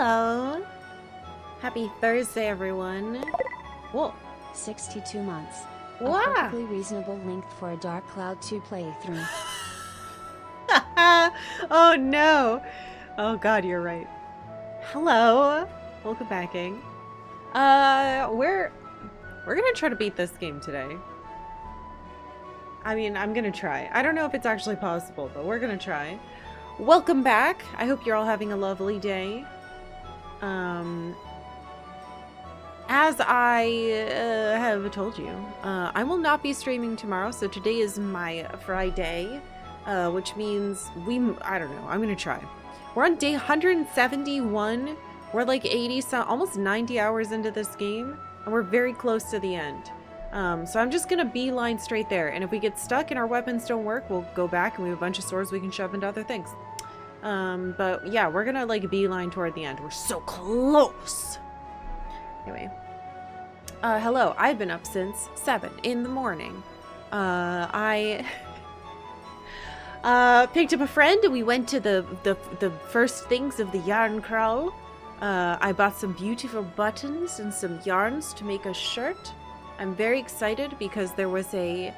Hello. Happy Thursday, everyone. Whoa. 62 months. Wow. A perfectly reasonable length for a Dark Cloud 2 playthrough. Oh no. Oh god, you're right. Hello. Welcome back, gang. We're gonna try to beat this game today. I mean, I'm gonna try. I don't know if it's actually possible, but we're gonna try. Welcome back. I hope you're all having a lovely day. As I have told you, I will not be streaming tomorrow, so today is my Friday, which means I don't know, I'm gonna try. We're on day 171. We're like 80, almost 90 hours into this game, and we're very close to the end. So I'm just gonna beeline straight there, and if we get stuck and our weapons don't work, we'll go back and we have a bunch of swords we can shove into other things. But yeah, we're gonna like beeline toward the end. We're so close. Anyway, hello. I've been up since 7 in the morning. I picked up a friend and we went to the first things of the yarn crawl. I bought some beautiful buttons and some yarns to make a shirt. I'm very excited because there was a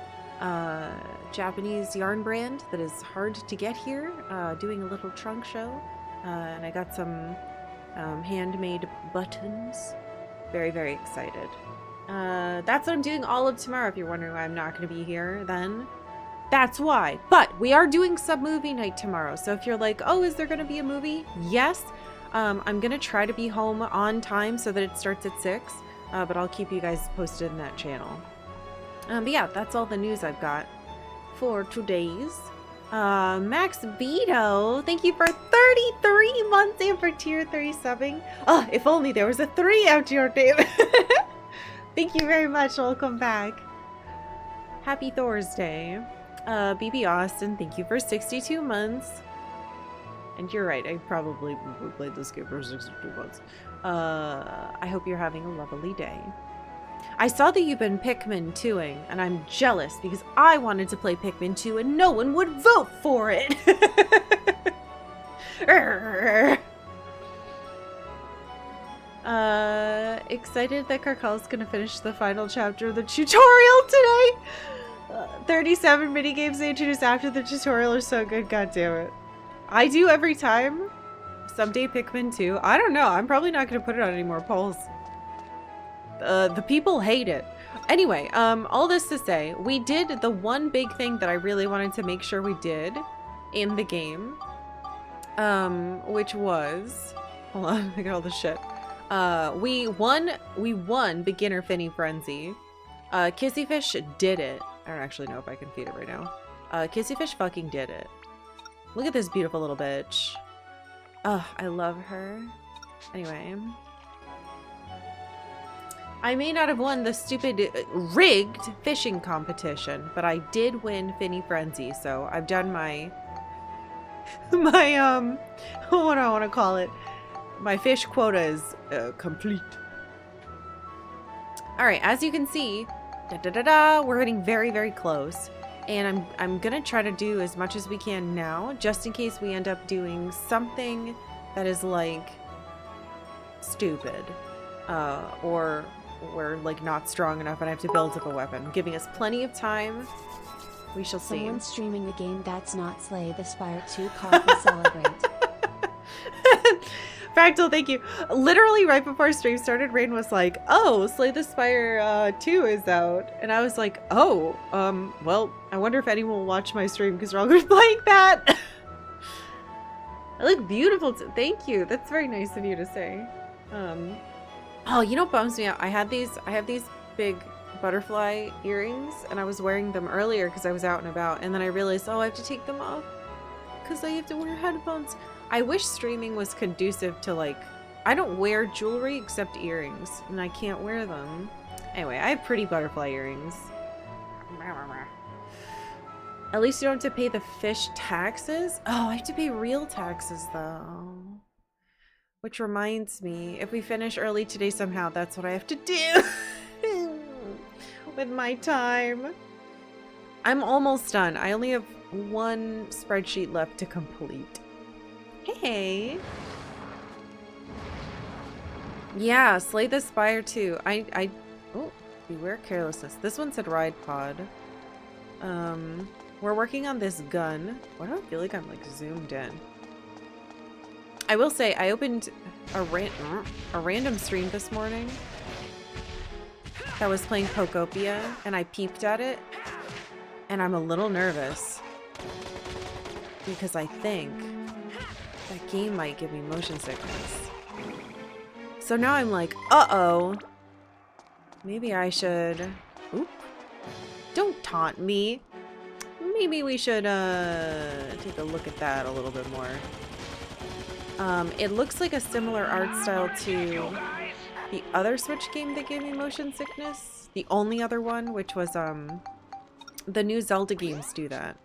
Japanese yarn brand that is hard to get here, doing a little trunk show, and I got some handmade buttons. Very, very excited. That's what I'm doing all of tomorrow. If you're wondering why I'm not going to be here, then that's why. But we are doing some movie night tomorrow. So if you're like, oh, is there going to be a movie? Yes. I'm going to try to be home on time so that it starts at 6. But I'll keep you guys posted in that channel. But yeah, that's all the news I've got for today's. Max Beto, thank you for 33 months and for tier 3 subbing. Oh, if only there was a 3 after your name. Thank you very much. Welcome back. Happy Thursday. BB Austin, thank you for 62 months. And you're right, I probably played this game for 62 months. I hope you're having a lovely day. I saw that you've been Pikmin 2ing, and I'm jealous because I wanted to play Pikmin 2 and no one would vote for it. Excited that Karkalla's gonna finish the final chapter of the tutorial today. 37 minigames they introduced after the tutorial are so good, god damn it. I do every time. Someday Pikmin 2. I don't know, I'm probably not gonna put it on any more polls. The people hate it. Anyway, all this to say, we did the one big thing that I really wanted to make sure we did in the game, which was, hold on, I got all this shit. We won Beginner Finny Frenzy. Kissyfish did it. I don't actually know if I can feed it right now. Kissyfish fucking did it. Look at this beautiful little bitch. Oh, I love her. Anyway. I may not have won the stupid rigged fishing competition, but I did win Finny Frenzy, so I've done my what do I want to call it? My fish quota is complete. Alright, as you can see, we're getting very, very close. And I'm gonna try to do as much as we can now, just in case we end up doing something that is like stupid. Or we're like not strong enough and I have to build up a weapon. Giving us plenty of time. We shall see. Someone streaming a game that's not Slay the Spire 2 called to celebrate. Fractal, thank you. Literally right before stream started, Rain was like, oh, Slay the Spire 2 is out. And I was like, oh, well, I wonder if anyone will watch my stream because we're all going to be playing that. I look beautiful. Thank you. That's very nice of you to say. Oh, you know what bums me out? I have these big butterfly earrings and I was wearing them earlier because I was out and about. And then I realized, oh, I have to take them off because I have to wear headphones. I wish streaming was conducive to like, I don't wear jewelry except earrings and I can't wear them. Anyway, I have pretty butterfly earrings. At least you don't have to pay the fish taxes. Oh, I have to pay real taxes though. Which reminds me, if we finish early today somehow, that's what I have to do with my time. I'm almost done. I only have one spreadsheet left to complete. Hey. Yeah, Slay the Spire too. Oh, beware carelessness. This one said ride pod. We're working on this gun. Why do I feel like I'm like zoomed in? I will say I opened a random stream this morning that was playing Pokopia, and I peeped at it, and I'm a little nervous because I think that game might give me motion sickness. So now I'm like, uh-oh. Maybe I should... Oop. Don't taunt me. Maybe we should take a look at that a little bit more. It looks like a similar art style to the other Switch game that gave me motion sickness. The only other one, which was the new Zelda games do that.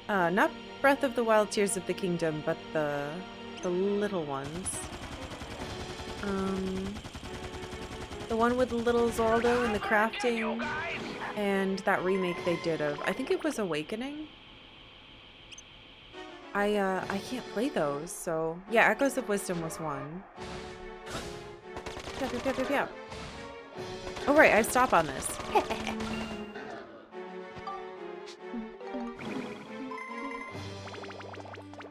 Not Breath of the Wild, Tears of the Kingdom, but the little ones. The one with the little Zoldo and the crafting, and that remake they did of, I think it was Awakening. I can't play those, so yeah, Echoes of Wisdom was one. Yeah. Oh right, I stop on this.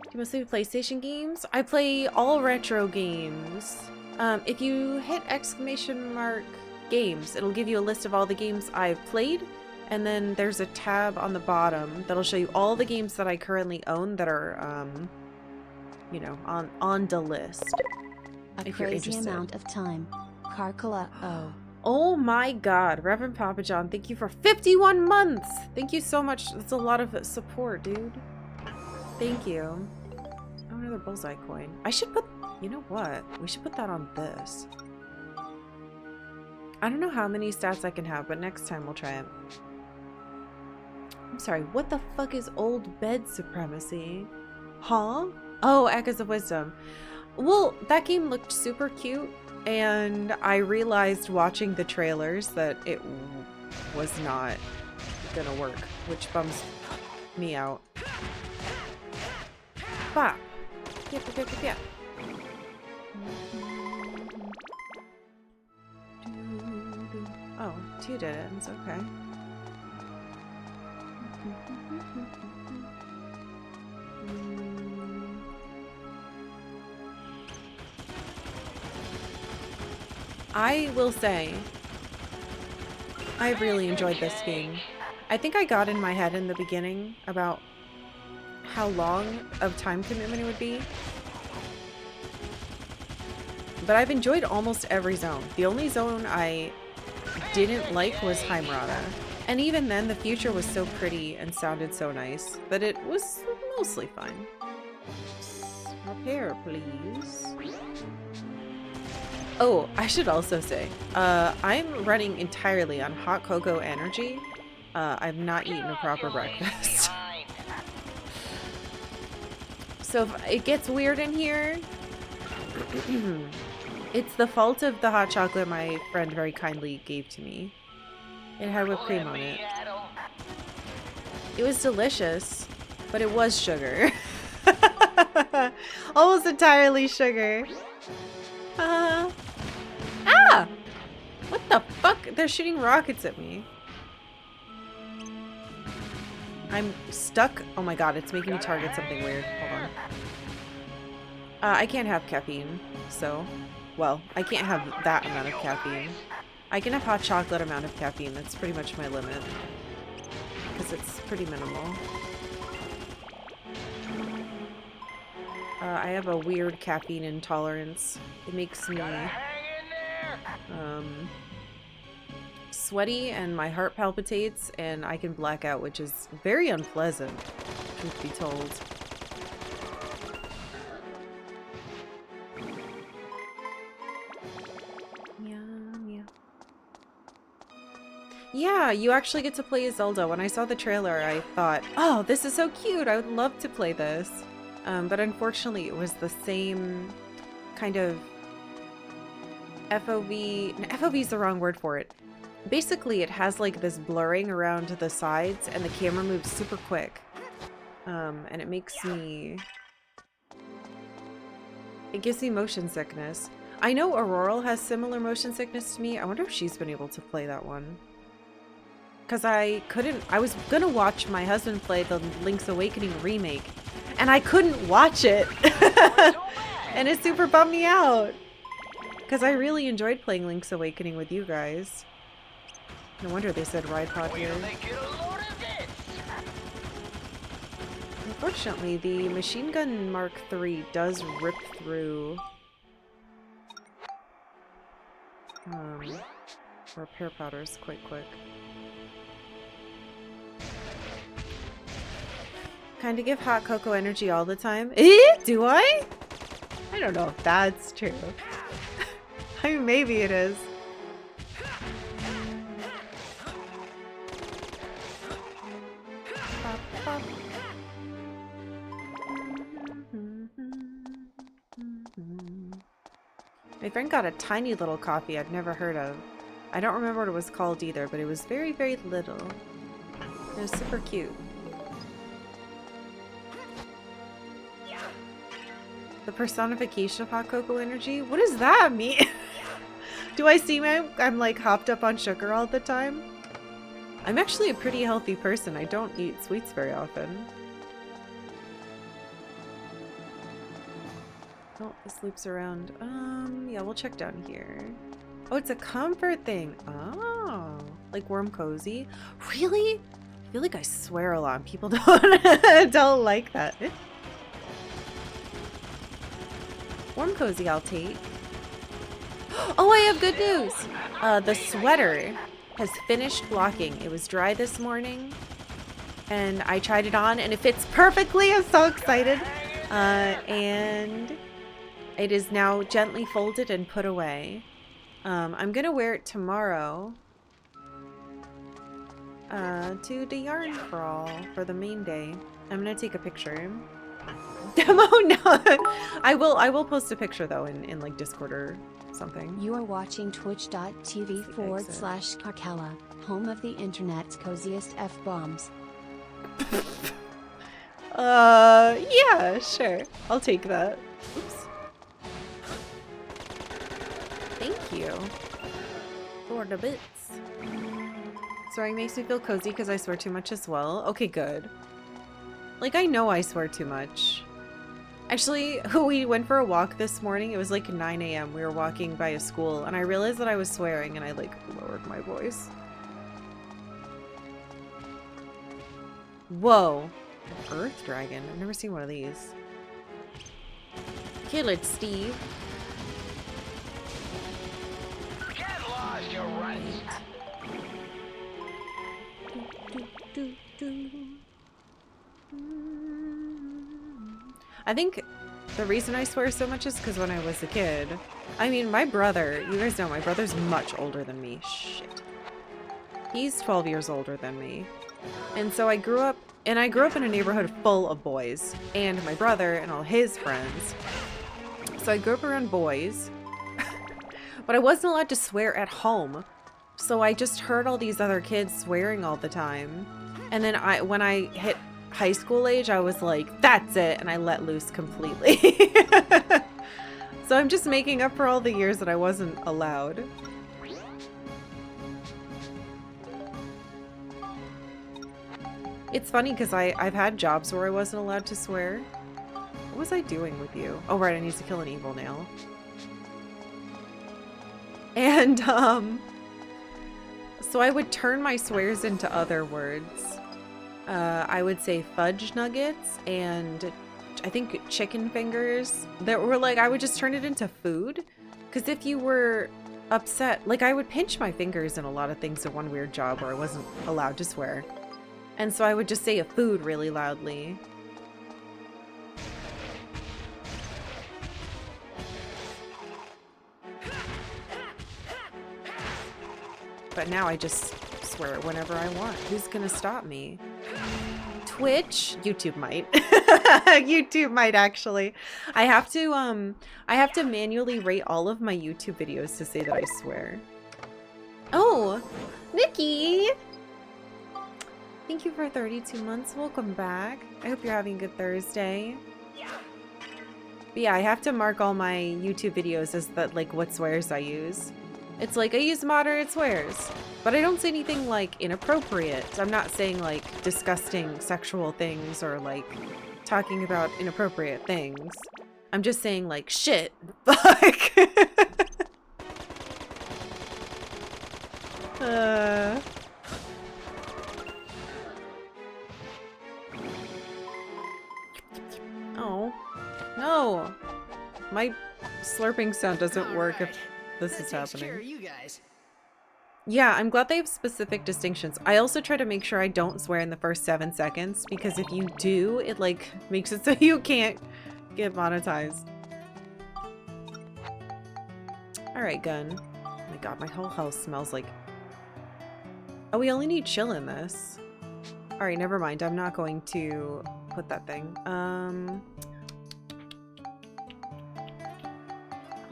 Do you mostly play PlayStation games? I play all retro games. If you hit ! games, it'll give you a list of all the games I've played, and then there's a tab on the bottom that'll show you all the games that I currently own that are, you know, on the list. A crazy amount of time. Karkalla, oh. Oh my god, Reverend Papa John, thank you for 51 months! Thank you so much. That's a lot of support, dude. Thank you. Oh, another bullseye coin. I should put... You know what? We should put that on this. I don't know how many stats I can have, but next time we'll try it. I'm sorry, what the fuck is Old Bed Supremacy? Huh? Oh, Echoes of Wisdom. Well, that game looked super cute, and I realized watching the trailers that it was not gonna work, which bums me out. Bop. Yeah. Oh, 2 did it. It's okay. I will say, I really enjoyed this game. I think I got in my head in the beginning about how long of time commitment it would be. But I've enjoyed almost every zone. The only zone I didn't like was Heimerada. And even then, the future was so pretty and sounded so nice that it was mostly fine. Repair, please. Oh, I should also say, I'm running entirely on hot cocoa energy. I've not eaten a proper breakfast. So if it gets weird in here, it's the fault of the hot chocolate my friend very kindly gave to me. It had whipped cream on it. It was delicious, but it was sugar. Almost entirely sugar. Ah! What the fuck? They're shooting rockets at me. I'm stuck. Oh my god, it's making me target something weird. Hold on. I can't have caffeine, so... Well, I can't have that amount of caffeine. I can have hot chocolate amount of caffeine. That's pretty much my limit. Because it's pretty minimal. I have a weird caffeine intolerance. It makes me sweaty and my heart palpitates and I can black out, which is very unpleasant, truth be told. Yeah, you actually get to play as Zelda. When I saw the trailer, I thought, oh, this is so cute. I would love to play this. But unfortunately, it was the same kind of FOV. FOV is the wrong word for it. Basically, it has like this blurring around the sides and the camera moves super quick. And it makes me... It gives me motion sickness. I know Auroral has similar motion sickness to me. I wonder if she's been able to play that one. Because I was gonna watch my husband play the Link's Awakening remake, and I couldn't watch it. And it super bummed me out. Because I really enjoyed playing Link's Awakening with you guys. No wonder they said ride pod here. Unfortunately, the machine gun Mark III does rip through repair powders quite quick. Kinda give hot cocoa energy all the time. Do I? I don't know if that's true. I mean, maybe it is. My friend got a tiny little coffee I'd never heard of. I don't remember what it was called either, but it was very, very little. It was super cute. The personification of hot cocoa energy? What does that mean? Do I seem I'm like hopped up on sugar all the time? I'm actually a pretty healthy person. I don't eat sweets very often. Oh, this loops around. Yeah, we'll check down here. Oh, it's a comfort thing. Oh, like warm cozy. Really? I feel like I swear a lot and people don't like that. Warm cozy I'll take. Oh, I have good news. The sweater has finished blocking. It was dry this morning and I tried it on and it fits perfectly. I'm so excited. And it is now gently folded and put away. I'm gonna wear it tomorrow to the yarn crawl for the main day. I'm gonna take a picture. Demo? No. I will post a picture though in like Discord or something. You are watching twitch.tv/Karkalla, home of the internet's coziest F-bombs. Yeah, sure. I'll take that. Oops. Thank you for the bits. Swearing makes me feel cozy because I swear too much as well. Okay, good. Like, I know I swear too much. Actually, we went for a walk this morning. It was like 9 a.m. We were walking by a school, and I realized that I was swearing, and I, like, lowered my voice. Whoa. An earth dragon. I've never seen one of these. Kill it, Steve. Get lost, you're right. I think the reason I swear so much is because when I was a kid, I mean, my brother, you guys know my brother's much older than me. Shit. He's 12 years older than me. And so I grew up in a neighborhood full of boys and my brother and all his friends. So I grew up around boys, but I wasn't allowed to swear at home. So I just heard all these other kids swearing all the time. And then when I hit high school age, I was like, that's it, and I let loose completely. So I'm just making up for all the years that I wasn't allowed. It's funny because I've had jobs where I wasn't allowed to swear. What was I doing with you? Oh right, I need to kill an evil nail. And so I would turn my swears into other words. I would say fudge nuggets and I think chicken fingers that were like, I would just turn it into food. Because if you were upset, like I would pinch my fingers in a lot of things at one weird job where I wasn't allowed to swear. And so I would just say a food really loudly. But now I just swear it whenever I want. Who's gonna stop me? Twitch? YouTube might. YouTube might actually. I have to manually rate all of my YouTube videos to say that I swear. Oh, Nikki! Thank you for 32 months. Welcome back. I hope you're having a good Thursday. But yeah, I have to mark all my YouTube videos as that, like, what swears I use. It's like, I use moderate swears, but I don't say anything, like, inappropriate. I'm not saying, like, disgusting sexual things or, like, talking about inappropriate things. I'm just saying, like, shit, fuck. Oh, no. My slurping sound doesn't work if this is happening. You guys. Yeah, I'm glad they have specific distinctions. I also try to make sure I don't swear in the first 7 seconds, because if you do, it like makes it so you can't get monetized. Alright, gun. Oh my god, my whole house smells like... Oh, we only need chill in this. Alright, never mind. I'm not going to put that thing.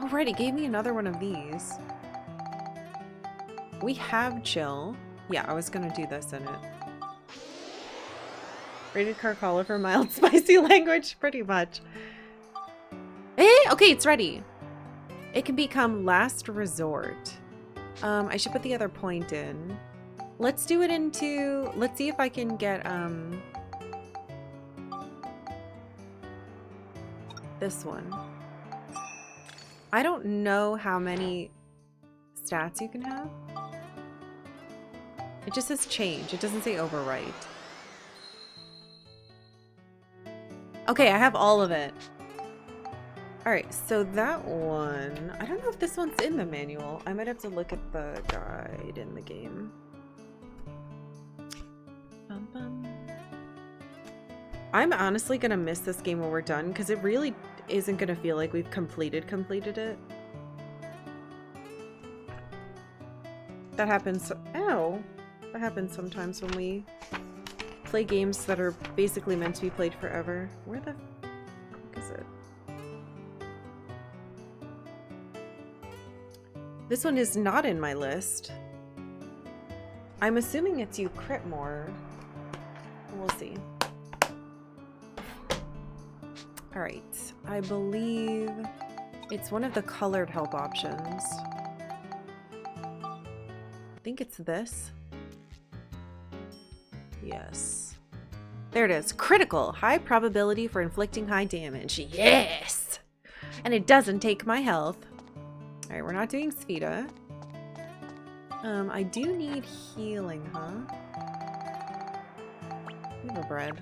Alright, it gave me another one of these. We have chill. Yeah, I was gonna do this in it. Rated Karkalla for mild spicy language, pretty much. Okay, it's ready. It can become last resort. I should put the other point in. Let's do it into... Let's see if I can get, this one. I don't know how many stats you can have. It just says change. It doesn't say overwrite. Okay, I have all of it. Alright, so that one... I don't know if this one's in the manual. I might have to look at the guide in the game. Bum, bum. I'm honestly gonna miss this game when we're done, because it really isn't gonna feel like we've completed it. That happens... Ow! That happens sometimes when we play games that are basically meant to be played forever. Where the fuck is it? This one is not in my list. I'm assuming it's you crit more. We'll see. Alright. I believe it's one of the colored help options. I think it's this. Yes. There it is. Critical. High probability for inflicting high damage. Yes! And it doesn't take my health. Alright, we're not doing Spheda. I do need healing, huh? We have a bread.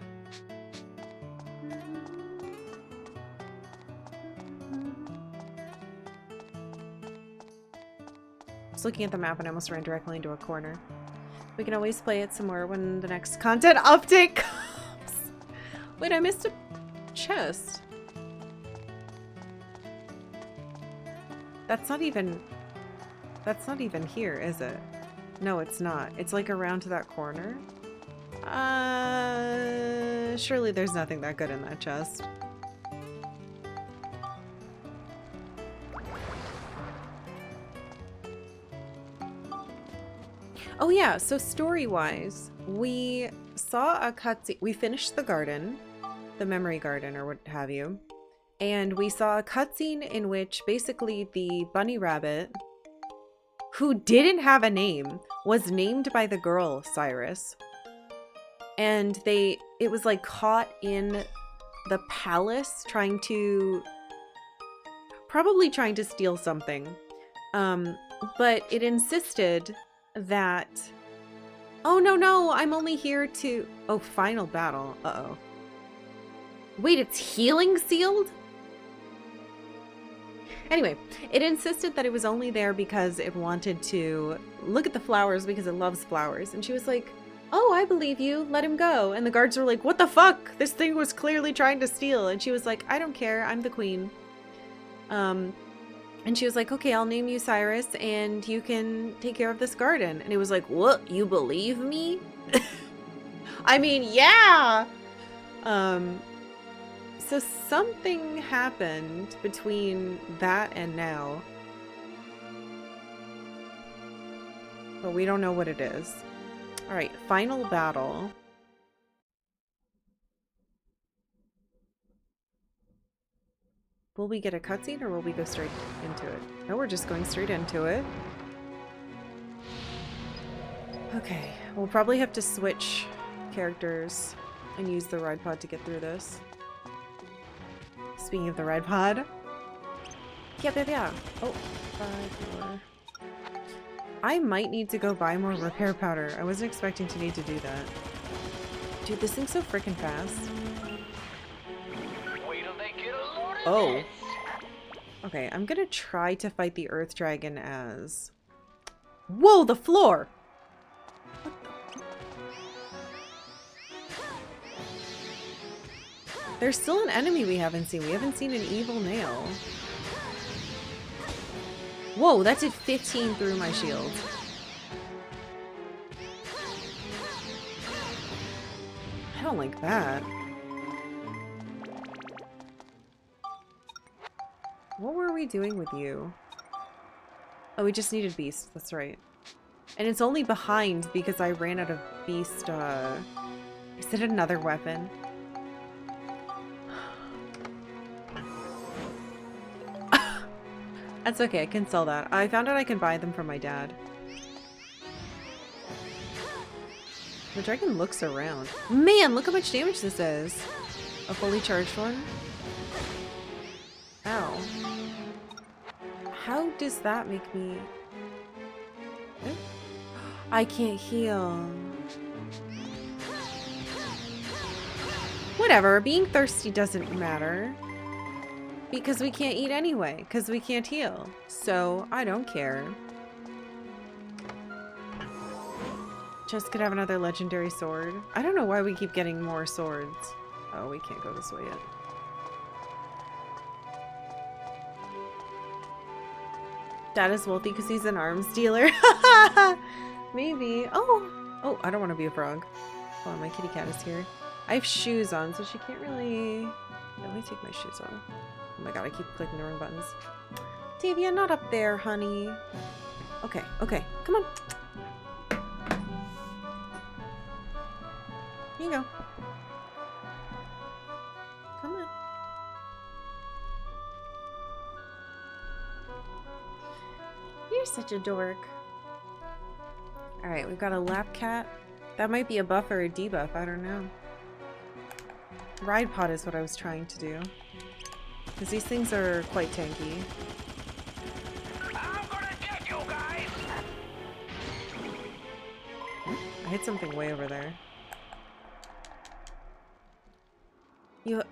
Just looking at the map and I almost ran directly into a corner. We can always play it some more when the next content update comes. Wait, I missed a chest. That's not even here, is it? No, it's not. It's like around to that corner. Surely there's nothing that good in that chest. Oh yeah, so story-wise, we saw a cutscene. We finished the garden, the memory garden or what have you, and we saw a cutscene in which basically the bunny rabbit, who didn't have a name, was named by the girl, Cyrus. And it was like caught in the palace probably trying to steal something. But it insisted that, oh no, I'm only here to, oh, final battle. Uh-oh. Wait, it's healing sealed? Anyway, it insisted that it was only there because it wanted to look at the flowers because it loves flowers. And she was like, oh, I believe you, let him go. And the guards were like, what the fuck? This thing was clearly trying to steal. And she was like, I don't care, I'm the queen. And she was like, okay, I'll name you Cyrus and you can take care of this garden. And it was like, what? You believe me? I mean, yeah. So something happened between that and now. But we don't know what it is. All right, final battle. Will we get a cutscene or will we go straight into it? No, we're just going straight into it. Okay, we'll probably have to switch characters and use the ride pod to get through this. Speaking of the ride pod. Yeah. Oh, 5 more. I might need to go buy more repair powder. I wasn't expecting to need to do that. Dude, this thing's so freaking fast. Wait till they get a load of Oh. this. Okay, I'm gonna try to fight the Earth Dragon as... Whoa, the floor! There's still an enemy we haven't seen. We haven't seen an evil nail. Whoa, that did 15 through my shield. I don't like that. What were we doing with you? Oh, we just needed Beast. That's right. And it's only behind because I ran out of Beast, Is it another weapon? That's okay, I can sell that. I found out I can buy them from my dad. The dragon looks around. Man, look how much damage this is. A fully charged one? Ow. How does that make me... Eh? I can't heal. Whatever, being thirsty doesn't matter. Because we can't eat anyway, because we can't heal. So, I don't care. Just could have another legendary sword. I don't know why we keep getting more swords. Oh, we can't go this way yet. Dad is wealthy because he's an arms dealer. Maybe. Oh, I don't want to be a frog. Hold on, my kitty cat is here. I have shoes on, so she can't really... Let me take my shoes off. Oh my god, I keep clicking the wrong buttons. Davia, not up there, honey. Okay, come on. Here you go. Come on. You're such a dork. Alright, we've got a lap cat. That might be a buff or a debuff, I don't know. Ride pod is what I was trying to do. Because these things are quite tanky. I'm gonna get you guys. I hit something way over there.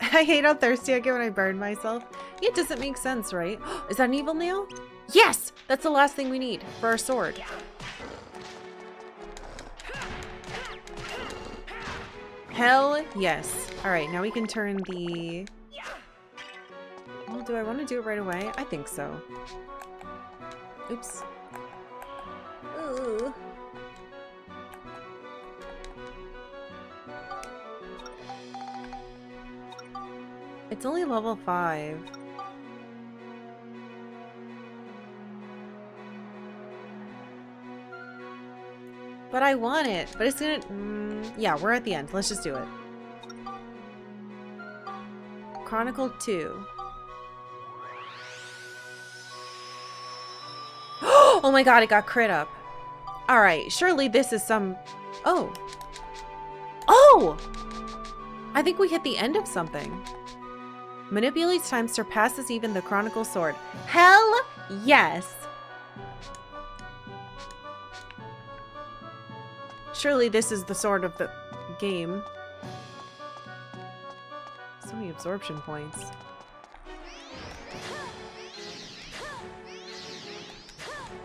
I hate how thirsty I get when I burn myself. It doesn't make sense, right? Is that an evil nail? Yes! That's the last thing we need for our sword. Hell yes. Alright, now we can turn the... Well, do I want to do it right away? I think so. Oops. Ooh. It's only level 5. But I want it. But it's gonna... yeah, we're at the end. Let's just do it. Chronicle 2. Oh my god, it got crit up. Alright, surely this is some... Oh! Oh! I think we hit the end of something. Manipulates time surpasses even the Chronicle Sword. Hell yes! Surely this is the sword of the game. So many absorption points.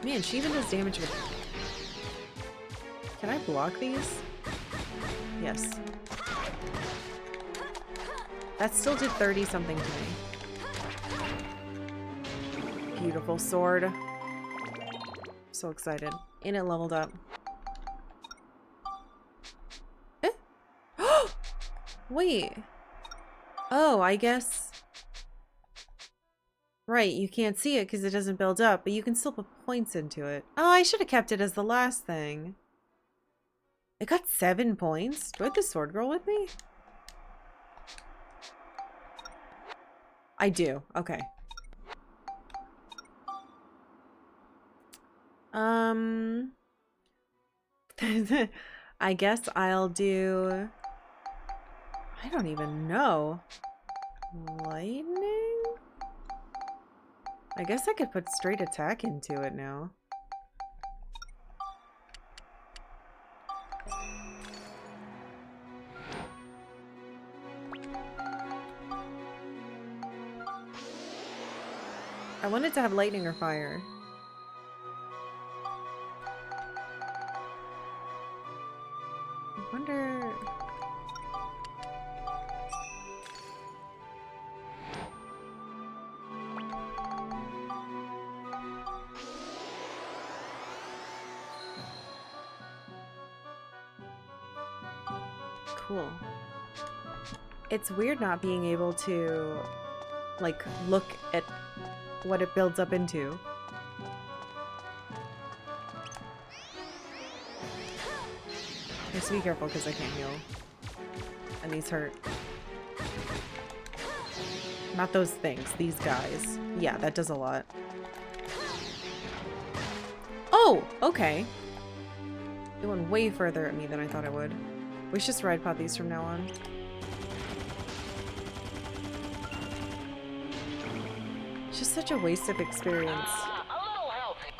Man, she even does damage with... Can I block these? Yes. That still did 30 something to me. Beautiful sword. So excited. And it leveled up. Eh? Wait. Oh, I guess... Right, you can't see it because it doesn't build up, but you can still put points into it. Oh, I should have kept it as the last thing. It got 7 points. Do I have the sword girl with me? I do. Okay. I guess I'll do... I don't even know. Lightning? I guess I could put straight attack into it now. I wanted to have lightning or fire. I wonder... Cool. It's weird not being able to, like, look at what it builds up into. Just be careful because I can't heal. And these hurt. Not those things, these guys. Yeah, that does a lot. Oh, okay. It went way further at me than I thought it would. We should just ride pod these from now on. It's just such a waste of experience. A little healthy.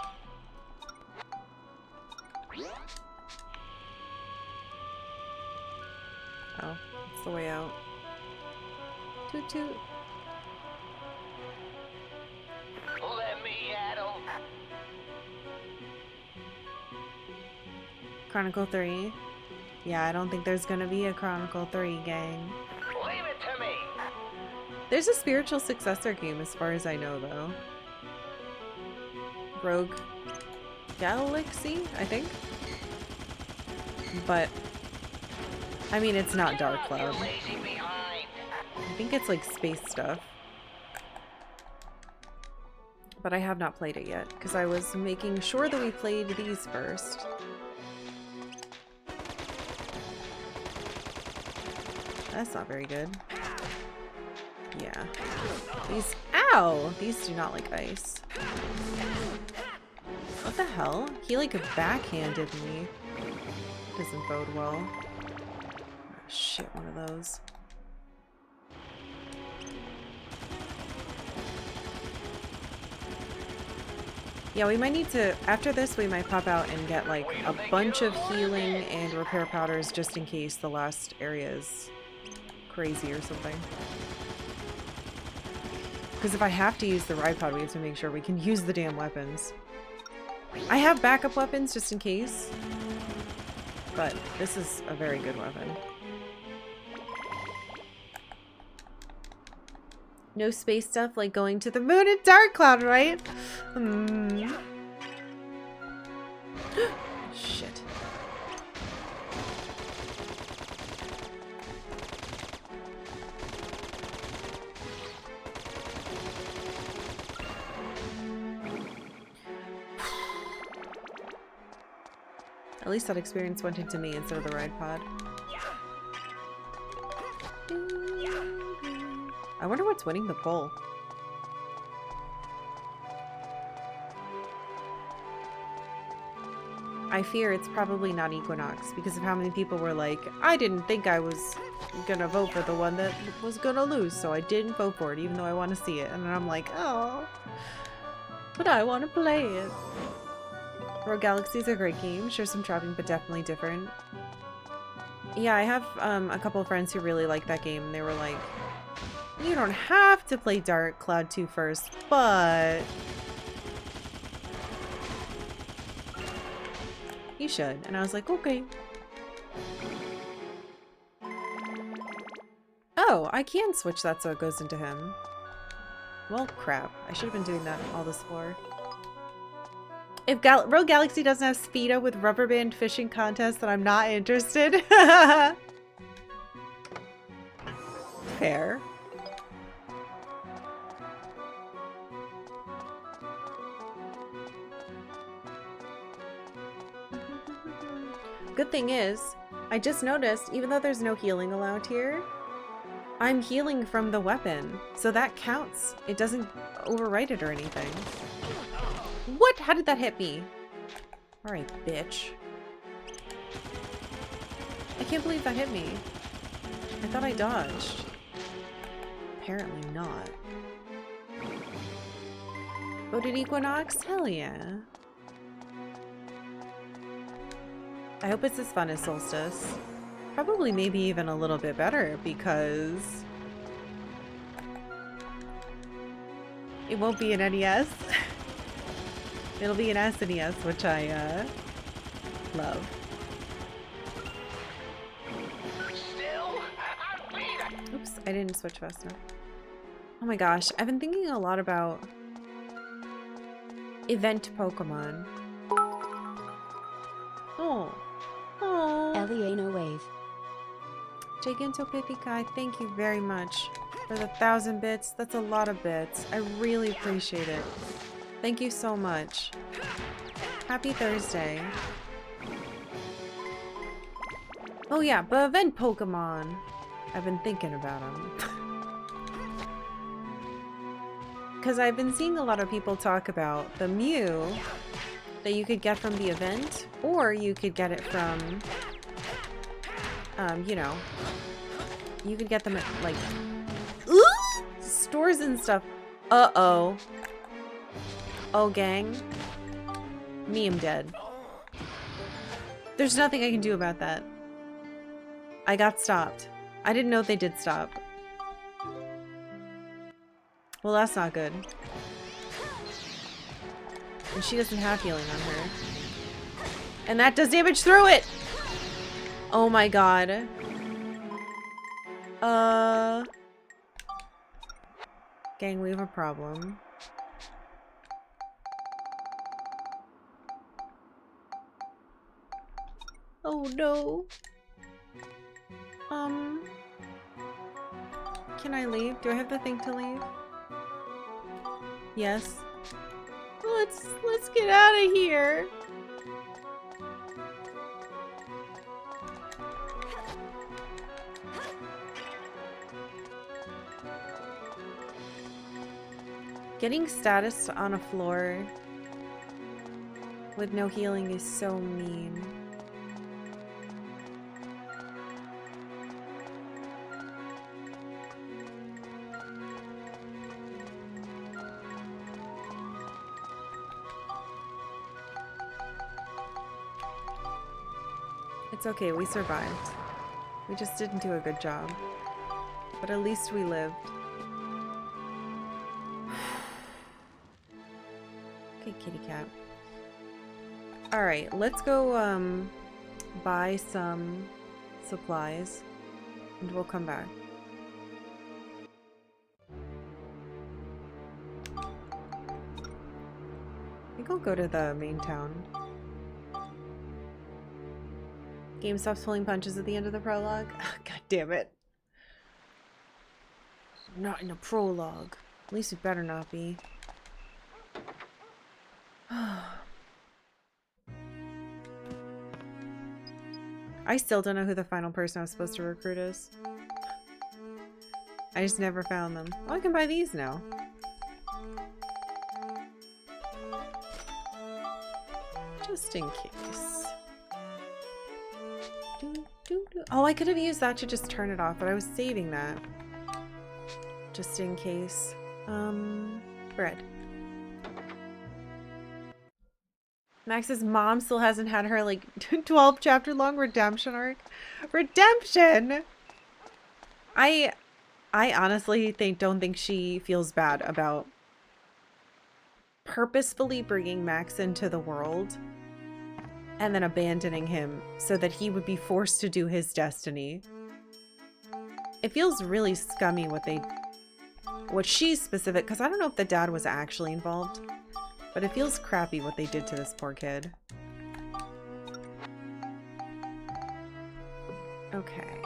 Oh, that's the way out. Toot toot. Let me at 'em. Chronicle 3. Yeah, I don't think there's gonna be a Chronicle 3, gang. Leave it to me. There's a spiritual successor game as far as I know, though. Rogue Galaxy, I think? But, I mean, it's not Dark Cloud. You lazy behind. I think it's like space stuff. But I have not played it yet, because I was making sure that we played these first. That's not very good. Yeah. These- Ow! These do not like ice. What the hell? He like backhanded me. Doesn't bode well. Oh, shit, one of those. Yeah, we might need to, after this, we might pop out and get like a bunch of healing and repair powders just in case the last area is crazy or something. Because if I have to use the ride pod, we have to make sure we can use the damn weapons. I have backup weapons just in case, but this is a very good weapon. No space stuff like going to the moon and Dark Cloud, right? Shit. At least that experience went into me instead of the ride pod. I wonder what's winning the poll. I fear it's probably not Equinox because of how many people were like, I didn't think I was gonna vote for the one that was gonna lose, so I didn't vote for it even though I want to see it. And I'm like, oh, but I want to play it. Rogue Galaxy is a great game. Sure, some trapping, but definitely different. Yeah, I have a couple of friends who really like that game, and they were like, you don't have to play Dark Cloud 2 first, but you should. And I was like, okay. Oh, I can switch that so it goes into him. Well, crap. I should have been doing that all this for. If Rogue Galaxy doesn't have Speedo with rubber band fishing contest, then I'm not interested. Fair. Good thing is, I just noticed, even though there's no healing allowed here, I'm healing from the weapon, so that counts. It doesn't overwrite it or anything. What? How did that hit me? Alright, bitch. I can't believe that hit me. I thought I dodged. Apparently not. Voted Equinox? Hell yeah. I hope it's as fun as Solstice. Probably maybe even a little bit better because it won't be an NES. It'll be an SNES, which I love. Oops, I didn't switch fast enough. Oh my gosh, I've been thinking a lot about event Pokemon. Oh. Oh. Eliano Wave. Gigantopithecai, thank you very much for the 1,000 bits. That's a lot of bits. I really appreciate it. Thank you so much. Happy Thursday. Oh yeah, but event Pokemon. I've been thinking about them. Because I've been seeing a lot of people talk about the Mew that you could get from the event, or you could get it from, you know, you could get them at, like, stores and stuff. Uh-oh. Oh, gang. Me, I'm dead. There's nothing I can do about that. I got stopped. I didn't know they did stop. Well, that's not good. And she doesn't have healing on her. And that does damage through it! Oh my god. Gang, we have a problem. Oh no. Can I leave? Do I have the thing to leave? Yes. Let's get out of here. Getting status on a floor with no healing is so mean. It's okay, we survived. We just didn't do a good job. But at least we lived. Okay, kitty cat. Alright, let's go buy some supplies and we'll come back. I think I'll go to the main town. Game stops pulling punches at the end of the prologue. God damn it. Not in the prologue. At least it better not be. I still don't know who the final person I was supposed to recruit is. I just never found them. Oh, I can buy these now. Just in case. Oh, I could have used that to just turn it off, but I was saving that. Just in case. Bread. Max's mom still hasn't had her, like, 12 chapter long redemption arc. Redemption! I honestly don't think she feels bad about purposefully bringing Max into the world and then abandoning him so that he would be forced to do his destiny. It feels really scummy what she's specific, because I don't know if the dad was actually involved, but it feels crappy what they did to this poor kid. Okay.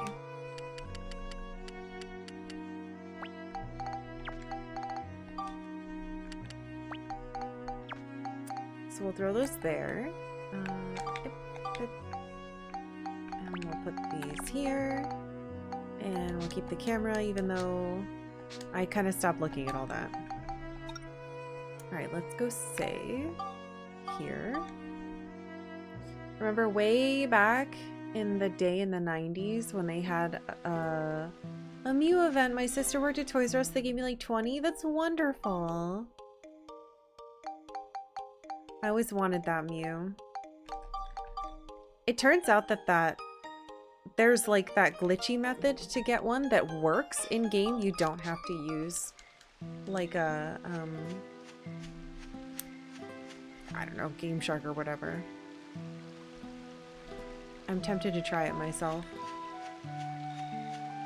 So we'll throw those there. And we'll put these here. And we'll keep the camera even though I kind of stopped looking at all that. Alright, let's go save here. Remember way back in the day in the 90s when they had a Mew event? My sister worked at Toys R Us. They gave me like 20. That's wonderful. I always wanted that Mew. It turns out that there's like that glitchy method to get one that works in game. You don't have to use like a I don't know, Game Shark or whatever. I'm tempted to try it myself.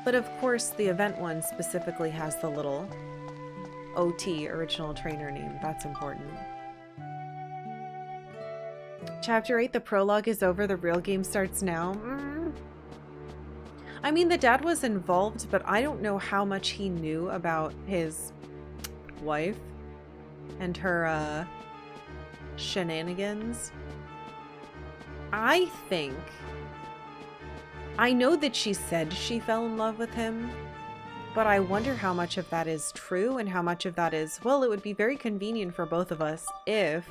But of course the event one specifically has the little OT, original trainer name. That's important. Chapter 8, the prologue is over, the real game starts now. I mean, the dad was involved, but I don't know how much he knew about his wife and her shenanigans. I know that she said she fell in love with him, but I wonder how much of that is true and how much of that is, well, it would be very convenient for both of us if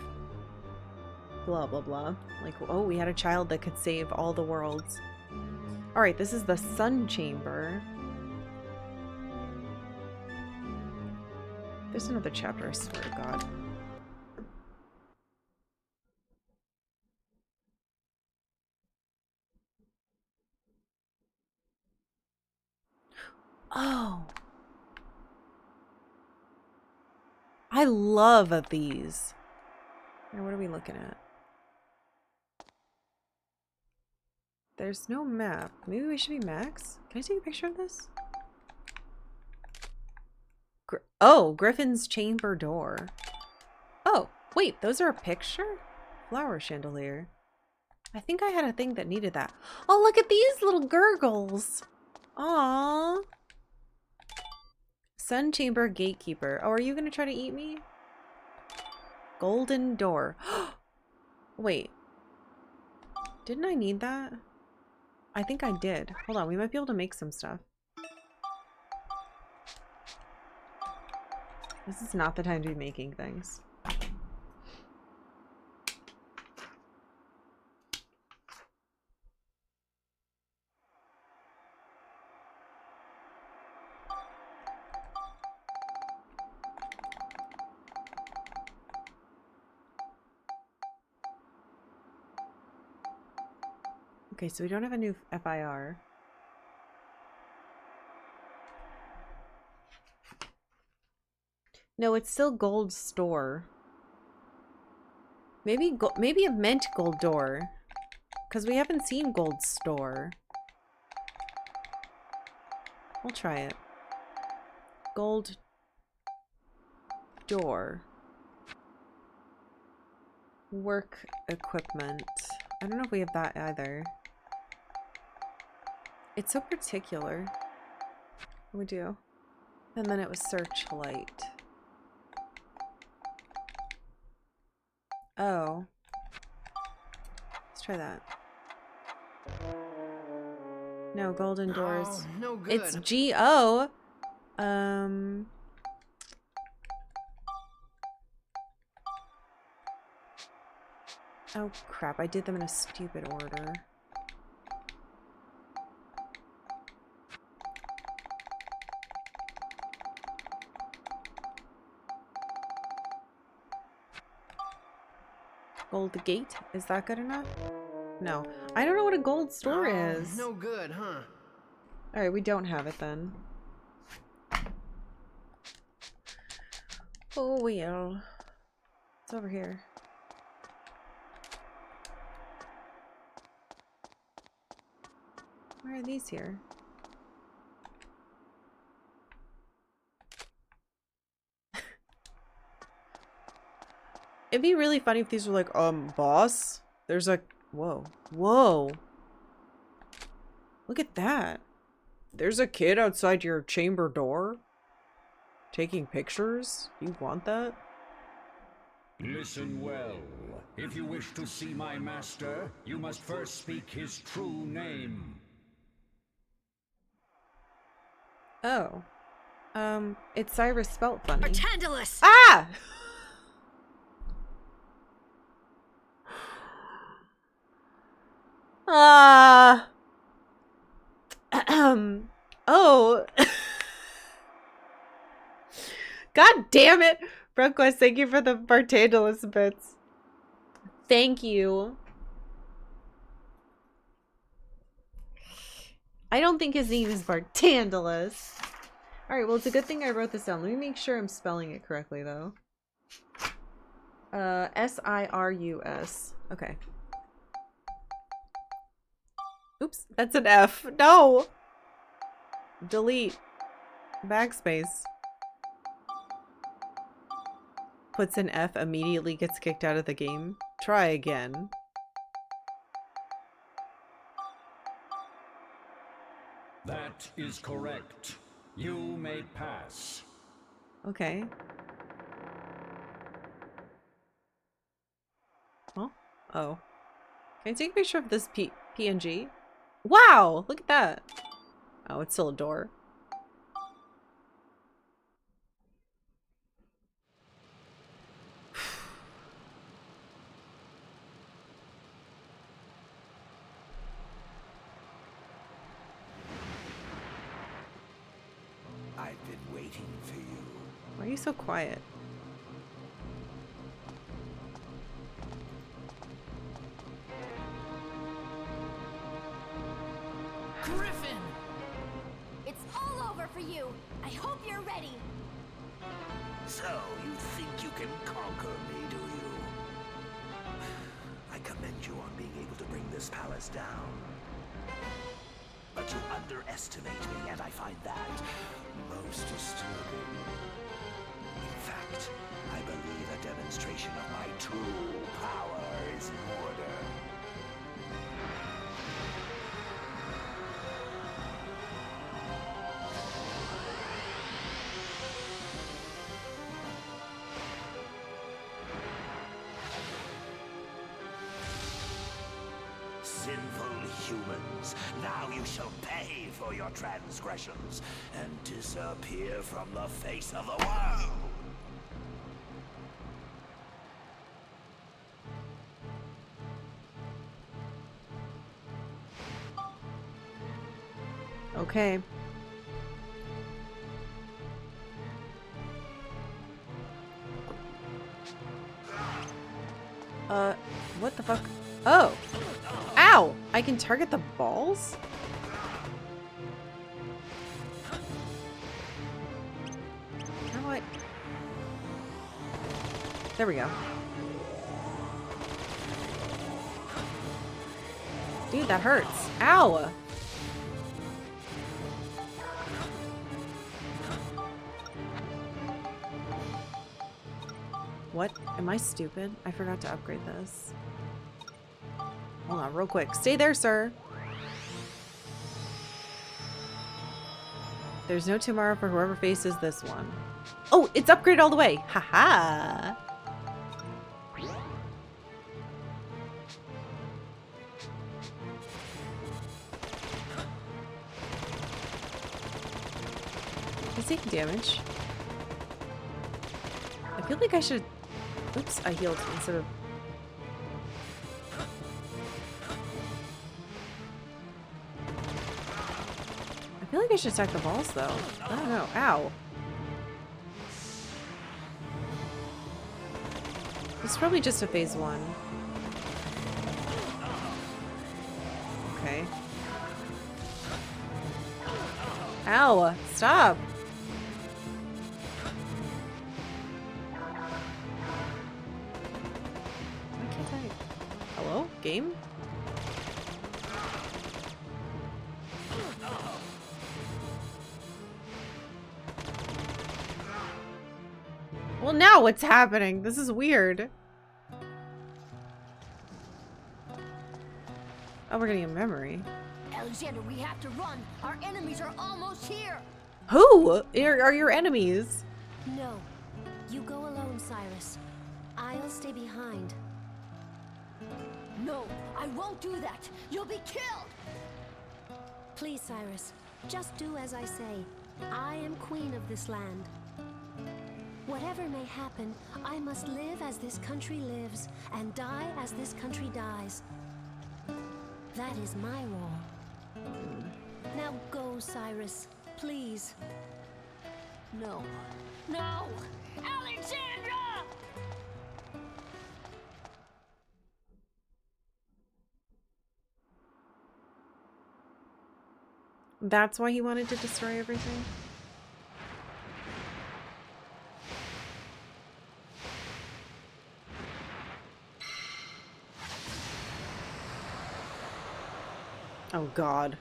blah blah blah. Like, oh, we had a child that could save all the worlds. Alright, this is the Sun Chamber. There's another chapter, I swear to God. Oh. I love these. Now, what are we looking at? There's no map. Maybe we should be Max? Can I take a picture of this? Oh, Griffin's chamber door. Oh, wait, those are a picture? Flower chandelier. I think I had a thing that needed that. Oh, look at these little gurgles. Aww. Sun chamber gatekeeper. Oh, are you gonna try to eat me? Golden door. Wait. Didn't I need that? I think I did. Hold on, we might be able to make some stuff. This is not the time to be making things. Okay, so we don't have a new FIR. No, it's still gold store. Maybe it meant gold door, because we haven't seen gold store. We'll try it. Gold door. Work equipment. I don't know if we have that either. It's so particular. We do. And then it was searchlight. Oh. Let's try that. No, golden doors. Oh, no good. It's G-O. Oh crap, I did them in a stupid order. Gold gate? Is that good enough? No. I don't know what a gold store is. No good, huh? Alright, we don't have it then. Oh, well. It's over here. Why are these here? It'd be really funny if these were like, boss? There's a... Whoa. Whoa. Look at that. There's a kid outside your chamber door? Taking pictures? You want that? Listen well. If you wish to see my master, you must first speak his true name. Oh. It's Cyrus spelt funny. Pretendalus! Ah! Ah. Oh. God damn it. Brunquest, thank you for the Bartandalus bits. Thank you. I don't think his name is Bartandalus. Alright, well, it's a good thing I wrote this down. Let me make sure I'm spelling it correctly, though. S-I-R-U-S. Okay. Oops, that's an F. No! Delete. Backspace. Puts an F, immediately gets kicked out of the game. Try again. That is correct. You may pass. Okay. Well, oh. Can I take a picture of this PNG? Wow! Look at that! Oh, it's still a door. I've been waiting for you. Why are you so quiet? Griffin! It's all over for you. I hope you're ready. So, you think you can conquer me, do you? I commend you on being able to bring this palace down. But you underestimate me, and I find that most disturbing. In fact, I believe a demonstration of my true power is in order. Sinful humans, now you shall pay for your transgressions and disappear from the face of the world! Okay. What the fuck? Oh! Ow! I can target the balls? How do I... There we go. Dude, that hurts. Ow! What? Am I stupid? I forgot to upgrade this. Hold on, real quick. Stay there, sir. There's no tomorrow for whoever faces this one. Oh, it's upgraded all the way. Haha. He's taking damage. I feel like I should... Oops, I healed instead of... I feel like I should attack the balls, though. I don't know. Ow. It's probably just a phase 1. Okay. Ow! Stop! Why can't I... Hello? Game? Well, now what's happening? This is weird. Oh, we're getting a memory. Alexander, we have to run. Our enemies are almost here. Who are your enemies? No. You go alone, Cyrus. I'll stay behind. No, I won't do that. You'll be killed. Please, Cyrus. Just do as I say. I am queen of this land. Whatever may happen, I must live as this country lives, and die as this country dies. That is my role. Now go, Cyrus, please. No. No! Alexandra! That's why he wanted to destroy everything? Oh God.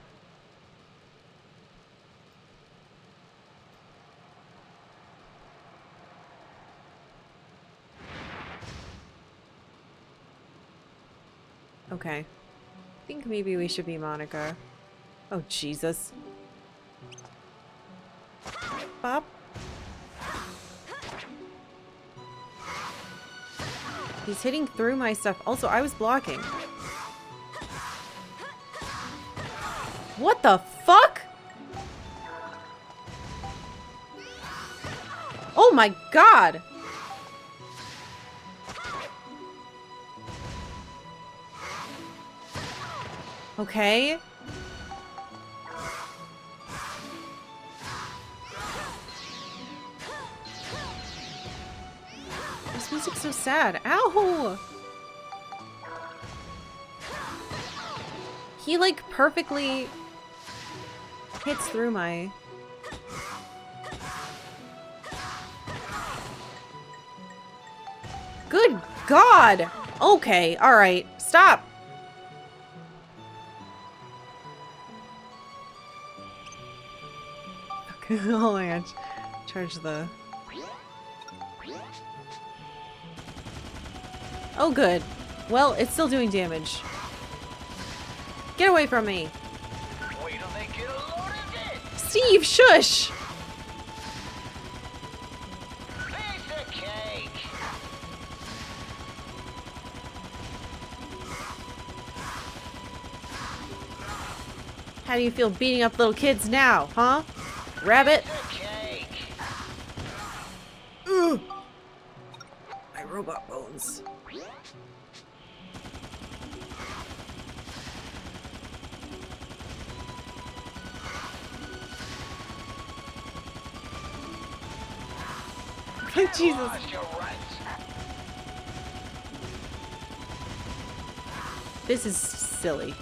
Okay. I think maybe we should be Monica. Oh, Jesus. Bob? He's hitting through my stuff. Also, I was blocking. What the fuck? Oh my God! Okay. This music's so sad. Ow! He like perfectly hits through my... Good God! Okay, alright. Stop! Okay, oh my gosh. Charge the... Oh good. Well, it's still doing damage. Get away from me! Wait till they get a load of this! Steve, shush! Piece of cake! How do you feel beating up little kids now, huh? Rabbit? Piece of cake! Ugh. My robot bones. Jesus. Lost your rights. This is silly.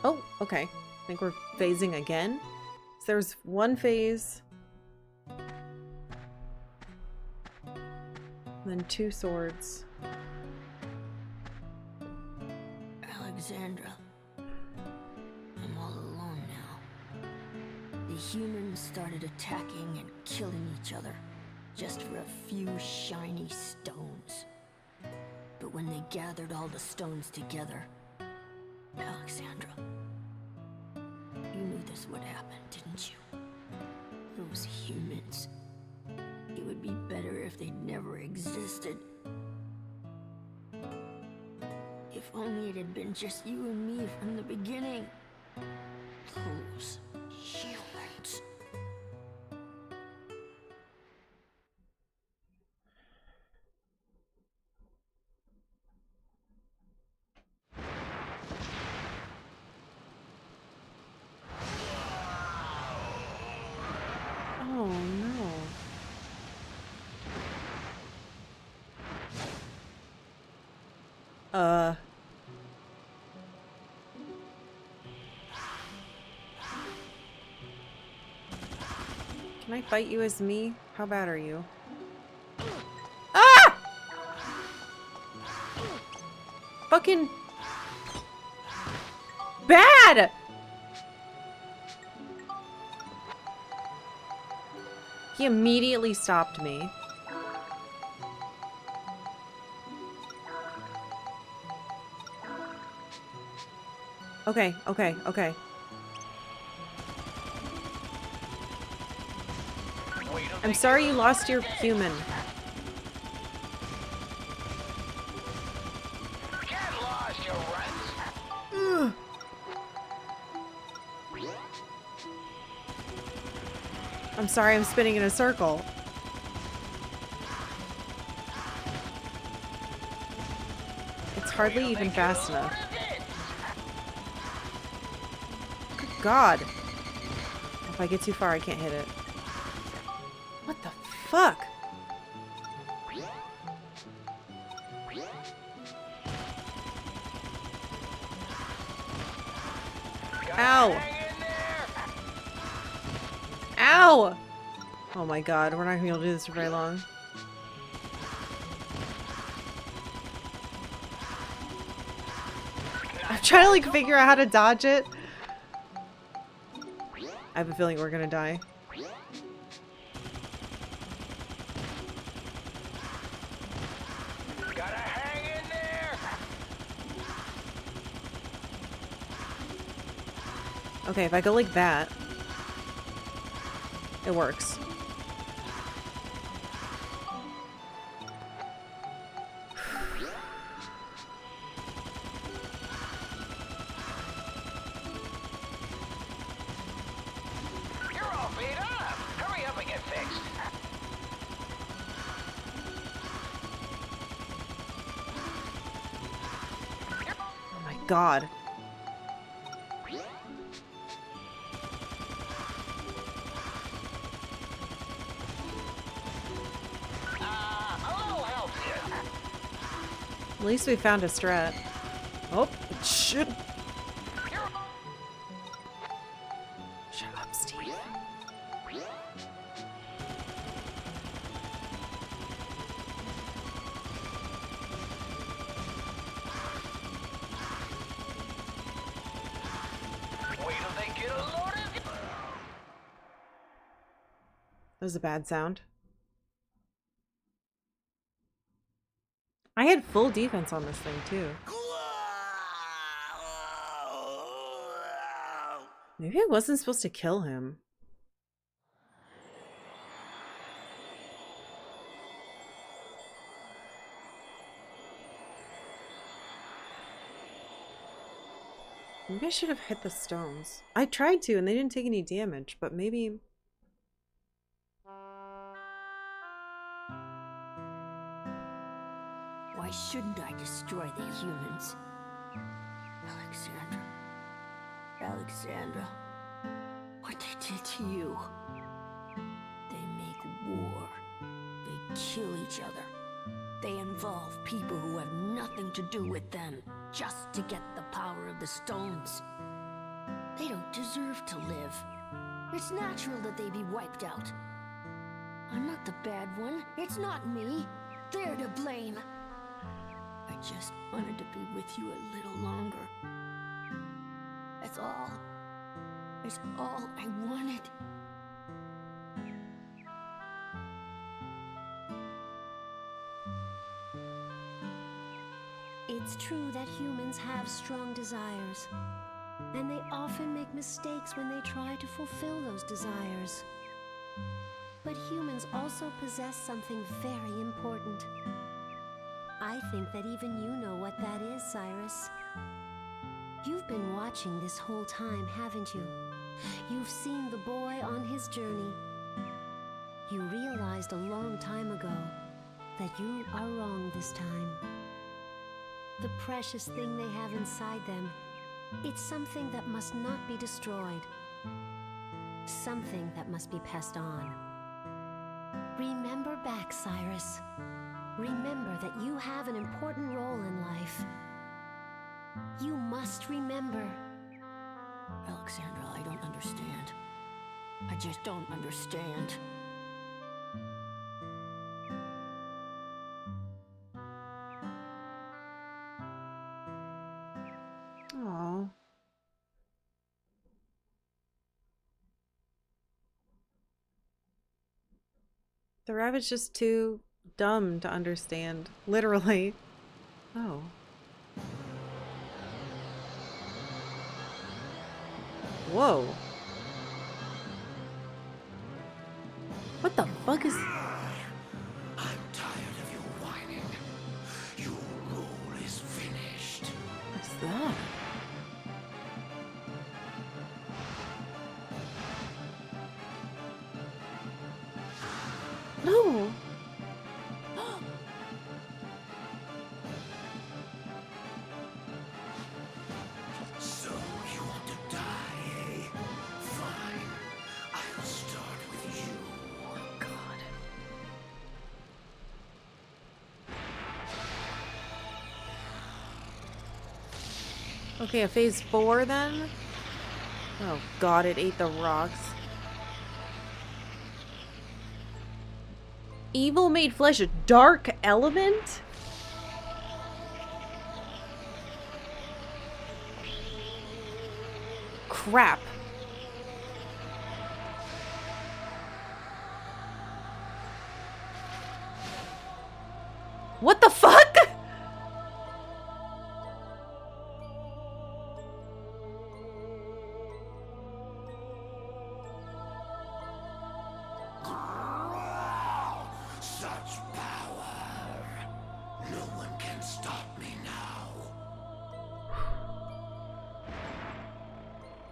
Oh, okay. I think we're phasing again. So there's one phase. Then two swords. Alexandra, I'm all alone now. The humans started attacking and killing each other just for a few shiny stones. But when they gathered all the stones together, Alexandra, you knew this would happen, didn't you? Those humans. It would be better if they'd never existed. If only it had been just you and me from the beginning. Those humans. Oh no. Can I fight you as me? How bad are you? Ah! Fucking bad! He immediately stopped me. Okay, okay, okay. I'm sorry you lost your human. sorry I'm spinning in a circle. It's hardly even fast enough. Good God. If I get too far, I can't hit it. What the fuck? Ow! Ow! Oh my God, we're not gonna be able to do this for very long. I'm trying to like figure out how to dodge it. I have a feeling we're gonna die. Gotta hang in there. Okay, if I go like that, it works. You're all beat up. Hurry up and get fixed. Oh my God. A little help here. At least we found a strat. Oh, it should. Shut up, Steve. Wait till they get a load of you. That was a bad sound. I had full defense on this thing too. Maybe I wasn't supposed to kill him. Maybe I should have hit the stones. I tried to and they didn't take any damage, but maybe... Why shouldn't I destroy the humans? Alexandra. Alexandra. What they did to you. They make war. They kill each other. They involve people who have nothing to do with them, just to get the power of the stones. They don't deserve to live. It's natural that they be wiped out. I'm not the bad one. It's not me. They're to blame. I just wanted to be with you a little longer. That's all. That's all I wanted. It's true that humans have strong desires, and they often make mistakes when they try to fulfill those desires. But humans also possess something very important. I think that even you know what that is, Cyrus. You've been watching this whole time, haven't you? You've seen the boy on his journey. You realized a long time ago that you are wrong this time. The precious thing they have inside them, it's something that must not be destroyed. Something that must be passed on. Remember back, Cyrus. Remember that you have an important role in life. You must remember. Alexandra, I don't understand. I just don't understand. Aww. The rabbit's just too dumb to understand. Literally. Oh. Whoa. What the fuck is... I'm tired of you whining. Your role is finished. What's that? No. So you want to die, eh? Fine. I'll start with you. God. Okay, a phase 4 then? Oh god, it ate the rocks. Evil made flesh a dark element? Crap. What the fuck? Such power. No one can stop me now.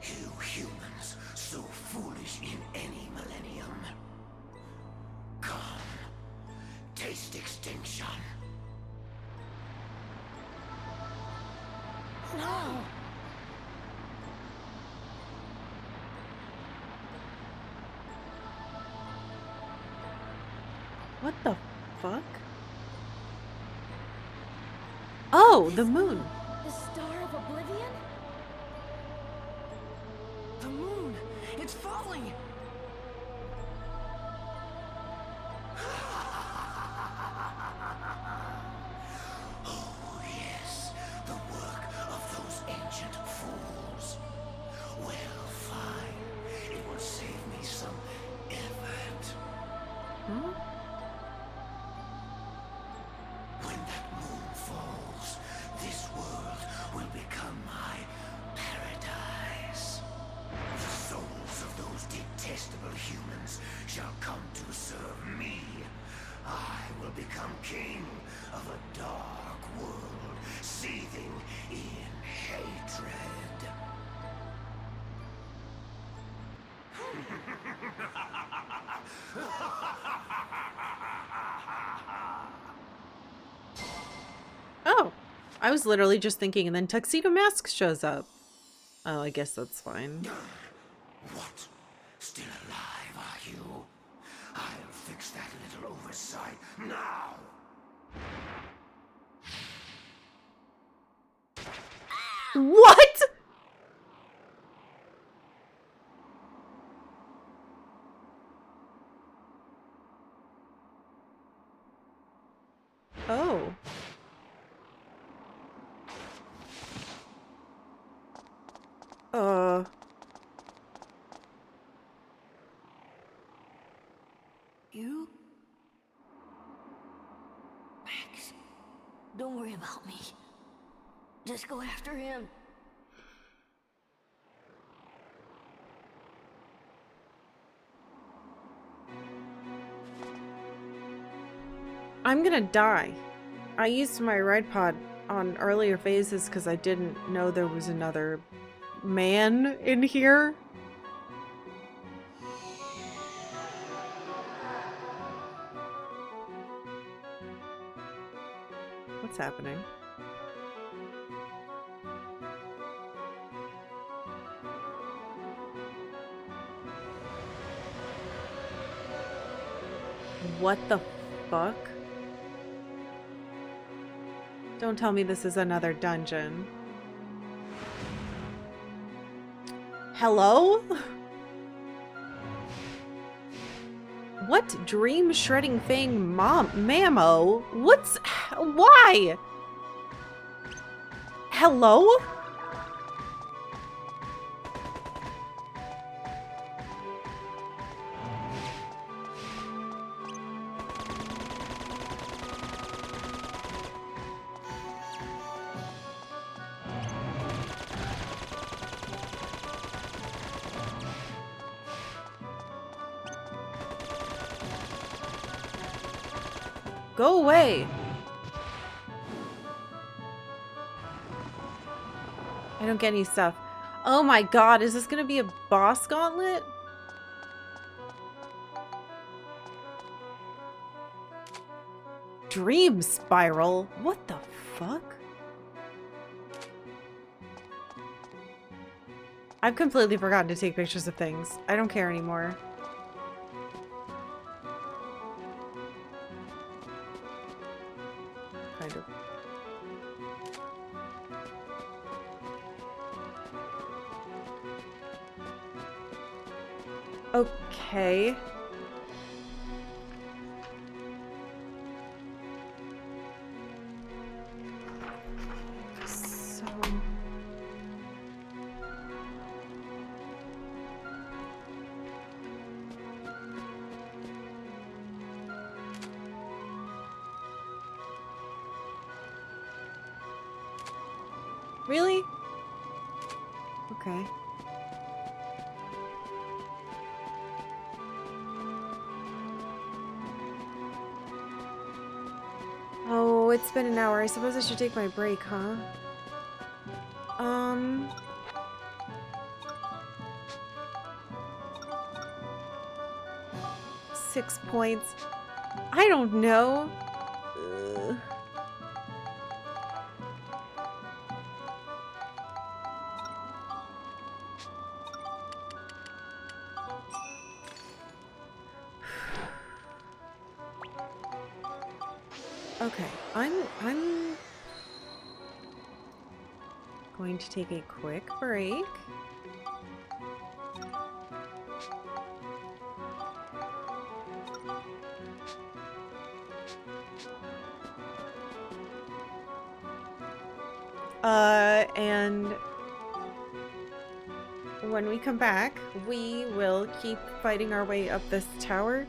You humans, so foolish in any millennium. Come, taste extinction. No! What the fuck? Oh, the moon. The Star of Oblivion? The moon! It's falling! Oh, yes, the work of those ancient fools. Well, fine. It will save me some effort. Huh? When that moon falls, this world will become my paradise. The souls of those detestable humans shall come to serve me. I will become king of a dark world, seething in hatred. Oh, I was literally just thinking, and then Tuxedo Mask shows up. Oh, I guess that's fine. What? Still alive, are you? I'll fix that little oversight now. What? Oh. You? Max, don't worry about me. Just go after him. I'm gonna die. I used my ride pod on earlier phases because I didn't know there was another man in here. What's happening? What the fuck? Don't tell me this is another dungeon. Hello? What dream shredding thing, Mammo? What's... why? Hello? Go away. I don't get any stuff. Oh my god, is this gonna be a boss gauntlet? dream spiral? What the fuck? I've completely forgotten to take pictures of things. I don't care anymore. Kind of. Okay. So... Really? Okay. Oh, it's been an hour. I suppose I should take my break, huh? 6 points. I don't know. Ugh. Okay, I'm going to take a quick break. And when we come back, we will keep fighting our way up this tower.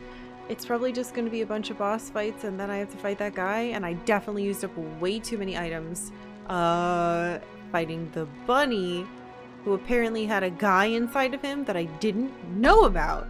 It's probably just going to be a bunch of boss fights, and then I have to fight that guy, and I definitely used up way too many items fighting the bunny, who apparently had a guy inside of him that I didn't know about.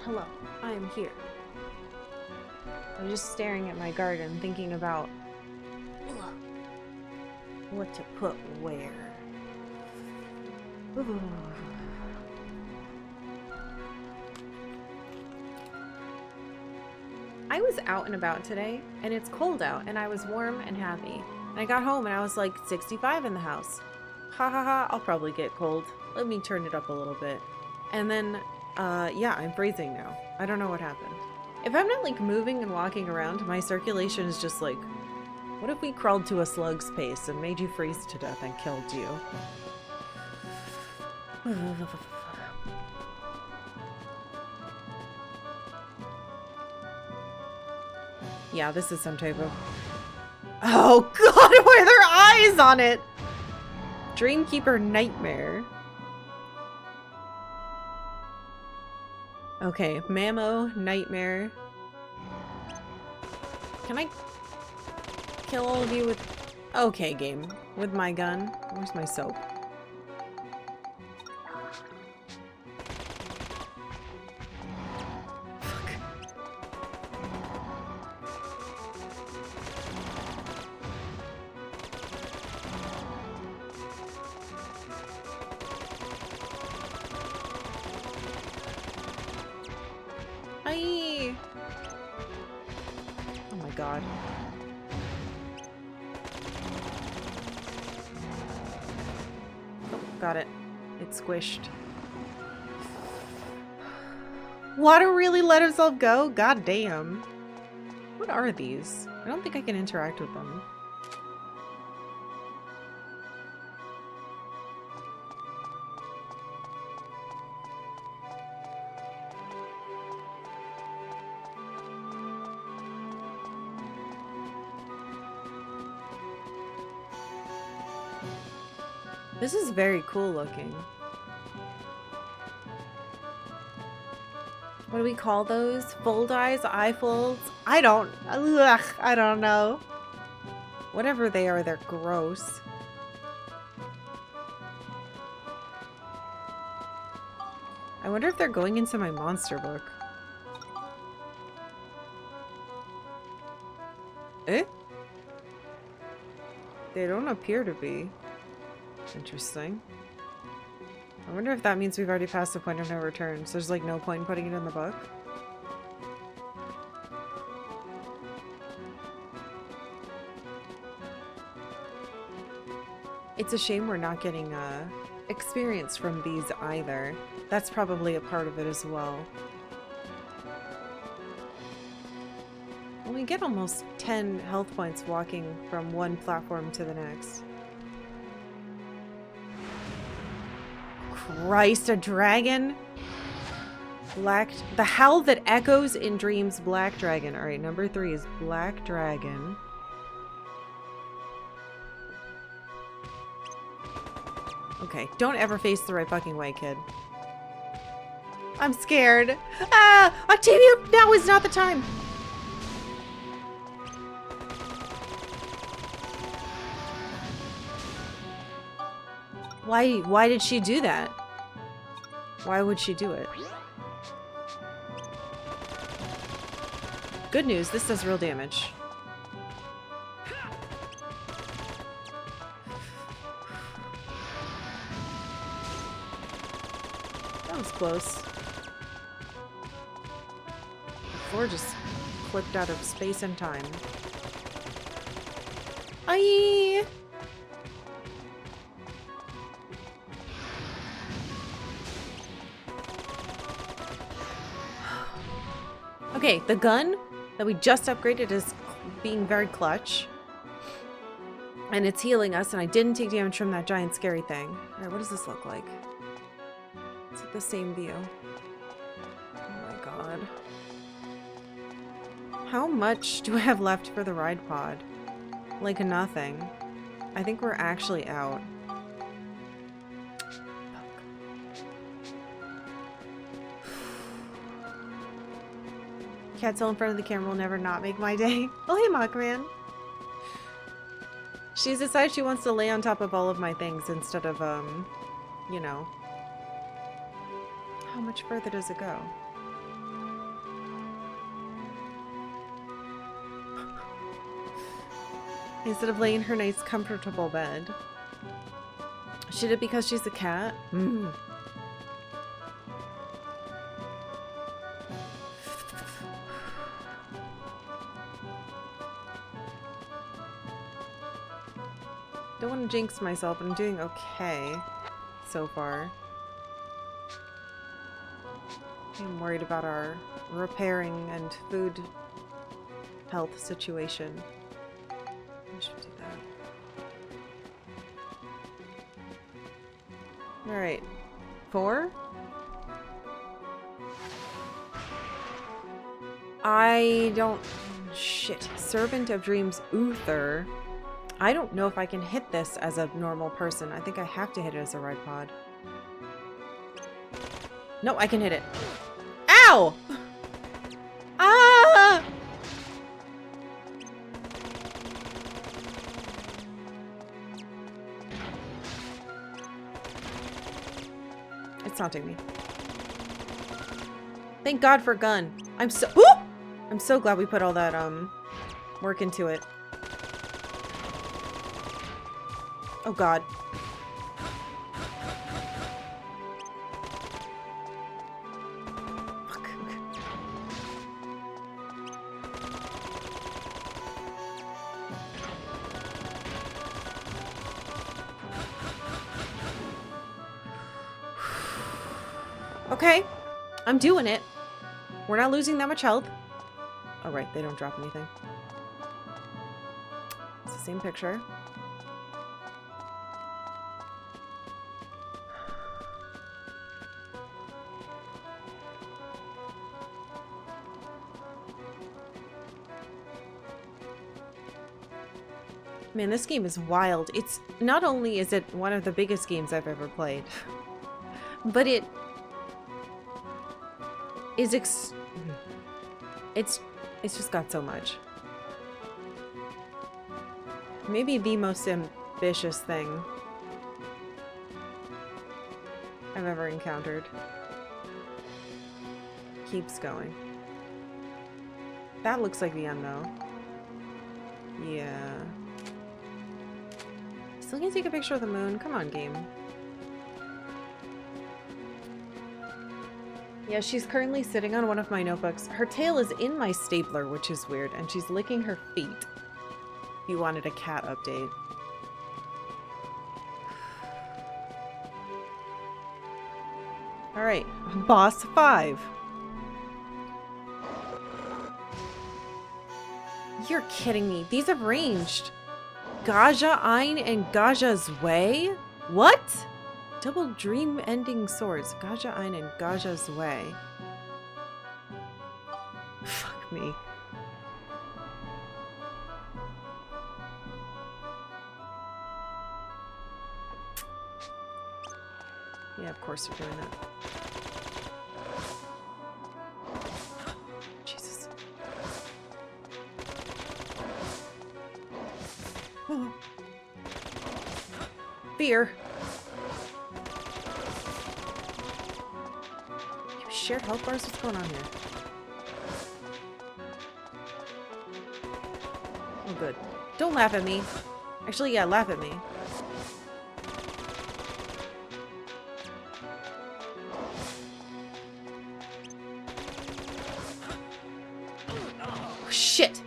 hello. I am here. I'm just staring at my garden, thinking about what to put where. Ooh. I was out and about today, and it's cold out, and I was warm and happy. And I got home, and I was like 65 in the house. Ha ha ha, I'll probably get cold. Let me turn it up a little bit. And then, yeah, I'm freezing now. I don't know what happened. If I'm not, like, moving and walking around, my circulation is just like, what if we crawled to a slug's pace and made you freeze to death and killed you? Yeah, this is some type of... Oh god, why are there eyes on it? Dreamkeeper Nightmare. Okay, Mammo Nightmare. Can I kill all of you with... Okay, game. With my gun. Where's my soap? Fuck. Aye. Oh my god. Oh, got it. It squished. Water really let herself go? God damn. What are these? I don't think I can interact with them. This is very cool looking. What do we call those? Fold eyes? Eye folds? I don't know. Whatever they are, they're gross. I wonder if they're going into my monster book. Eh? They don't appear to be. Interesting. I wonder if that means we've already passed the point of no return, so there's like no point in putting it in the book. It's a shame we're not getting experience from these either. That's probably a part of it as well. Well, we get almost 10 health points walking from one platform to the next. Christ, a dragon? The howl that echoes in dreams, black dragon. Alright, number 3 is black dragon. Okay, don't ever face the right fucking way, kid. I'm scared. Ah! Octavia, now is not the time! Why did she do that? Why would she do it? Good news, this does real damage. That was close. The floor just clipped out of space and time. Aye! Okay, the gun that we just upgraded is being very clutch. And it's healing us, and I didn't take damage from that giant scary thing. Alright, what does this look like? Is it the same view? Oh my god. How much do I have left for the ride pod? Like nothing. I think we're actually out. Catzell in front of the camera will never not make my day. Oh, hey, Mockman. She's decided she wants to lay on top of all of my things instead of, you know. How much further does it go? instead of laying in her nice comfortable bed. Should it because she's a cat? Mm. Don't want to jinx myself, but I'm doing okay so far. I'm worried about our repairing and food health situation. I should do that. Alright. 4? I don't... Shit. Servant of Dreams Uther. I don't know if I can hit this as a normal person. I think I have to hit it as a red pod. No, I can hit it. Ow! Ah! It's taunting me. Thank God for gun. I'm so glad we put all that work into it. Oh God. Fuck. Okay. I'm doing it. We're not losing that much health. Oh right, they don't drop anything. It's the same picture. Man, this game is wild. It's not only is it one of the biggest games I've ever played, but it is it's just got so much. Maybe the most ambitious thing I've ever encountered. Keeps going. That looks like the end though. Yeah. Still can't take a picture of the moon. Come on, game. Yeah, she's currently sitting on one of my notebooks. Her tail is in my stapler, which is weird, and she's licking her feet. If you wanted a cat update. Alright, boss 5. You're kidding me. These have ranged. Gaja Ein and Gaja's Way? What? Double dream ending swords. Gaja Ein and Gaja's Way. Fuck me. Yeah, of course they're doing that. Jesus. Oh. Fear. You share health bars? What's going on here? Oh, good. Don't laugh at me. Actually, yeah, laugh at me. Oh, shit!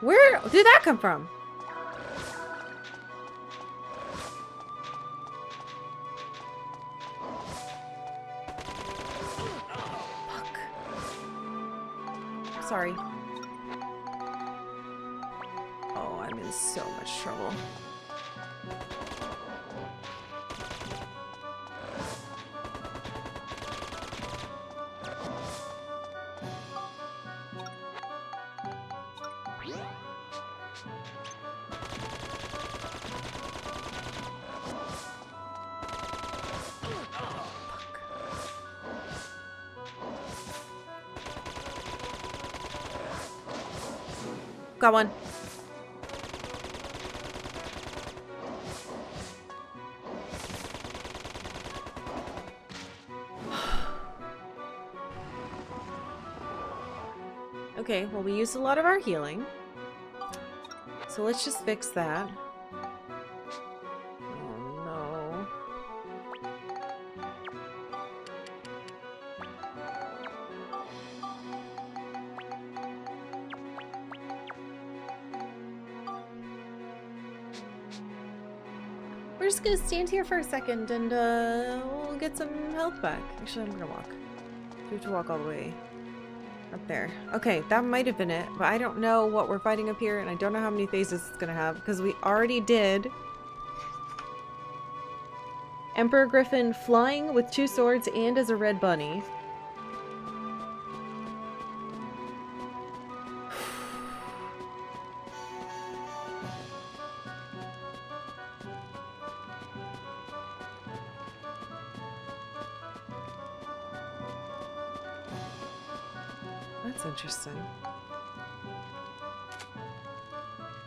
Where did that come from? Fuck. Sorry. Oh, I'm in so much trouble. Got one. Okay, well, we used a lot of our healing. So let's just fix that. Oh, no. We're just gonna stand here for a second and we'll get some health back. Actually, I'm gonna walk. We have to walk all the way up there. Okay, that might have been it, but I don't know what we're fighting up here, and I don't know how many phases it's gonna have, because we already did Emperor Griffin flying with 2 swords and as a red bunny. That's interesting.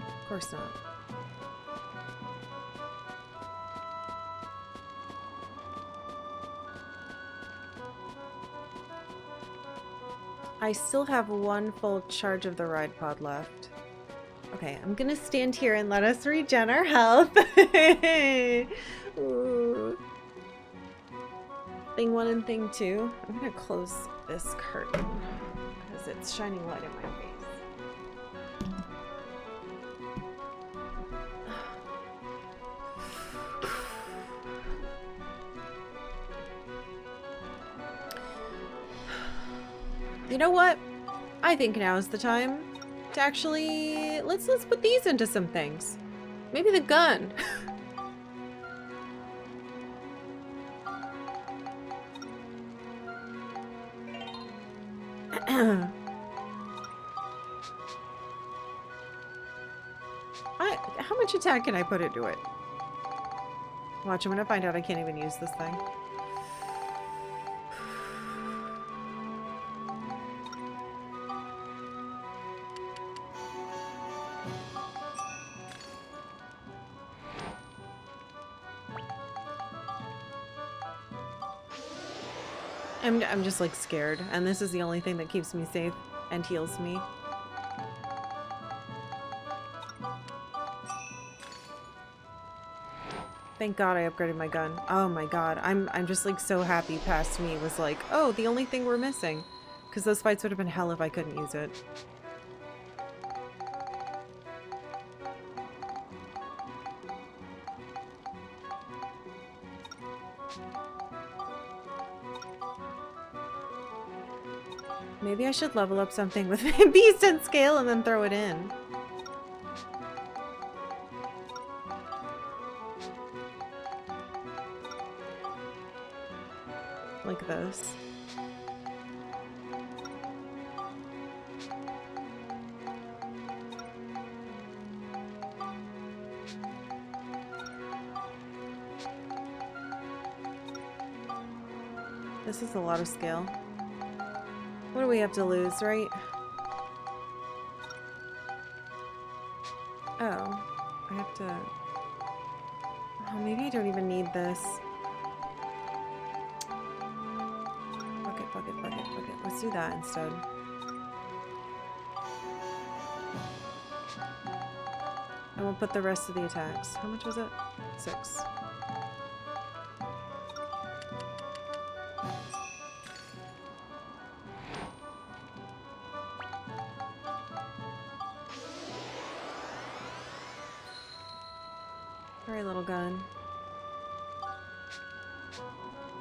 Of course not. I still have 1 full charge of the ride pod left. Okay, I'm gonna stand here and let us regen our health. Ooh. Thing 1 and thing 2. I'm gonna close this curtain because it's shining light in my face. You know what? I think now's the time to actually let's put these into some things. Maybe the gun. How much attack can I put into it? Watch, I'm gonna find out I can't even use this thing. I'm just like scared, and this is the only thing that keeps me safe and heals me. Thank God I upgraded my gun. Oh my God, I'm just like so happy past me was like, oh, the only thing we're missing. Because those fights would have been hell if I couldn't use it. Maybe I should level up something with Beast and Scale and then throw it in. Like this. This is a lot of scale. What do we have to lose, right? Oh, I have to... Oh, maybe I don't even need this. Fuck it. Let's do that instead. And we'll put the rest of the attacks. How much was it? 6. Alright, little gun.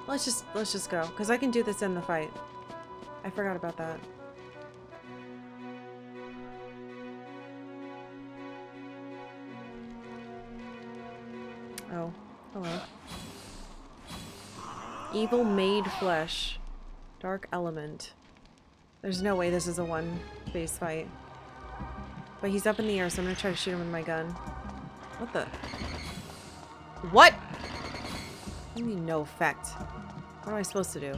Let's just go, because I can do this in the fight. I forgot about that. Oh, hello. Evil Made Flesh. Dark Element. There's no way this is a one-phase fight. But he's up in the air, so I'm gonna try to shoot him with my gun. What the? What? What do you mean no effect? What am I supposed to do?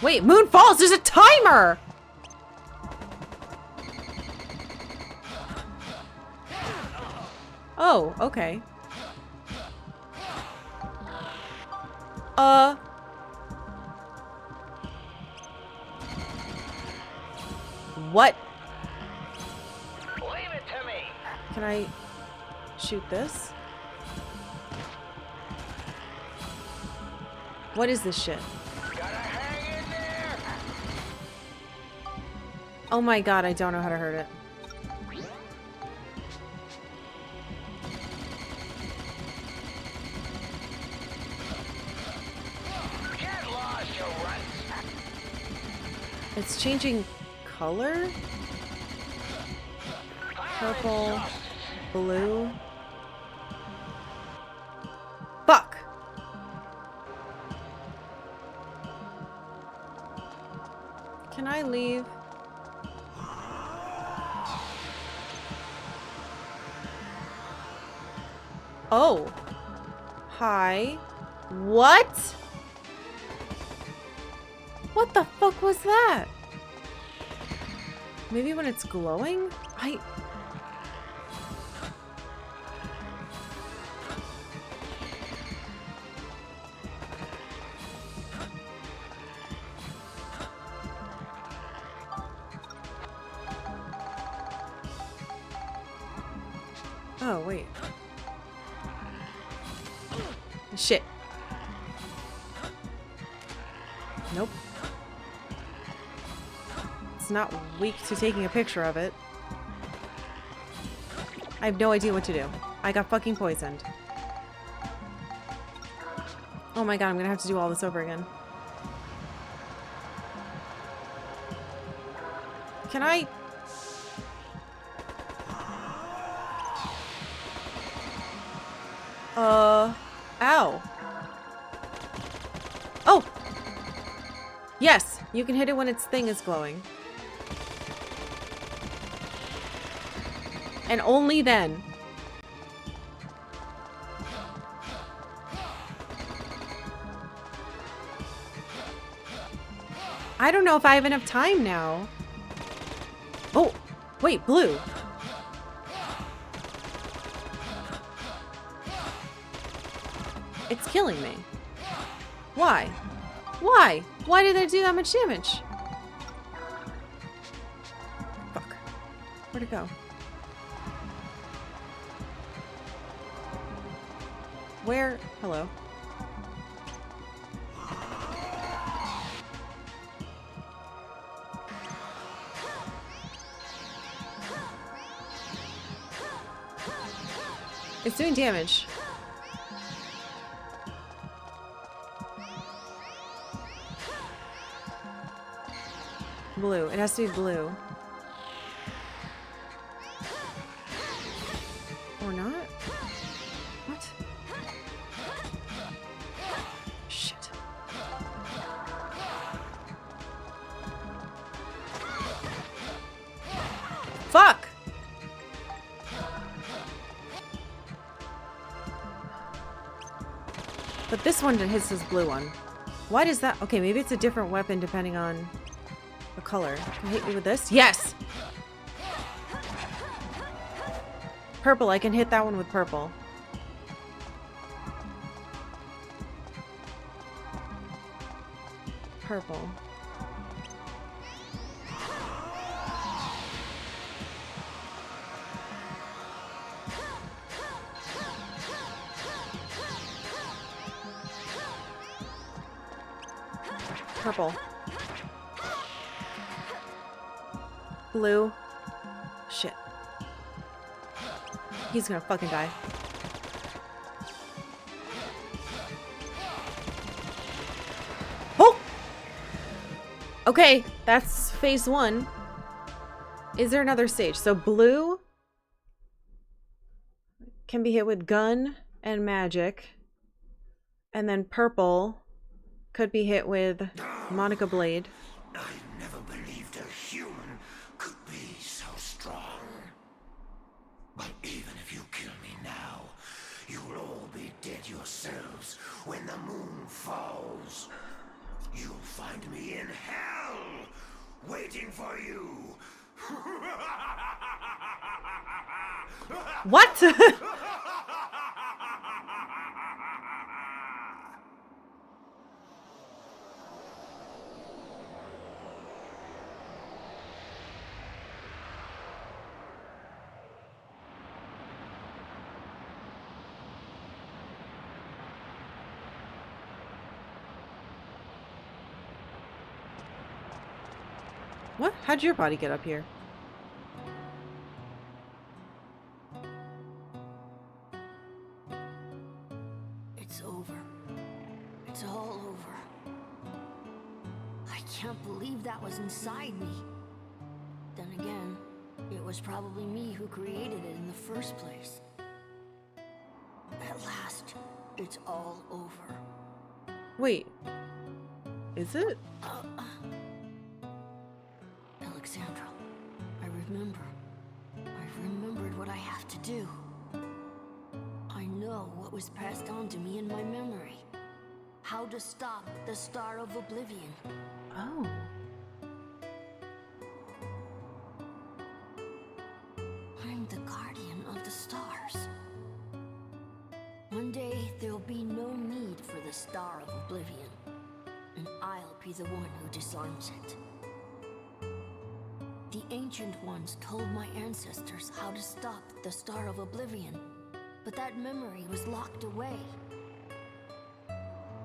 Wait, Moon Falls! There's a timer! Oh, okay. What? Leave it to me. Can I shoot this? What is this shit? Gotta hang in there. Oh my god, I don't know how to hurt it. Get lost, you runt. It's changing color? Purple, blue. Fuck! Can I leave? Oh. Hi. What? What the fuck was that? Maybe when it's glowing? Oh, wait. Shit. Nope. It's not weak to taking a picture of it. I have no idea what to do. I got fucking poisoned. Oh my god, I'm gonna have to do all this over again. Can I... Ow. Oh! Yes, you can hit it when its thing is glowing. And only then. I don't know if I have enough time now. Oh, wait, blue. It's killing me. Why? Why? Why did I do that much damage? Fuck. Where'd it go? Where? Hello. It's doing damage. Blue. It has to be blue. Or not? What? Shit. Fuck! But this one hits this blue one. Why does that? Okay, maybe it's a different weapon depending on the color. Can I hit you with this? Yes! Purple, I can hit that one with purple. Purple. Purple. Blue. Shit. He's gonna fucking die. Oh! Okay, that's phase one. Is there another stage? So blue can be hit with gun and magic. And then purple could be hit with Monica Blade. I never believed a human could be so strong. But even if you kill me now, you'll all be dead yourselves when the moon falls. You'll find me in hell, waiting for you. What? What? How'd your body get up here? It's over. It's all over. I can't believe that was inside me. Then again, it was probably me who created it in the first place. At last, it's all over. Wait. Is it? Alexandra, I remember. I've remembered what I have to do. I know what was passed on to me in my memory. How to stop the Star of Oblivion. Oh. I'm the guardian of the stars. One day, there'll be no need for the Star of Oblivion, and I'll be the one who disarms it. The Ancient Ones told my ancestors how to stop the Star of Oblivion, but that memory was locked away.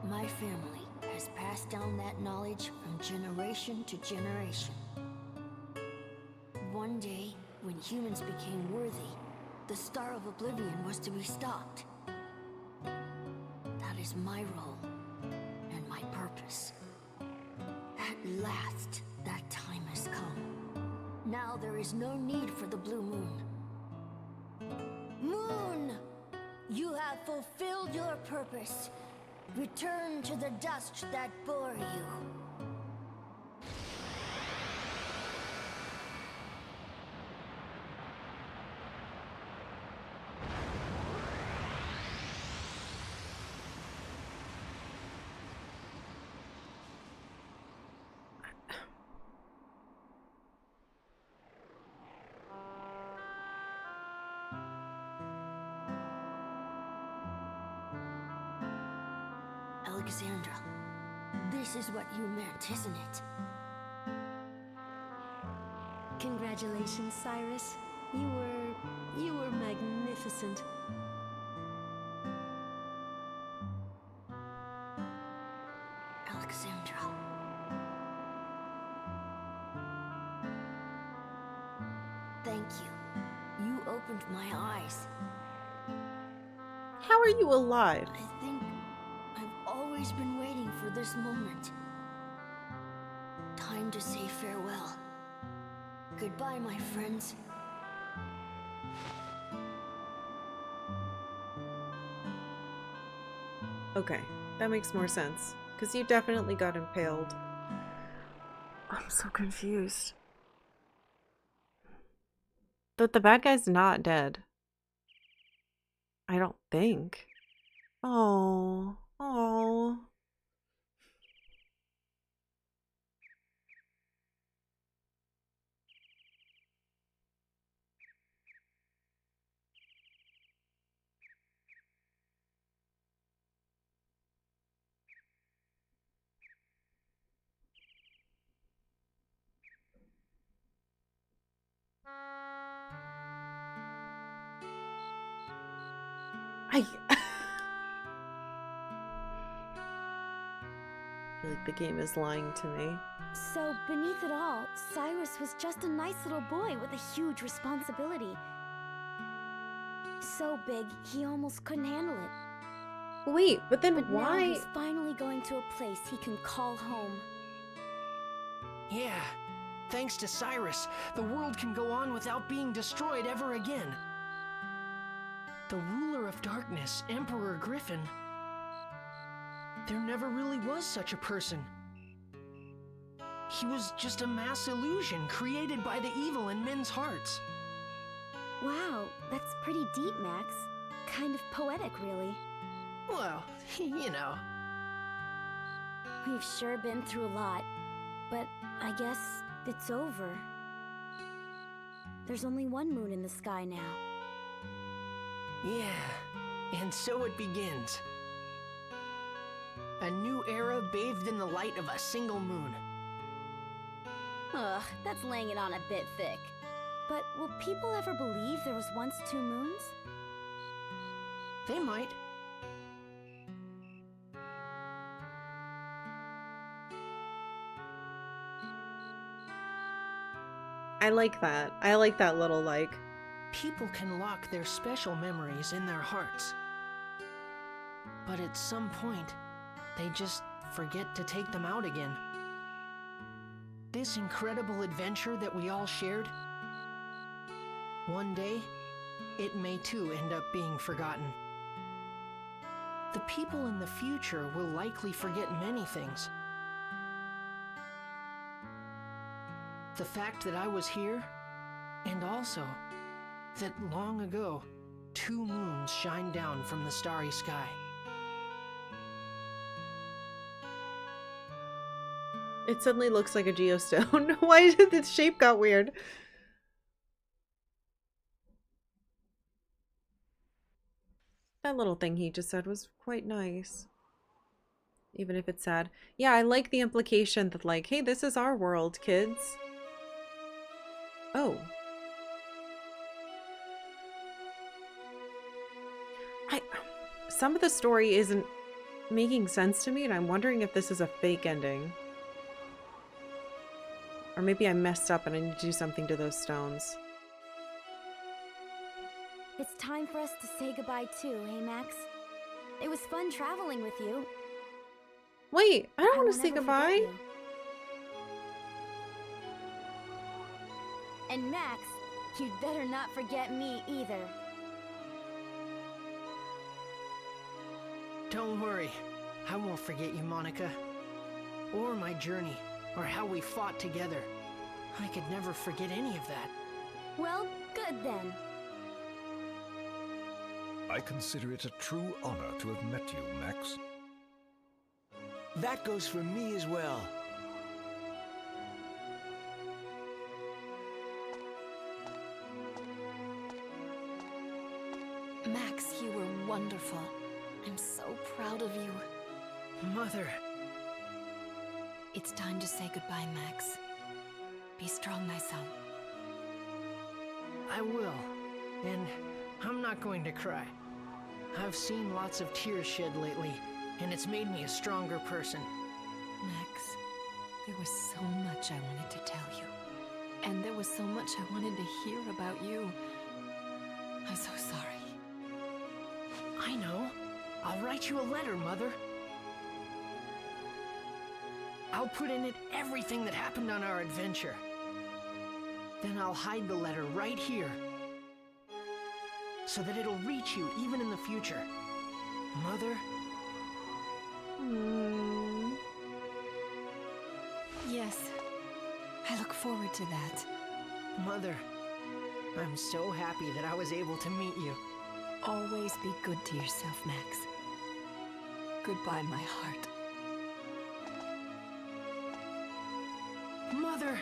My family has passed down that knowledge from generation to generation. One day, when humans became worthy, the Star of Oblivion was to be stopped. That is my role and my purpose. At last, that time has come. Now there is no need for the blue moon. Moon! You have fulfilled your purpose. Return to the dust that bore you. Alexandra, this is what you meant, isn't it? Congratulations, Cyrus. You were magnificent. Alexandra. Thank you. You opened my eyes. How are you alive? I think I've always been waiting for this moment. Time to say farewell. Goodbye, my friends. Okay, that makes more sense. Because you definitely got impaled. I'm so confused. But the bad guy's not dead. I don't think. Oh. Oh. I feel like the game is lying to me. So, beneath it all, Cyrus was just a nice little boy with a huge responsibility. So big, he almost couldn't handle it. Wait, but then But why? now he's finally going to a place he can call home. Yeah. Thanks to Cyrus, the world can go on without being destroyed ever again. The ruler of darkness, Emperor Griffin. There never really was such a person. He was just a mass illusion created by the evil in men's hearts. Wow, that's pretty deep, Max. Kind of poetic, really. Well, you know. We've sure been through a lot, but I guess it's over. There's only one moon in the sky now. Yeah, and so it begins. A new era bathed in the light of a single moon. Ugh, that's laying it on a bit thick. But will people ever believe there was once two moons? They might. I like that. I like that little, like... People can lock their special memories in their hearts. But at some point, they just forget to take them out again. This incredible adventure that we all shared, one day, it may too end up being forgotten. The people in the future will likely forget many things. The fact that I was here, and also that long ago, 2 moons shined down from the starry sky. It suddenly looks like a geostone. Why did its shape got weird? That little thing he just said was quite nice. Even if it's sad. Yeah, I like the implication that, like, hey, this is our world, kids. Oh. Some of the story isn't making sense to me, and I'm wondering if this is a fake ending. Or maybe I messed up and I need to do something to those stones. It's time for us to say goodbye too, hey Max? It was fun traveling with you. Wait, I don't want will to say never goodbye. forget you. And Max, you'd better not forget me either. Don't worry, I won't forget you, Monica. Or my journey, or how we fought together. I could never forget any of that. Well, good then. I consider it a true honor to have met you, Max. That goes for me as well. Max, you were wonderful. I'm so proud of you. Mother. It's time to say goodbye, Max. Be strong, my son. I will. And I'm not going to cry. I've seen lots of tears shed lately, and it's made me a stronger person. Max, there was so much I wanted to tell you. And there was so much I wanted to hear about you. I'm so sorry. I know. I'll write you a letter, Mother. I'll put in it everything that happened on our adventure. Then I'll hide the letter right here, so that it'll reach you even in the future. Mother? Yes, I look forward to that. Mother, I'm so happy that I was able to meet you. Always be good to yourself, Max. Goodbye, my heart. Mother!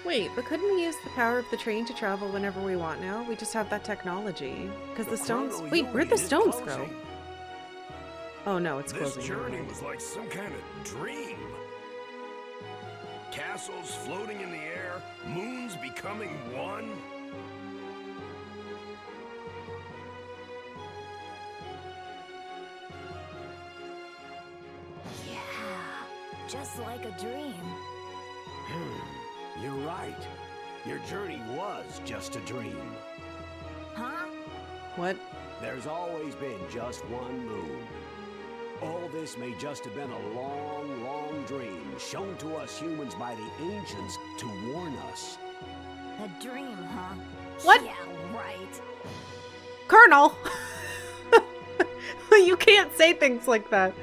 Wait, but couldn't we use the power of the train to travel whenever we want now? We just have that technology. Because the stones... Wait, where'd the stones go? Oh no, it's closing. This journey was like some kind of dream. Castles floating in the air, moons becoming one. Yeah, just like a dream. You're right. Your journey was just a dream. Huh? What? There's always been just one moon. All this may just have been a long, long dream shown to us humans by the ancients to warn us. A dream, huh? What? Yeah, right. Colonel! You can't say things like that.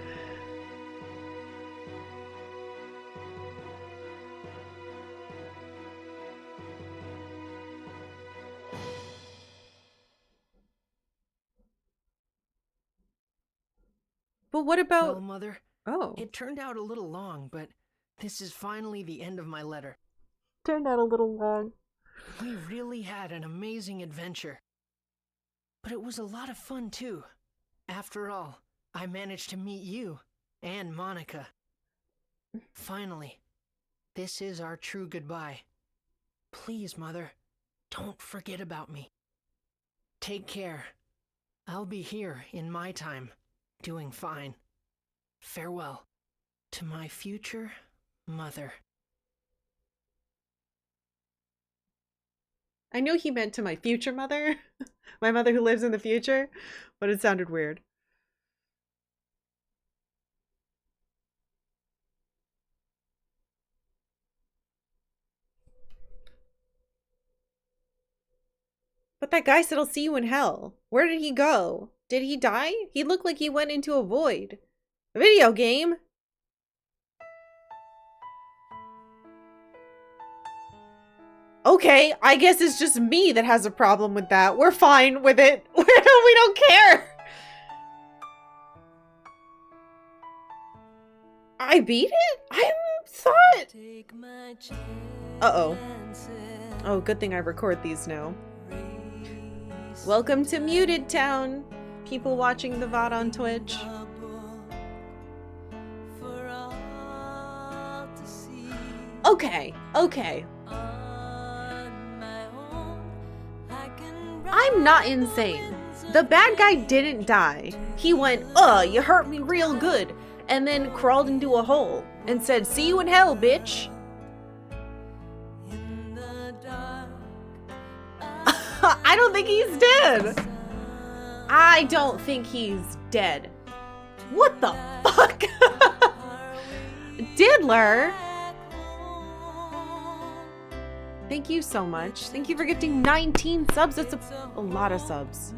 But what about... Well, Mother, Oh. it turned out a little long, but this is finally the end of my letter. Turned out a little long. We really had an amazing adventure. But it was a lot of fun, too. After all, I managed to meet you and Monica. Finally, this is our true goodbye. Please, Mother, don't forget about me. Take care. I'll be here in my time, doing fine. Farewell to my future mother. I know he meant to my future mother, my mother who lives in the future, but it sounded weird. But that guy said, I'll see you in hell. Where did he go? Did he die? He looked like he went into a void. A video game? Okay, I guess it's just me that has a problem with that. We're fine with it. We don't care. I beat it? I thought... Uh-oh. Oh, good thing I record these now. Welcome to Muted Town, people watching the VOD on Twitch. Okay, okay. I'm not insane. The bad guy didn't die. He went, you hurt me real good, and then crawled into a hole and said, see you in hell, bitch. I don't think he's dead. I don't think he's dead. What the fuck? Diddler? Thank you so much. Thank you for gifting 19 subs. That's a lot of subs.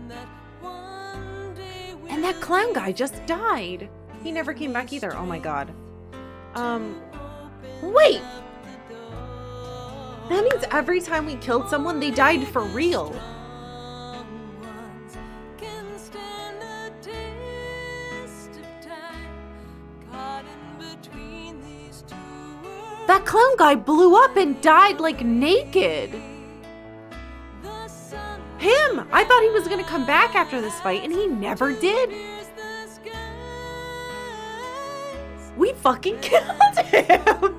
And that clown guy just died. He never came back either. Oh my god. Wait! That means every time we killed someone, they died for real. That clown guy blew up and died like naked. Him! I thought he was gonna come back after this fight and he never did. We fucking killed him!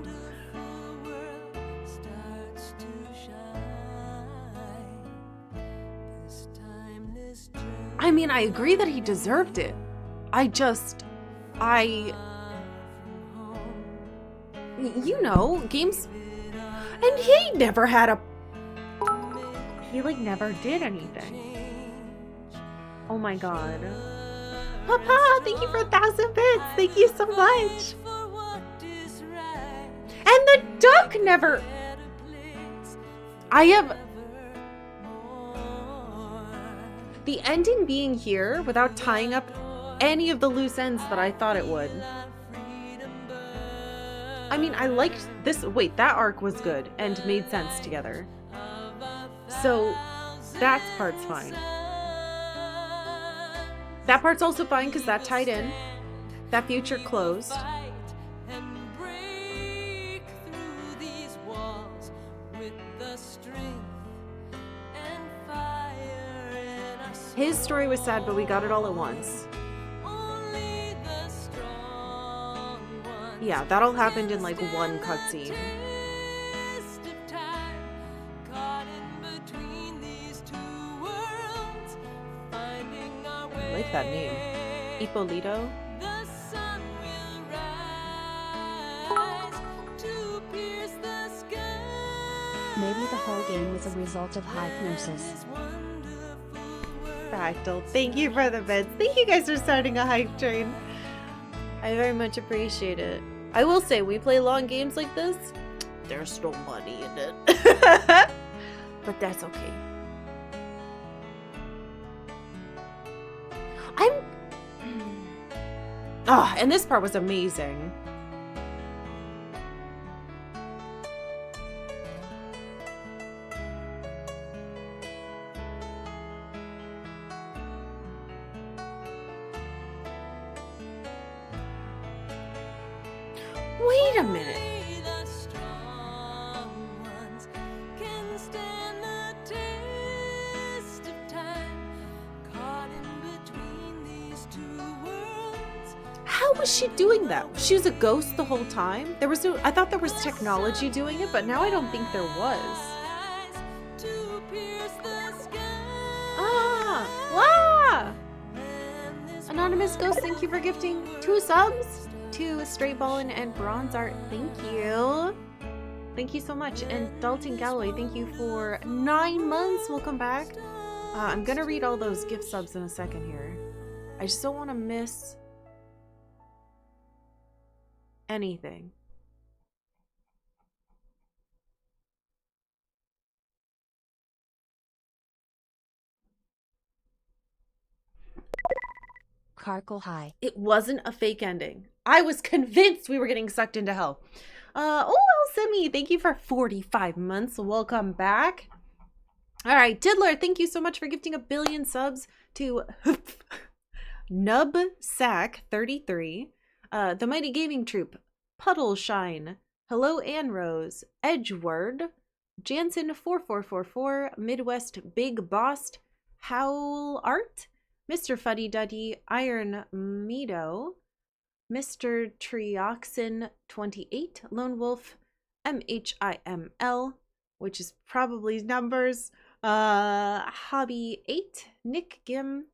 I mean, I agree that he deserved it. You know, games, and he never had a, he like never did anything. Oh my god. Papa, thank you for 1,000 bits. Thank you so much. And the duck never, the ending being here without tying up any of the loose ends that I thought it would. I mean, I liked this. Wait, that arc was good and made sense together. So that part's fine. That part's also fine because that tied in. That future closed. His story was sad, but we got it all at once. Yeah, that all happened in like one cutscene. I like that name. Ippolito. Maybe the whole game was a result of hypnosis. Fractal, thank you for the bits. Thank you guys for starting a hype train. I very much appreciate it. I will say, we play long games like this, there's no money in it. But that's okay. And this part was amazing. Wait a minute. How was she doing that? She was a ghost the whole time? There was no, I thought there was technology doing it, but now I don't think there was. Ah. Wah! Anonymous Ghost, thank you for gifting 2 subs to Stray Ballin and Bronze Art. Thank you. Thank you so much. And Dalton Galloway, thank you for 9 months. Welcome back. I'm gonna read all those gift subs in a second here. I just don't want to miss anything. Karkalla High. It wasn't a fake ending. I was convinced we were getting sucked into hell. Oh, Elsemi, thank you for 45 months. Welcome back. All right, Diddler, thank you so much for gifting 1 billion subs to Nubsack33, The Mighty Gaming Troop, Puddle Shine, Hello Ann Rose, Edgeward, Jansen4444, Midwest Big Boss, Howl Art, Mr. Fuddy Duddy, Iron Meadow, Mr. Trioxin28, Lone Wolf, MHIML, which is probably numbers, Hobby 8, Nick Gim,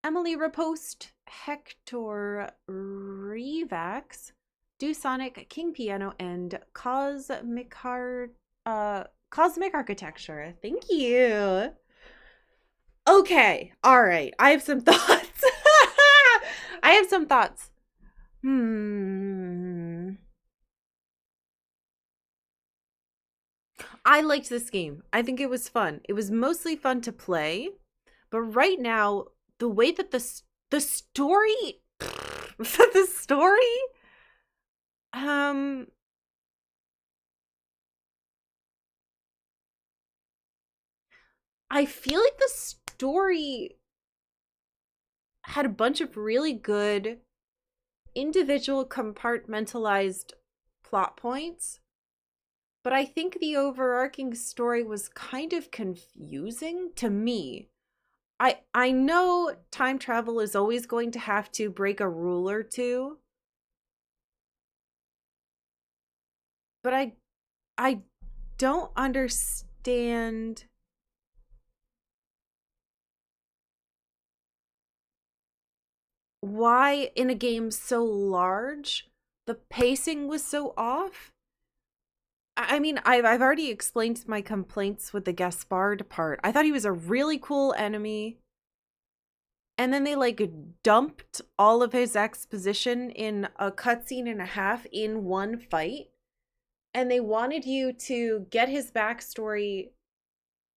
Emily Repost, Hector Revax, Dusonic, King Piano, and Cosmic Architecture. Thank you. Okay, all right. I have some thoughts. I have some thoughts. I liked this game. I think it was fun. It was mostly fun to play, but right now, the way that the story, the story, I feel like the story had a bunch of really good individual compartmentalized plot points, but I think the overarching story was kind of confusing to me. I know time travel is always going to have to break a rule or two, but I don't understand why in a game so large the pacing was so off. I mean, I've already explained my complaints with the Gaspard part. I thought he was a really cool enemy. And then they like dumped all of his exposition in a cutscene and a half in one fight. And they wanted you to get his backstory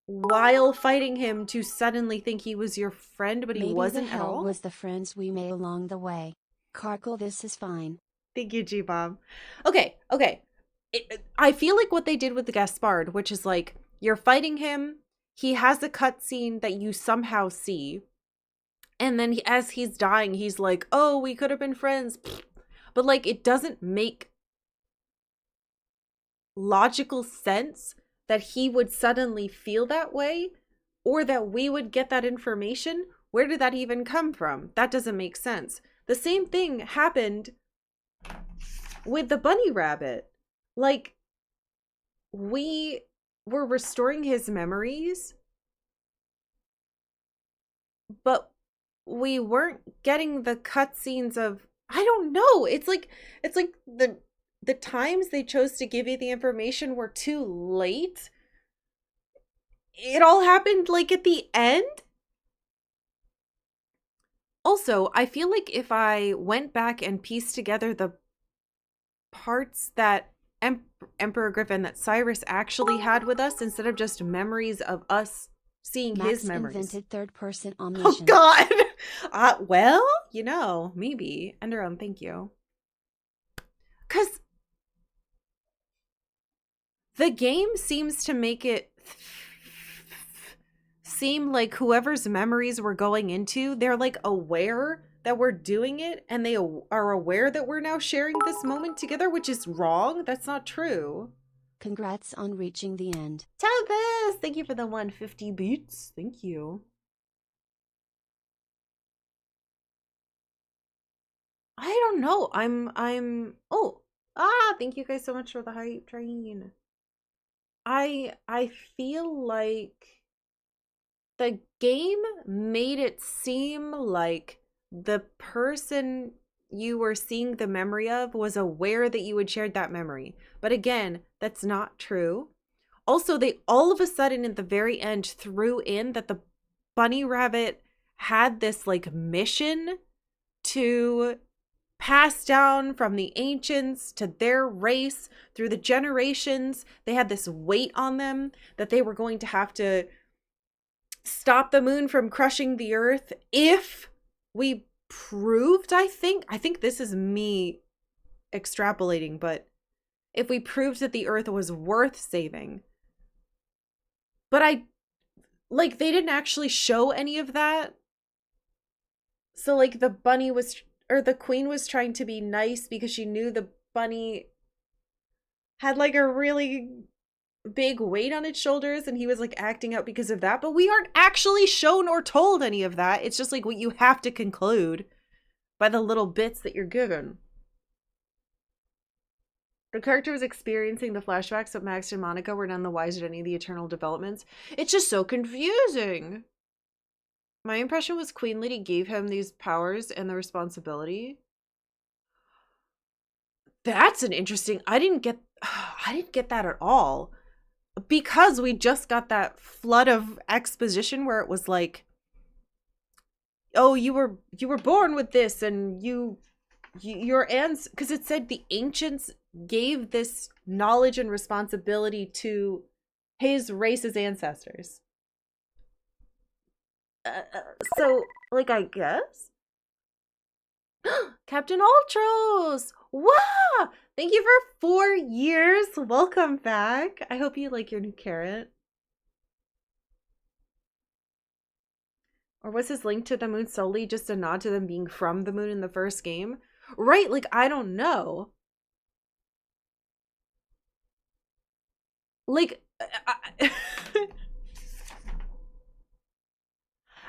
while fighting him to suddenly think he was your friend, but he wasn't at all. Maybe the hell was the friends we made along the way. Karkalla, this is fine. Thank you, G-Bomb. Okay. I feel like what they did with the Gaspard, which is like, you're fighting him, he has a cutscene that you somehow see, and then as he's dying, he's like, oh, we could have been friends. But like, it doesn't make logical sense that he would suddenly feel that way, or that we would get that information. Where did that even come from? That doesn't make sense. The same thing happened with the bunny rabbit. Like, we were restoring his memories, but we weren't getting the cutscenes of, I don't know. It's like the times they chose to give you the information were too late. It all happened like at the end. Also, I feel like if I went back and pieced together the parts that Emperor Griffin, that Cyrus actually had with us, instead of just memories of us seeing Max his memories. Invented third-person omniscience. Oh God. Well, you know, maybe. Enderon, thank you. Because the game seems to make it seem like whoever's memories we're going into, they're like aware that we're doing it, and they are aware that we're now sharing this moment together, which is wrong. That's not true. Congrats on reaching the end. Tavis, thank you for the 150 beats. Thank you. I don't know. Thank you guys so much for the hype train. I feel like the game made it seem like the person you were seeing the memory of was aware that you had shared that memory. But again, that's not true. Also, they all of a sudden at the very end threw in that the bunny rabbit had this like mission to pass down from the ancients to their race through the generations. They had this weight on them that they were going to have to stop the moon from crushing the earth if we proved, I think this is me extrapolating, but if we proved that the earth was worth saving. But they didn't actually show any of that. So like the bunny was, or the queen was trying to be nice because she knew the bunny had like a really big weight on its shoulders and he was like acting out because of that, but we aren't actually shown or told any of that. It's just like what you have to conclude by the little bits that you're given. The character was experiencing the flashbacks, but Max and Monica were none the wiser at any of the eternal developments. It's just so confusing. My impression was Queen Lady gave him these powers and the responsibility. That's an interesting, I didn't get that at all. Because we just got that flood of exposition where it was like, oh, you were born with this and your ancestors, because it said the ancients gave this knowledge and responsibility to his race's ancestors. So, like, I guess? Captain Ultros! Wow! Thank you for 4 years. Welcome back. I hope you like your new carrot. Or was his link to the moon solely just a nod to them being from the moon in the first game? Right, like, I don't know. Like,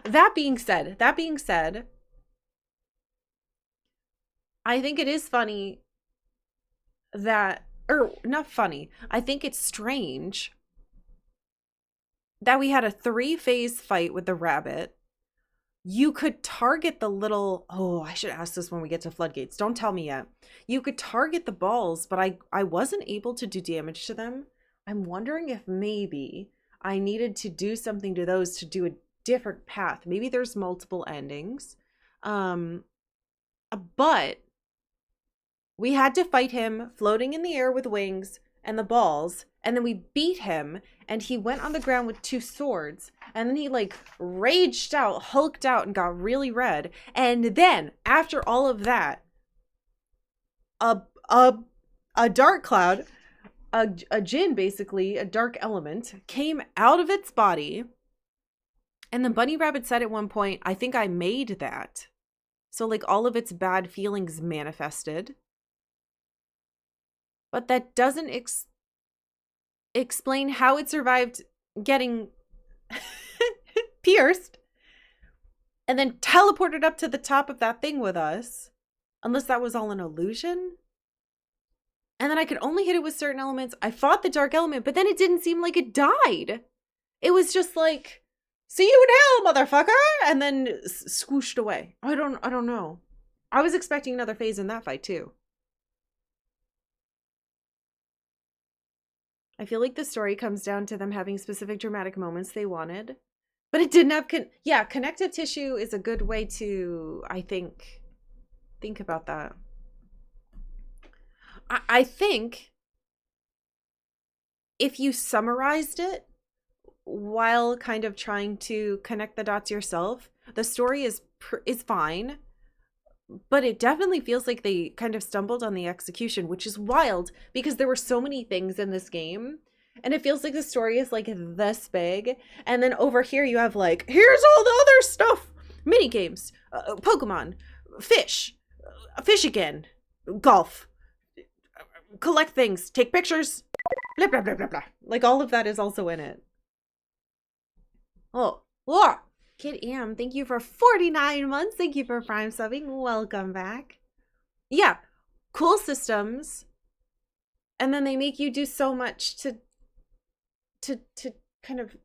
that being said, I think it is funny that, or not funny, I think it's strange that we had a 3-phase fight with the rabbit. You could target the little, oh, I should ask this when we get to floodgates. Don't tell me yet. You could target the balls, but I wasn't able to do damage to them. I'm wondering if maybe I needed to do something to those to do a different path. Maybe there's multiple endings. But we had to fight him floating in the air with wings and the balls, and then we beat him, and he went on the ground with 2 swords, and then he like raged out, hulked out, and got really red. And then after all of that, a dark cloud, a djinn, basically a dark element, came out of its body, and the bunny rabbit said at one point, I think I made that. So like all of its bad feelings manifested. But that doesn't explain how it survived getting pierced and then teleported up to the top of that thing with us. Unless that was all an illusion. And then I could only hit it with certain elements. I fought the dark element, but then it didn't seem like it died. It was just like, see you in hell, motherfucker! And then swooshed away. I don't know. I was expecting another phase in that fight too. I feel like the story comes down to them having specific dramatic moments they wanted. But it didn't have... connective tissue is a good way to, I think about that. I think if you summarized it while kind of trying to connect the dots yourself, the story is fine. But it definitely feels like they kind of stumbled on the execution, which is wild because there were so many things in this game. And it feels like the story is like this big. And then over here you have like, here's all the other stuff. Mini games, Pokemon, fish again, golf, collect things, take pictures, blah, blah, blah, blah, blah. Like all of that is also in it. Oh, whoa. Kid Am, thank you for 49 months. Thank you for Prime subbing. Welcome back. Yeah, cool systems. And then they make you do so much to kind of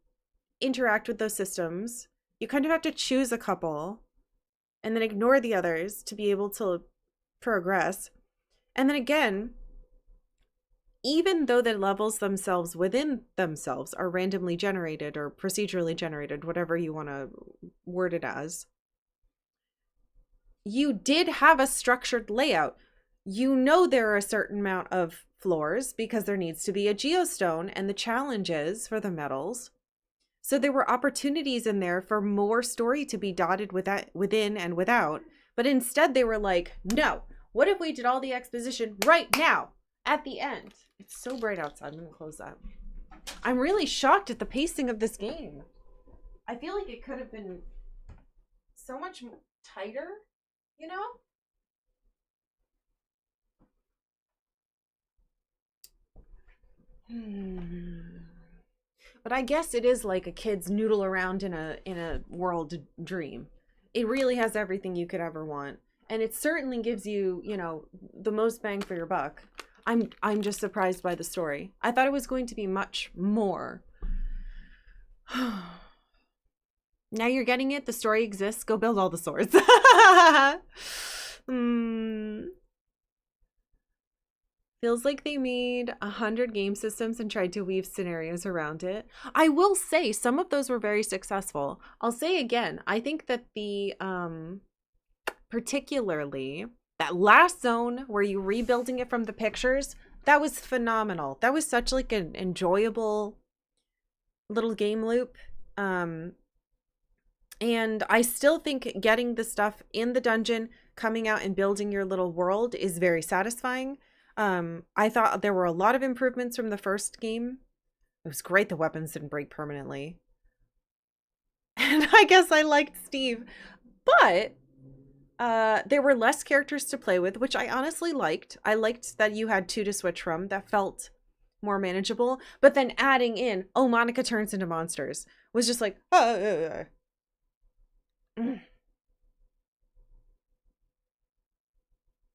interact with those systems. You kind of have to choose a couple and then ignore the others to be able to progress. And then again, even though the levels themselves within themselves are randomly generated or procedurally generated, whatever you want to word it as, you did have a structured layout. You know there are a certain amount of floors because there needs to be a geostone and the challenges for the metals. So there were opportunities in there for more story to be dotted within and without. But instead they were like, no, what if we did all the exposition right now at the end? It's so bright outside. I'm going to close that. I'm really shocked at the pacing of this game. I feel like it could have been so much tighter, you know? But I guess it is like a kid's noodle around in a world dream. It really has everything you could ever want, and it certainly gives you, you know, the most bang for your buck. I'm just surprised by the story. I thought it was going to be much more. Now you're getting it. The story exists. Go build all the swords. Feels like they made 100 game systems and tried to weave scenarios around it. I will say some of those were very successful. I'll say again, I think that the particularly that last zone where you're rebuilding it from the pictures, that was phenomenal. That was such like an enjoyable little game loop. And I still think getting the stuff in the dungeon, coming out and building your little world is very satisfying. I thought there were a lot of improvements from the first game. It was great the weapons didn't break permanently. And I guess I liked Steve. But there were less characters to play with, which I honestly liked. I liked that you had 2 to switch from. That felt more manageable. But then adding in, oh, Monica turns into monsters, was just like,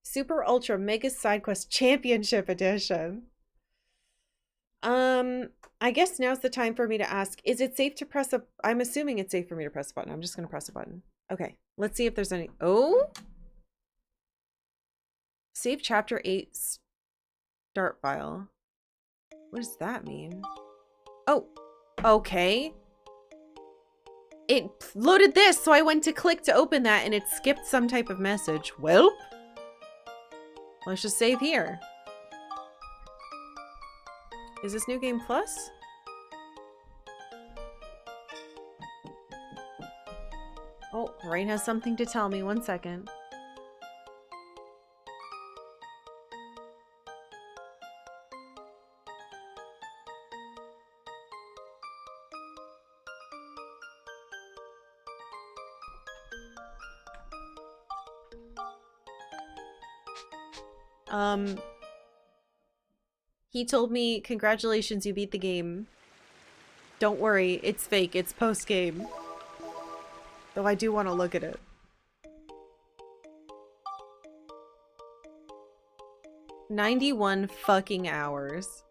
Super Ultra Mega Side Quest Championship Edition. I guess now's the time for me to ask, is it safe to press a... I'm assuming it's safe for me to press a button. I'm just going to press a button. Okay, let's see if there's any... Oh! Save Chapter 8 start file. What does that mean? Oh, okay. It loaded this, so I went to click to open that and it skipped some type of message. Well... let's just save here. Is this New Game Plus? Oh, Rain has something to tell me. 1 second. He told me, congratulations, you beat the game. Don't worry, it's fake, it's post-game. Though I do want to look at it. 91 fucking hours.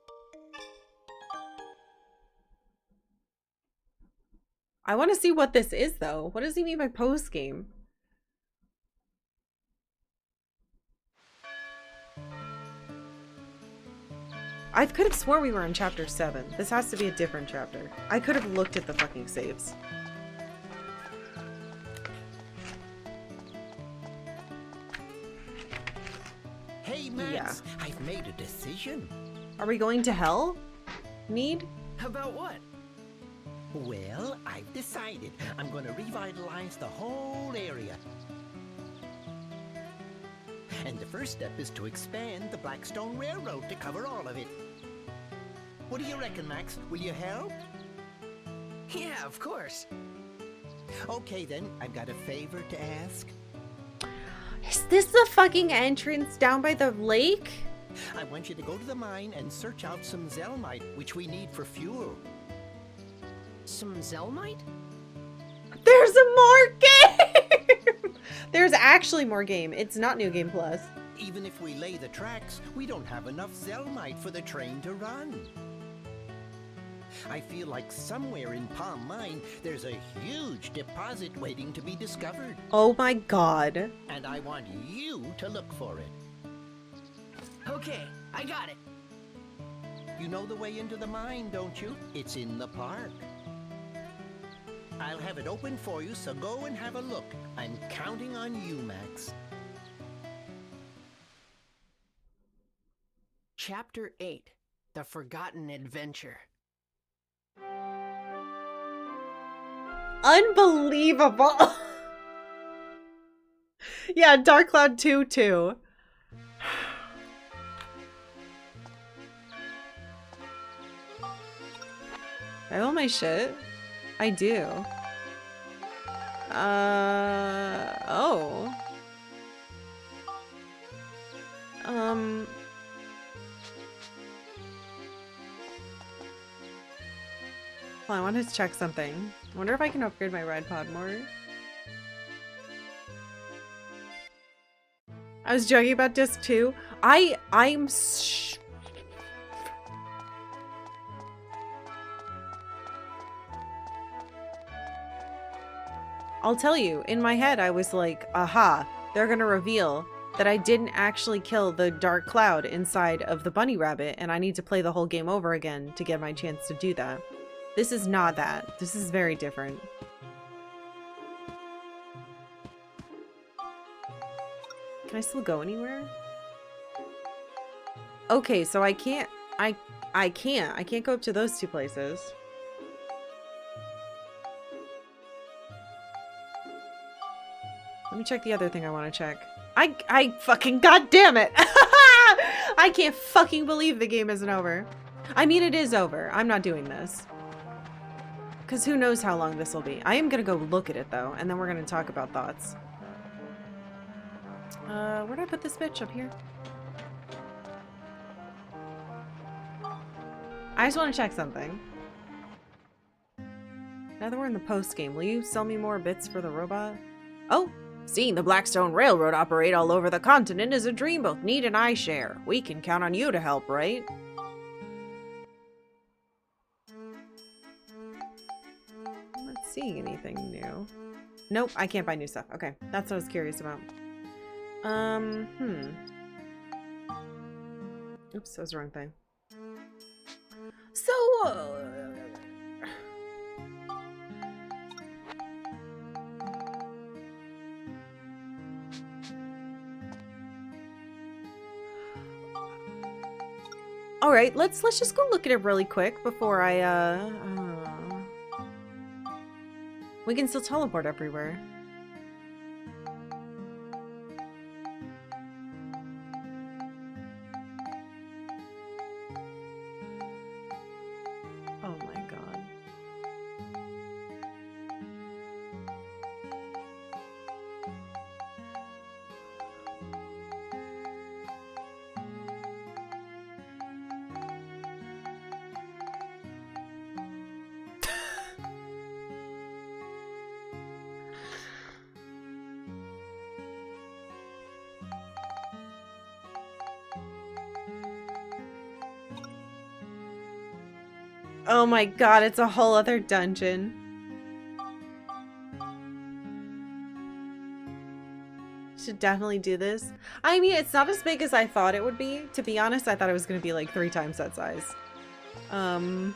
I want to see what this is, though. What does he mean by post-game? I could have sworn we were in chapter 7. This has to be a different chapter. I could have looked at the fucking saves. Hey, Max, Yeah. I've made a decision. Are we going to hell? Need? About what? Well, I've decided I'm going to revitalize the whole area. And the first step is to expand the Blackstone Railroad to cover all of it. What do you reckon, Max? Will you help? Yeah, of course. Okay, then, I've got a favor to ask. Is this the fucking entrance down by the lake? I want you to go to the mine and search out some Zelmite, which we need for fuel. Some Zelmite? There's a more game! There's actually more game. It's not New Game Plus. Even if we lay the tracks, we don't have enough Zelmite for the train to run. I feel like somewhere in Palm Mine, there's a huge deposit waiting to be discovered. Oh my god. And I want you to look for it. Okay, I got it. You know the way into the mine, don't you? It's in the park. I'll have it open for you, so go and have a look. I'm counting on you, Max. Chapter 8, The Forgotten Adventure. Unbelievable. Yeah, Dark Cloud 2 too. I have all my shit. I do. Oh. Well, I wanted to check something. I wonder if I can upgrade my ride pod more. I was joking about disc 2. I'll tell you, in my head I was like, aha, they're gonna reveal that I didn't actually kill the dark cloud inside of the bunny rabbit, and I need to play the whole game over again to get my chance to do that. This is not that. This is very different. Can I still go anywhere? Okay, so I can't go up to those two places. Let me check the other thing I want to check. I fucking goddamn it! I can't fucking believe the game isn't over. I mean, it is over. I'm not doing this. Because who knows how long this will be. I am going to go look at it, though, and then we're going to talk about thoughts. Where did I put this bitch? Up here? I just want to check something. Now that we're in the post-game, will you sell me more bits for the robot? Oh! Seeing the Blackstone Railroad operate all over the continent is a dream both Need and I share. We can count on you to help, right? I'm not seeing anything new. Nope, I can't buy new stuff. Okay, that's what I was curious about. Oops, that was the wrong thing. So, all right, let's just go look at it really quick before I we can still teleport everywhere. Oh my god. Oh my god, it's a whole other dungeon. Should definitely do this. I mean, it's not as big as I thought it would be. To be honest, I thought it was going to be like 3 times that size. But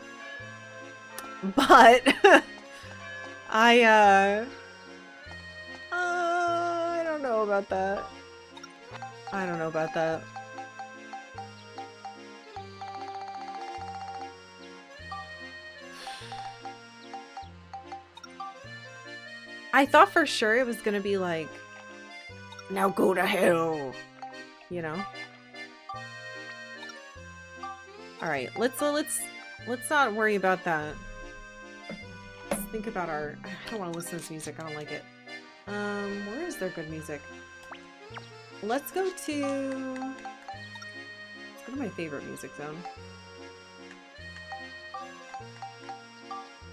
I don't know about that. I don't know about that. I thought for sure it was gonna be like, now go to hell, you know? All right, let's not worry about that. Let's think about our. I don't want to listen to this music. I don't like it. Where is there good music? Let's go to my favorite music zone.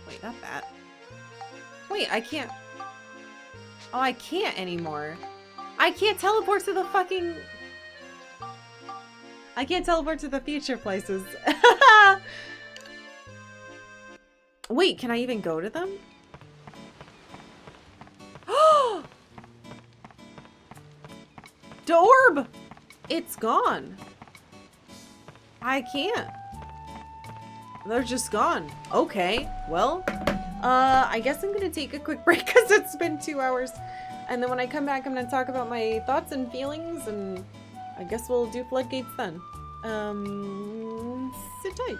Wait, not that. Wait, I can't. Oh, I can't anymore. I can't teleport to the fucking... I can't teleport to the future places. Wait, can I even go to them? The orb! It's gone. I can't. They're just gone. Okay, well, I guess I'm gonna take a quick break because it's been 2 hours. And then when I come back, I'm gonna talk about my thoughts and feelings, and I guess we'll do floodgates then. Sit tight.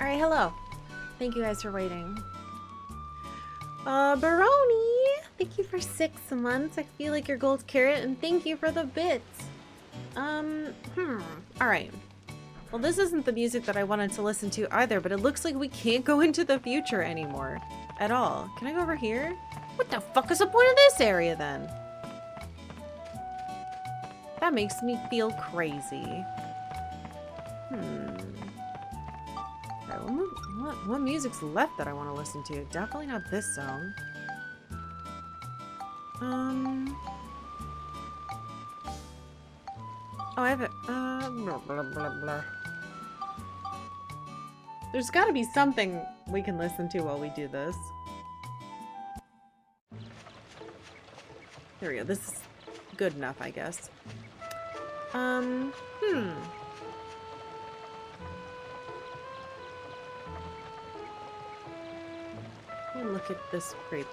Alright, hello. Thank you guys for waiting. Baroni! Thank you for 6 months. I feel like your gold carrot, and thank you for the bits. Alright. Well, this isn't the music that I wanted to listen to either, but it looks like we can't go into the future anymore. At all. Can I go over here? What the fuck is the point of this area, then? That makes me feel crazy. What music's left that I want to listen to? Definitely not this song. Oh, I have it. Blah, blah, blah, blah. There's got to be something we can listen to while we do this. There we go. This is good enough, I guess. Look at this creep.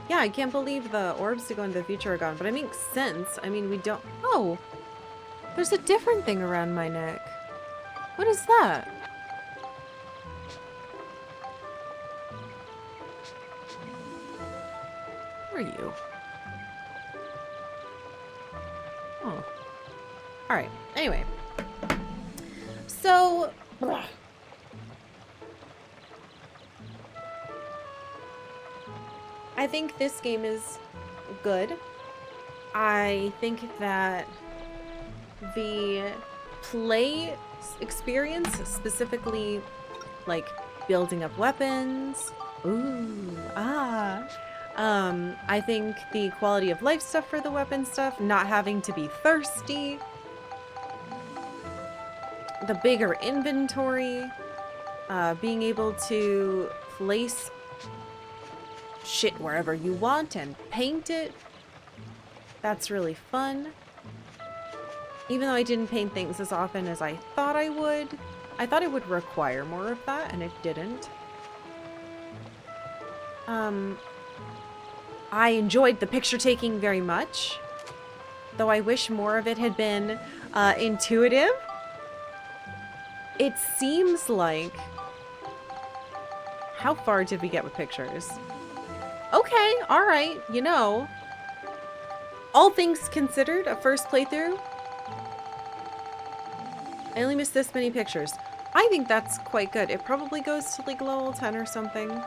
Yeah, I can't believe the orbs to go into the future are gone, but it makes sense. I mean, we don't... Oh! There's a different thing around my neck. What is that? Who are you? Oh. Alright, anyway. So... I think this game is good. I think that the play experience, specifically like building up weapons, I think the quality of life stuff for the weapon stuff, not having to be thirsty, the bigger inventory, being able to place shit wherever you want and paint it. That's really fun. Even though I didn't paint things as often as I thought I would. I thought it would require more of that, and it didn't. I enjoyed the picture taking very much, though I wish more of it had been intuitive. It seems like... How far did we get with pictures? Okay, alright, you know. All things considered, a first playthrough. I only missed this many pictures. I think that's quite good. It probably goes to like level 10 or something.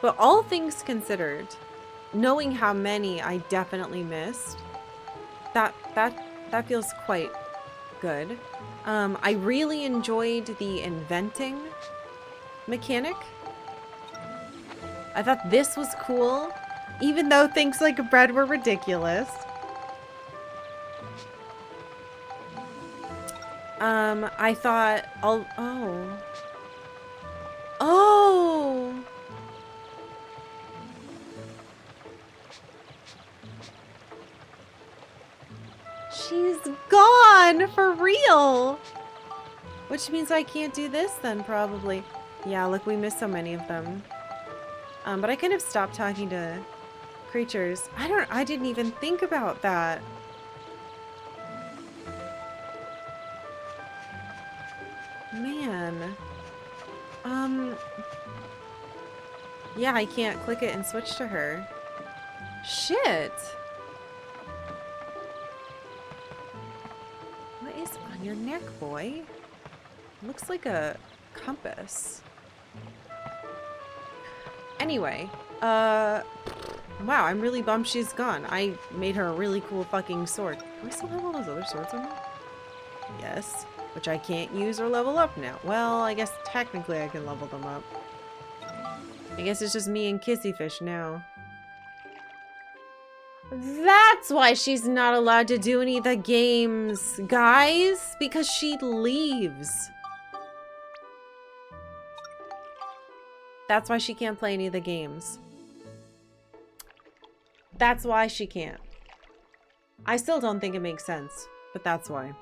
But all things considered, knowing how many I definitely missed, that feels quite good. I really enjoyed the inventing mechanic. I thought this was cool, even though things like bread were ridiculous. I thought, oh. She's gone for real. Which means I can't do this then, probably. Yeah, look, we missed so many of them. But I kind of stopped talking to creatures. I didn't even think about that. Man. Yeah, I can't click it and switch to her. Shit. What is on your neck, boy? Looks like a compass. Anyway, wow, I'm really bummed she's gone. I made her a really cool fucking sword. Do I still have all those other swords on me? Yes. Which I can't use or level up now. Well, I guess technically I can level them up. I guess it's just me and Kissyfish now. That's why she's not allowed to do any of the games, guys. Because she leaves. That's why she can't play any of the games. That's why she can't. I still don't think it makes sense, but that's why.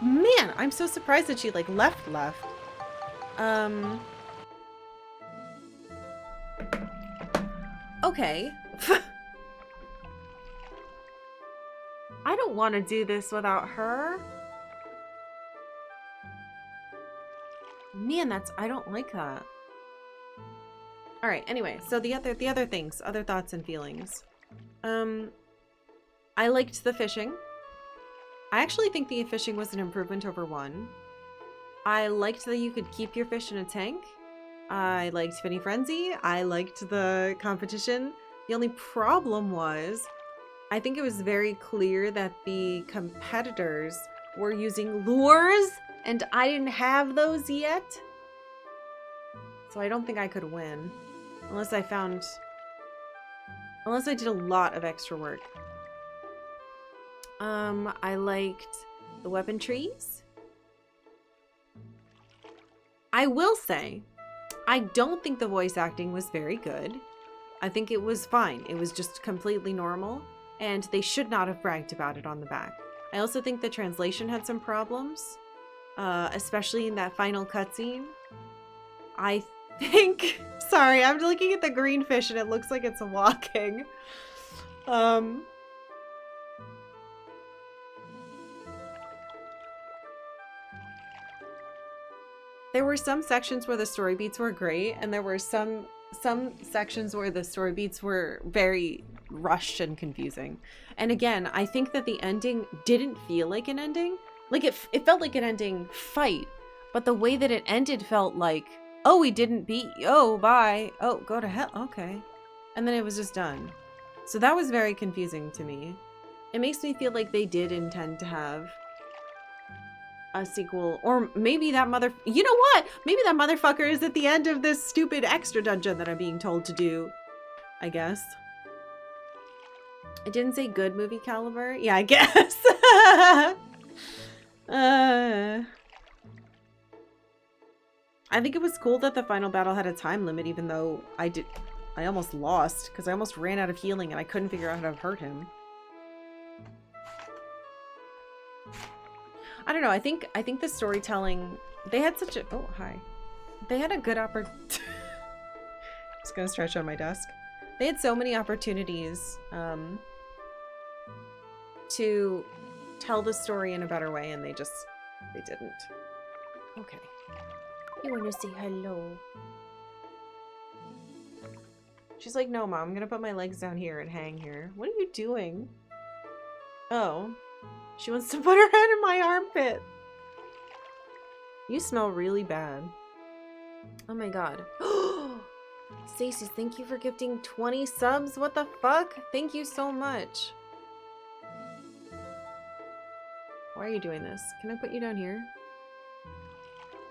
Man, I'm so surprised that she like left. Okay. I don't want to do this without her. Man, I don't like that. All right, anyway, so the other things, other thoughts and feelings. I liked the fishing. I actually think the fishing was an improvement over 1. I liked that you could keep your fish in a tank. I liked Spinny Frenzy. I liked the competition. The only problem was, I think it was very clear that the competitors were using lures, and I didn't have those yet. So I don't think I could win. Unless I did a lot of extra work. I liked the weapon trees. I will say, I don't think the voice acting was very good. I think it was fine. It was just completely normal, and they should not have bragged about it on the back. I also think the translation had some problems, especially in that final cutscene. I think... Sorry, I'm looking at the green fish and it looks like it's walking. There were some sections where the story beats were great, and there were some sections where the story beats were very rushed and confusing. And again, I think that the ending didn't feel like an ending. Like it felt like an ending fight, but the way that it ended felt like, oh, we didn't beat, oh, bye, oh, go to hell, okay. And then it was just done. So that was very confusing to me. It makes me feel like they did intend to have a sequel, or maybe that you know what? Maybe that motherfucker is at the end of this stupid extra dungeon that I'm being told to do, I guess. It didn't say good movie caliber. Yeah, I guess. I think it was cool that the final battle had a time limit, even though I almost lost because I almost ran out of healing and I couldn't figure out how to hurt him. I don't know. I think the storytelling, they had such a, oh, hi. They had a good opportunity. Just gonna stretch on my desk. They had so many opportunities to tell the story in a better way, and they didn't. Okay. You want to say hello? She's like, no, Mom, I'm gonna put my legs down here and hang here. What are you doing? Oh. She wants to put her head in my armpit. You smell really bad. Oh my god. Stacey, thank you for gifting 20 subs. What the fuck? Thank you so much. Why are you doing this? Can I put you down here?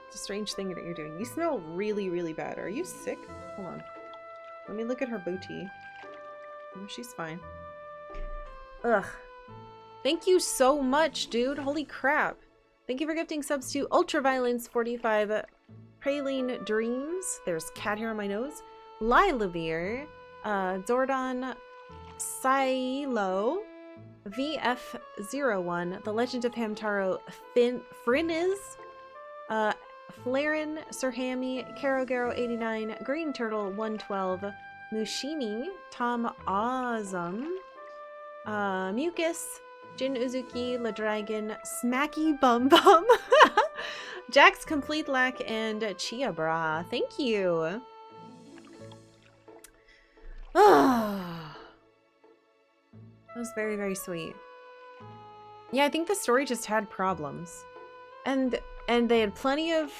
It's a strange thing that you're doing. You smell really, really bad. Are you sick? Hold on. Let me look at her booty. Oh, she's fine. Ugh. Thank you so much, dude. Holy crap. Thank you for gifting subs to Ultraviolence 45, Praline Dreams. There's cat hair on my nose. Lilavir, Zordon Silo, VF01, The Legend of Hamtaro Friniz, Flaren, Sirhami, Karogaro89, Green Turtle 112, Mushini, Tom Azam, Mucus, Jin Uzuki, La Dragon, Smacky Bum Bum, Jax Complete Lack, and Chia Bra. Thank you. That was very, very sweet. Yeah, I think the story just had problems. And they had plenty of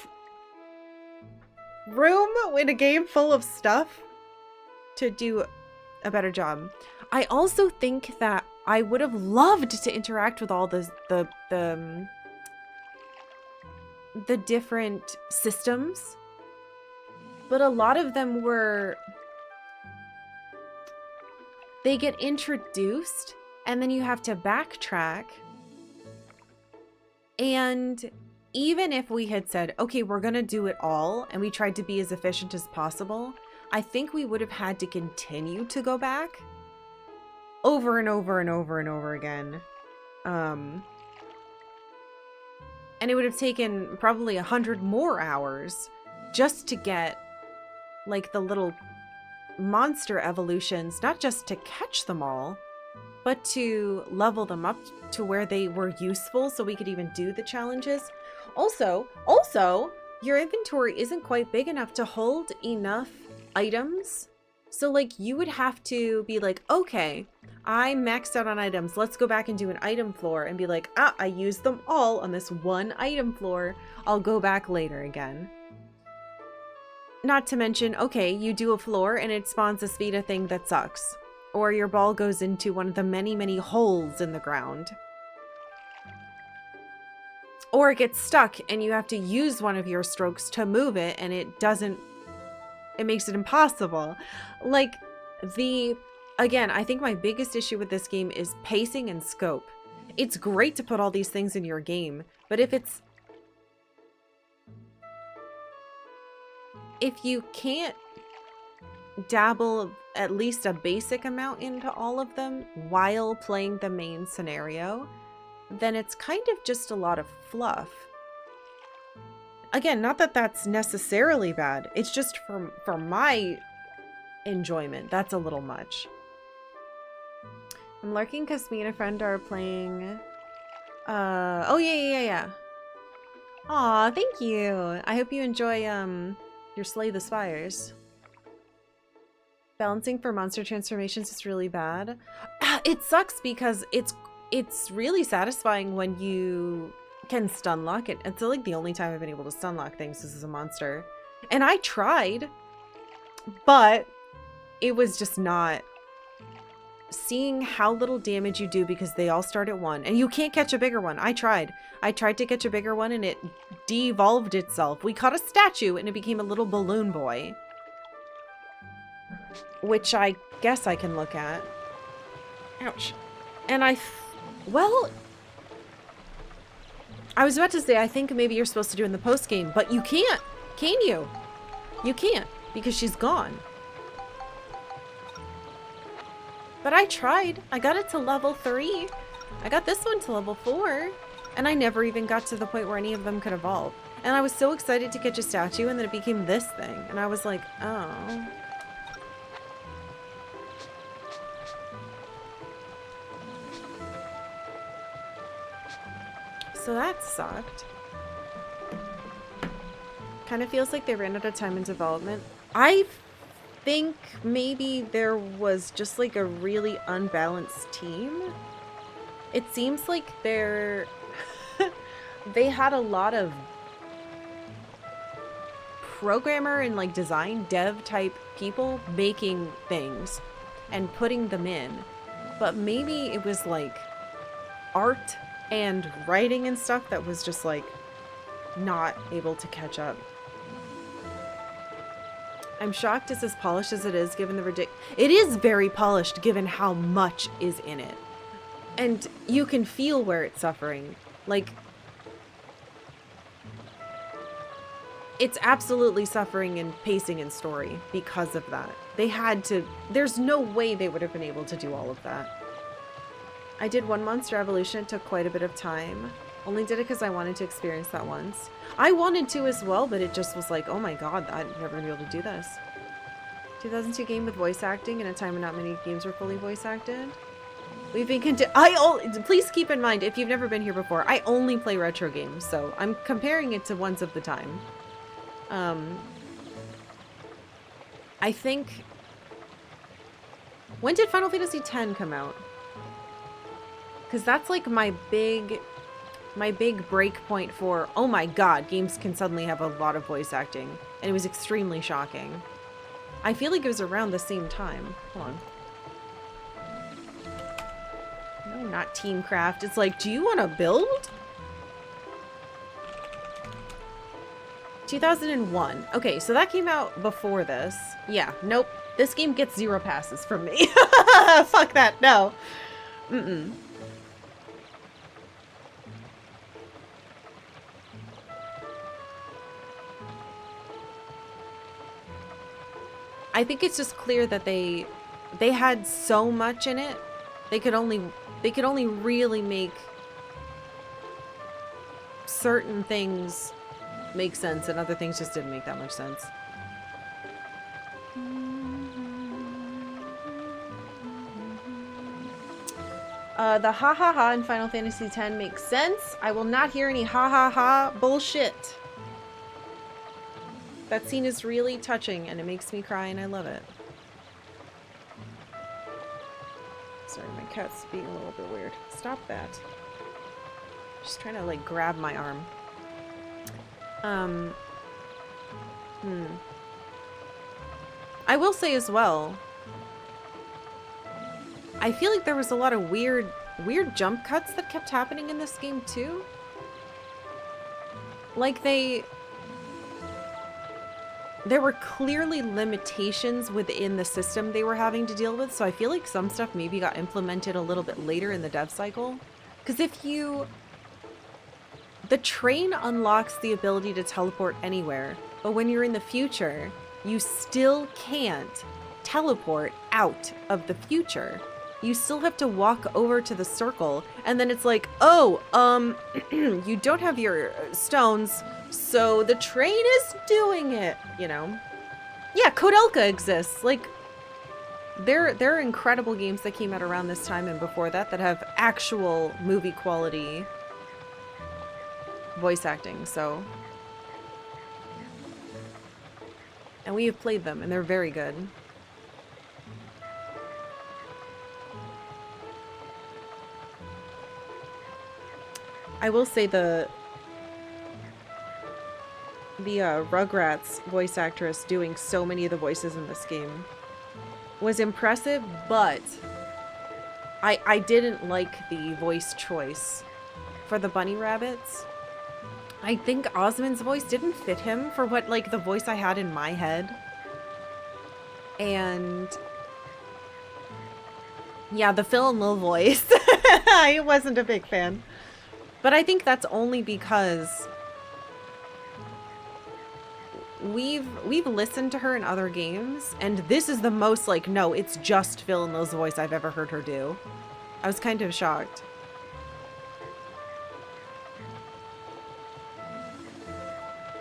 room in a game full of stuff to do a better job. I also think that I would have loved to interact with all the different systems, but a lot of them they get introduced and then you have to backtrack. And even if we had said, okay, we're gonna do it all, and we tried to be as efficient as possible, I think we would have had to continue to go back over and over and over and over again. And it would have taken probably 100 more hours just to get like the little monster evolutions, not just to catch them all, but to level them up to where they were useful so we could even do the challenges. Also, your inventory isn't quite big enough to hold enough items. So like you would have to be like, okay, I maxed out on items. Let's go back and do an item floor and be like, I used them all on this one item floor. I'll go back later again. Not to mention, okay, you do a floor and it spawns a Spheda thing that sucks. Or your ball goes into one of the many, many holes in the ground. Or it gets stuck and you have to use one of your strokes to move it and it makes it impossible. Like, again, I think my biggest issue with this game is pacing and scope. It's great to put all these things in your game, but if you can't dabble at least a basic amount into all of them while playing the main scenario, then it's kind of just a lot of fluff. Again, not that that's necessarily bad. It's just for my enjoyment, that's a little much. I'm lurking because me and a friend are playing... Oh, yeah. Aw, thank you. I hope you enjoy your Slay the Spires. Balancing for monster transformations is really bad. It sucks because it's really satisfying when you can stun lock it. It's like the only time I've been able to stun lock things is as a monster. And I tried, but it was just not. Seeing how little damage you do because they all start at 1 and you can't catch a bigger one. I tried to catch a bigger one and it devolved itself. We caught a statue and it became a little balloon boy, which I guess I can look at. Ouch. And well, I was about to say I think maybe you're supposed to do in the post game, but you can't, can you? You can't because she's gone. But I tried. I got it to level 3. I got this one to level 4. And I never even got to the point where any of them could evolve. And I was so excited to catch a statue and then it became this thing. And I was like, oh. So that sucked. Kind of feels like they ran out of time in development. I think maybe there was just like a really unbalanced team. It seems like they had a lot of programmer and like design dev type people making things and putting them in, but maybe it was like art and writing and stuff that was just like not able to catch up. I'm shocked it's as polished as it is given the It is very polished given how much is in it. And you can feel where it's suffering. Like, it's absolutely suffering in pacing and story because of that. They had to, there's no way they would have been able to do all of that. I did one Monster Evolution. It took quite a bit of time. Only did it because I wanted to experience that once. I wanted to as well, but it just was like, oh my god, I'm never gonna be able to do this. 2002 game with voice acting in a time when not many games were fully voice acted. We've been please keep in mind, if you've never been here before, I only play retro games, so I'm comparing it to ones of the time. I think... When did Final Fantasy X come out? Because that's like my big break point for, oh my god, games can suddenly have a lot of voice acting. And it was extremely shocking. I feel like it was around the same time. Hold on. No, not Teamcraft. It's like, do you want to build? 2001. Okay, so that came out before this. Yeah, nope. This game gets 0 passes from me. Fuck that, no. Mm-mm. I think it's just clear that they had so much in it. They could only really make certain things make sense, and other things just didn't make that much sense. The ha ha ha in Final Fantasy X makes sense. I will not hear any ha ha ha bullshit. That scene is really touching and it makes me cry and I love it. Sorry, my cat's being a little bit weird. Stop that. Just trying to like grab my arm. I will say as well, I feel like there was a lot of weird jump cuts that kept happening in this game too. Like there were clearly limitations within the system they were having to deal with, so I feel like some stuff maybe got implemented a little bit later in the dev cycle. Because the train unlocks the ability to teleport anywhere, but when you're in the future, you still can't teleport out of the future. You still have to walk over to the circle, and then it's like, oh, you don't have your stones, so the train is doing it, you know? Yeah, Kodelka exists. Like, there are incredible games that came out around this time and before that that have actual movie quality voice acting, so. And we have played them, and they're very good. I will say the Rugrats voice actress doing so many of the voices in this game was impressive, but I didn't like the voice choice for the bunny rabbits. I think Osmond's voice didn't fit him for what, like, the voice I had in my head. And yeah, the Phil and Lil voice, I wasn't a big fan. But I think that's only because we've listened to her in other games, and this is the most, like, no, it's just Phil and Lil's voice I've ever heard her do. I was kind of shocked.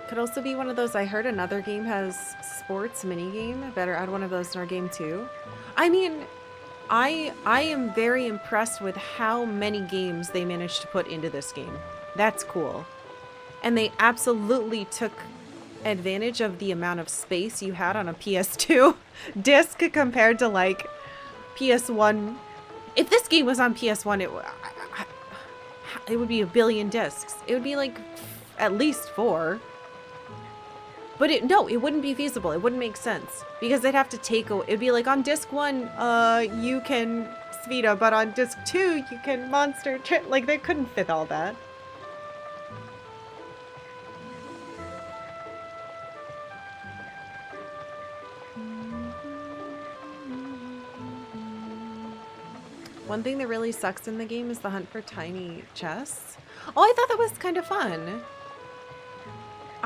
Could also be one of those, I heard another game has sports minigame. Better add one of those in our game too. I mean, I am very impressed with how many games they managed to put into this game. That's cool. And they absolutely took advantage of the amount of space you had on a PS2 disc compared to, like, PS1. If this game was on PS1, it would be a billion discs. It would be like at least 4. But it wouldn't be feasible. It wouldn't make sense because they'd have to take it'd be like on disc 1, you can Spheda, but on disc 2, you can Monster Trip. Like, they couldn't fit all that. One thing that really sucks in the game is the hunt for tiny chests. Oh, I thought that was kind of fun.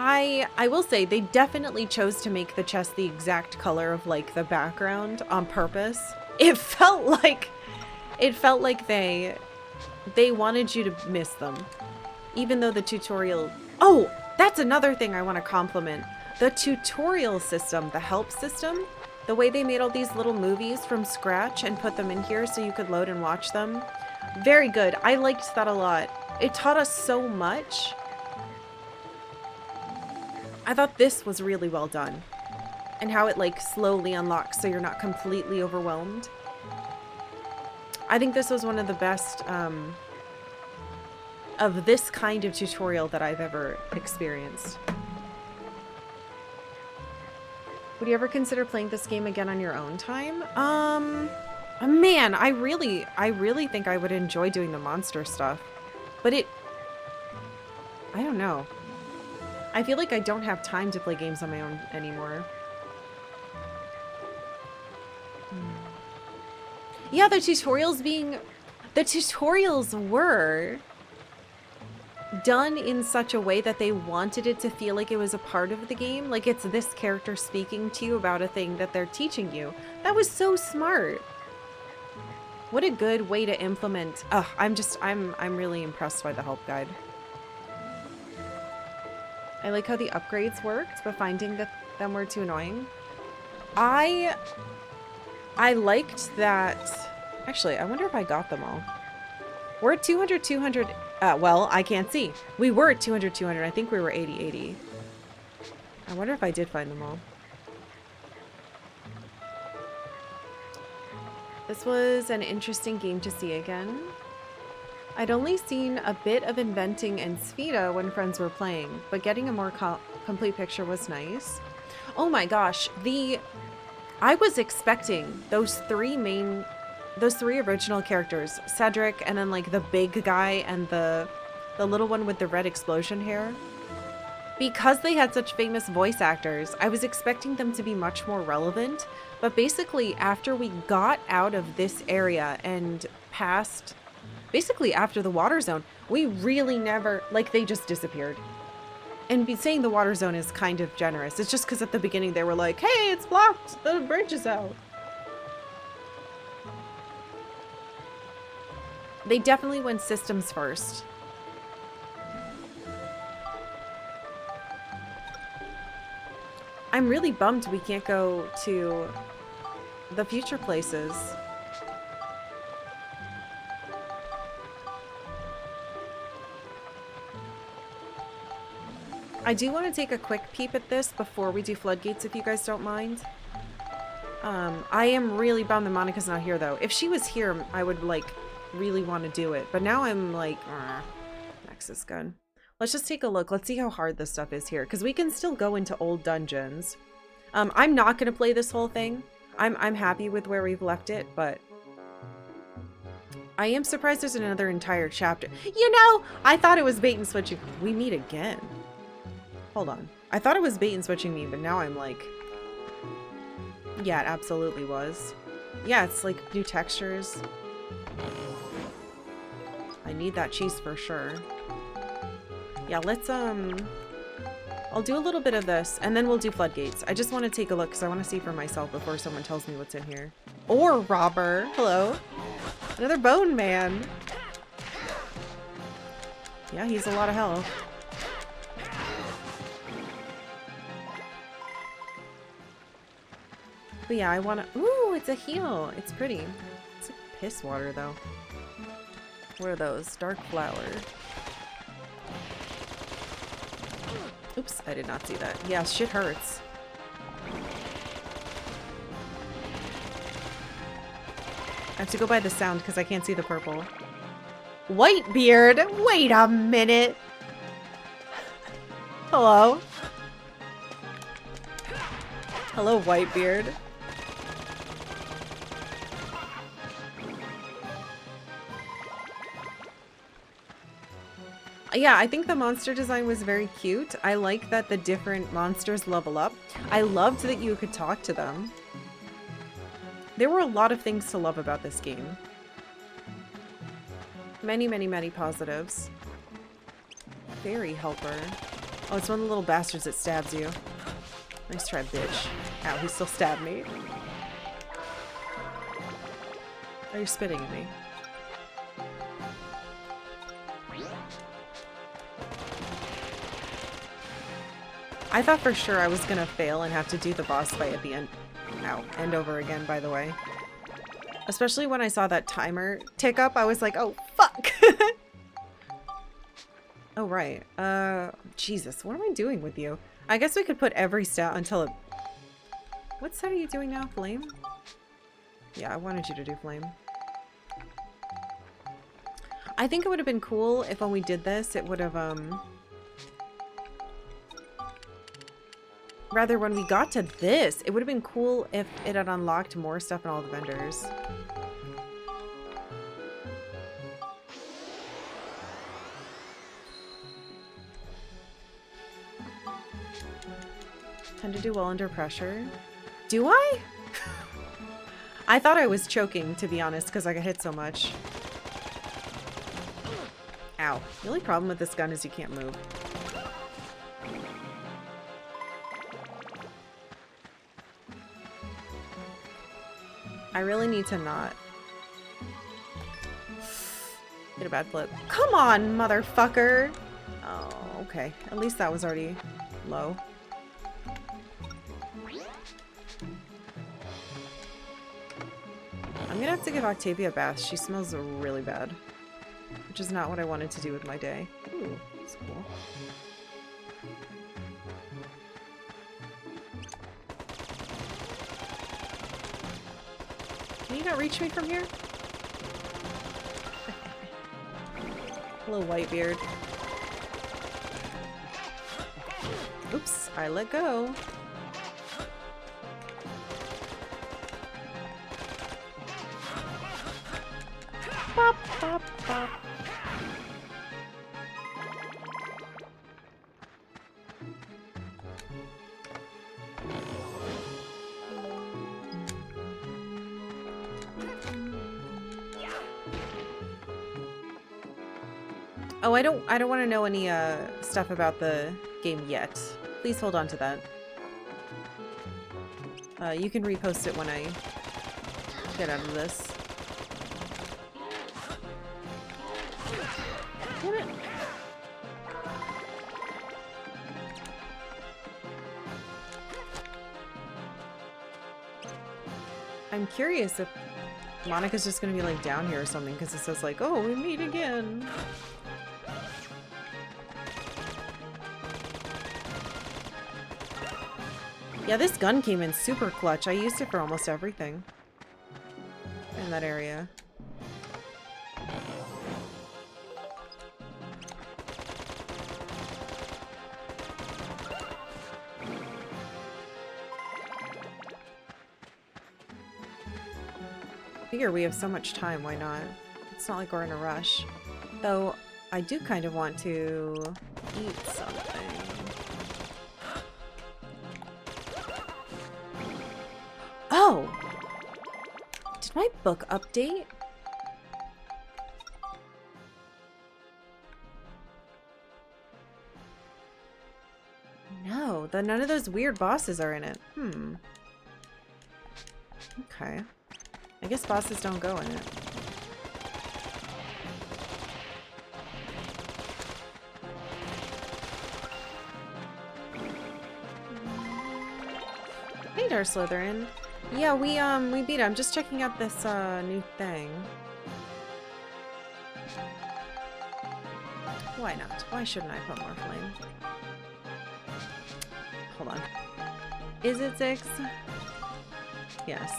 I will say they definitely chose to make the chest the exact color of, like, the background on purpose. It felt like they wanted you to miss them. Even though the tutorial... Oh, that's another thing I want to compliment. The tutorial system, the help system, the way they made all these little movies from scratch and put them in here so you could load and watch them. Very good. I liked that a lot. It taught us so much. I thought this was really well done. And how it, like, slowly unlocks so you're not completely overwhelmed. I think this was one of the best of this kind of tutorial that I've ever experienced. Would you ever consider playing this game again on your own time? Man, I really think I would enjoy doing the monster stuff. But I don't know. I feel like I don't have time to play games on my own anymore. Yeah, the tutorials were done in such a way that they wanted it to feel like it was a part of the game. Like, it's this character speaking to you about a thing that they're teaching you. That was so smart. What a good way to implement. I'm really impressed by the help guide. I like how the upgrades worked, but finding that them were too annoying. I liked that. Actually, I wonder if I got them all. We're at 200. Well, I can't see. We were at 200. I think we were 80. I wonder if I did find them all. This was an interesting game to see again. I'd only seen a bit of inventing and Spheda when friends were playing, but getting a more complete picture was nice. Oh my gosh, I was expecting those three original characters, Cedric, and then, like, the big guy and the little one with the red explosion hair. Because they had such famous voice actors, I was expecting them to be much more relevant, but basically after we got out of this area and past, basically after the water zone, we really never, like, they just disappeared. And saying the water zone is kind of generous. It's just because at the beginning they were like, hey, it's blocked, the bridge is out. They definitely went systems first. I'm really bummed we can't go to the future places. I do want to take a quick peep at this before we do floodgates, if you guys don't mind. I am really bummed that Monica's not here, though. If she was here, I would, like, really want to do it. But now I'm like, Nexus gun. Let's just take a look. Let's see how hard this stuff is here, because we can still go into old dungeons. I'm not going to play this whole thing. I'm happy with where we've left it, but I am surprised there's another entire chapter. You know, I thought it was bait and switching. We meet again. Hold on. I thought it was bait and switching me, but now I'm like... Yeah, it absolutely was. Yeah, it's like new textures. I need that cheese for sure. Yeah, let's, I'll do a little bit of this, and then we'll do floodgates. I just want to take a look, because I want to see for myself before someone tells me what's in here. Or robber. Hello. Another bone man. Yeah, he's a lot of health. But yeah, I want to... Ooh, it's a heal. It's pretty. It's like piss water, though. What are those? Dark flower. Oops, I did not see that. Yeah, shit hurts. I have to go by the sound because I can't see the purple. Whitebeard! Wait a minute! Hello? Hello, Whitebeard. Yeah, I think the monster design was very cute. I like that the different monsters level up. I loved that you could talk to them. There were a lot of things to love about this game. Many, many, many positives. Fairy helper. Oh, it's one of the little bastards that stabs you. Nice try, bitch. Ow, he still stabbed me. Oh, you're spitting at me. I thought for sure I was gonna fail and have to do the boss fight at the end. Ow, end over again, by the way. Especially when I saw that timer tick up, I was like, oh, fuck! Oh, right. Jesus, what am I doing with you? I guess we could put every stat until it... What stat are you doing now? Flame? Yeah, I wanted you to do flame. I think it would have been cool if when we did this, it would have, Rather, when we got to this, it would have been cool if it had unlocked more stuff in all the vendors. Tend to do well under pressure. Do I? I thought I was choking, to be honest, because I got hit so much. Ow. The only problem with this gun is you can't move. I really need to not get a bad flip. Come on, motherfucker! Oh, okay. At least that was already low. I'm gonna have to give Octavia a bath. She smells really bad. Which is not what I wanted to do with my day. Ooh, that's cool. Can you not reach me from here? Hello, Whitebeard. Oops, I let go. Bop, bop, bop. Oh, I don't want to know any stuff about the game yet. Please hold on to that. You can repost it when I get out of this. Damn it. I'm curious if Monica's just gonna be like down here or something, because it says like, oh, we meet again. Yeah, this gun came in super clutch. I used it for almost everything in that area. Figure we have so much time, why not? It's not like we're in a rush. Though, I do kind of want to eat something. Oh! Did my book update? No, none of those weird bosses are in it. Okay. I guess bosses don't go in it. Hey there, Slytherin. Yeah, we beat him. I'm just checking out this new thing. Why not? Why shouldn't I put more flame? Hold on. Is it 6? Yes.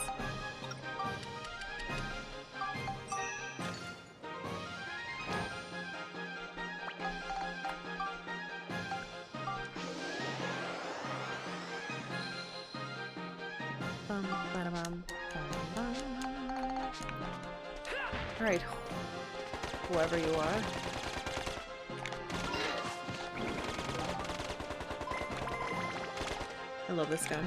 Alright. Whoever you are. I love this gun.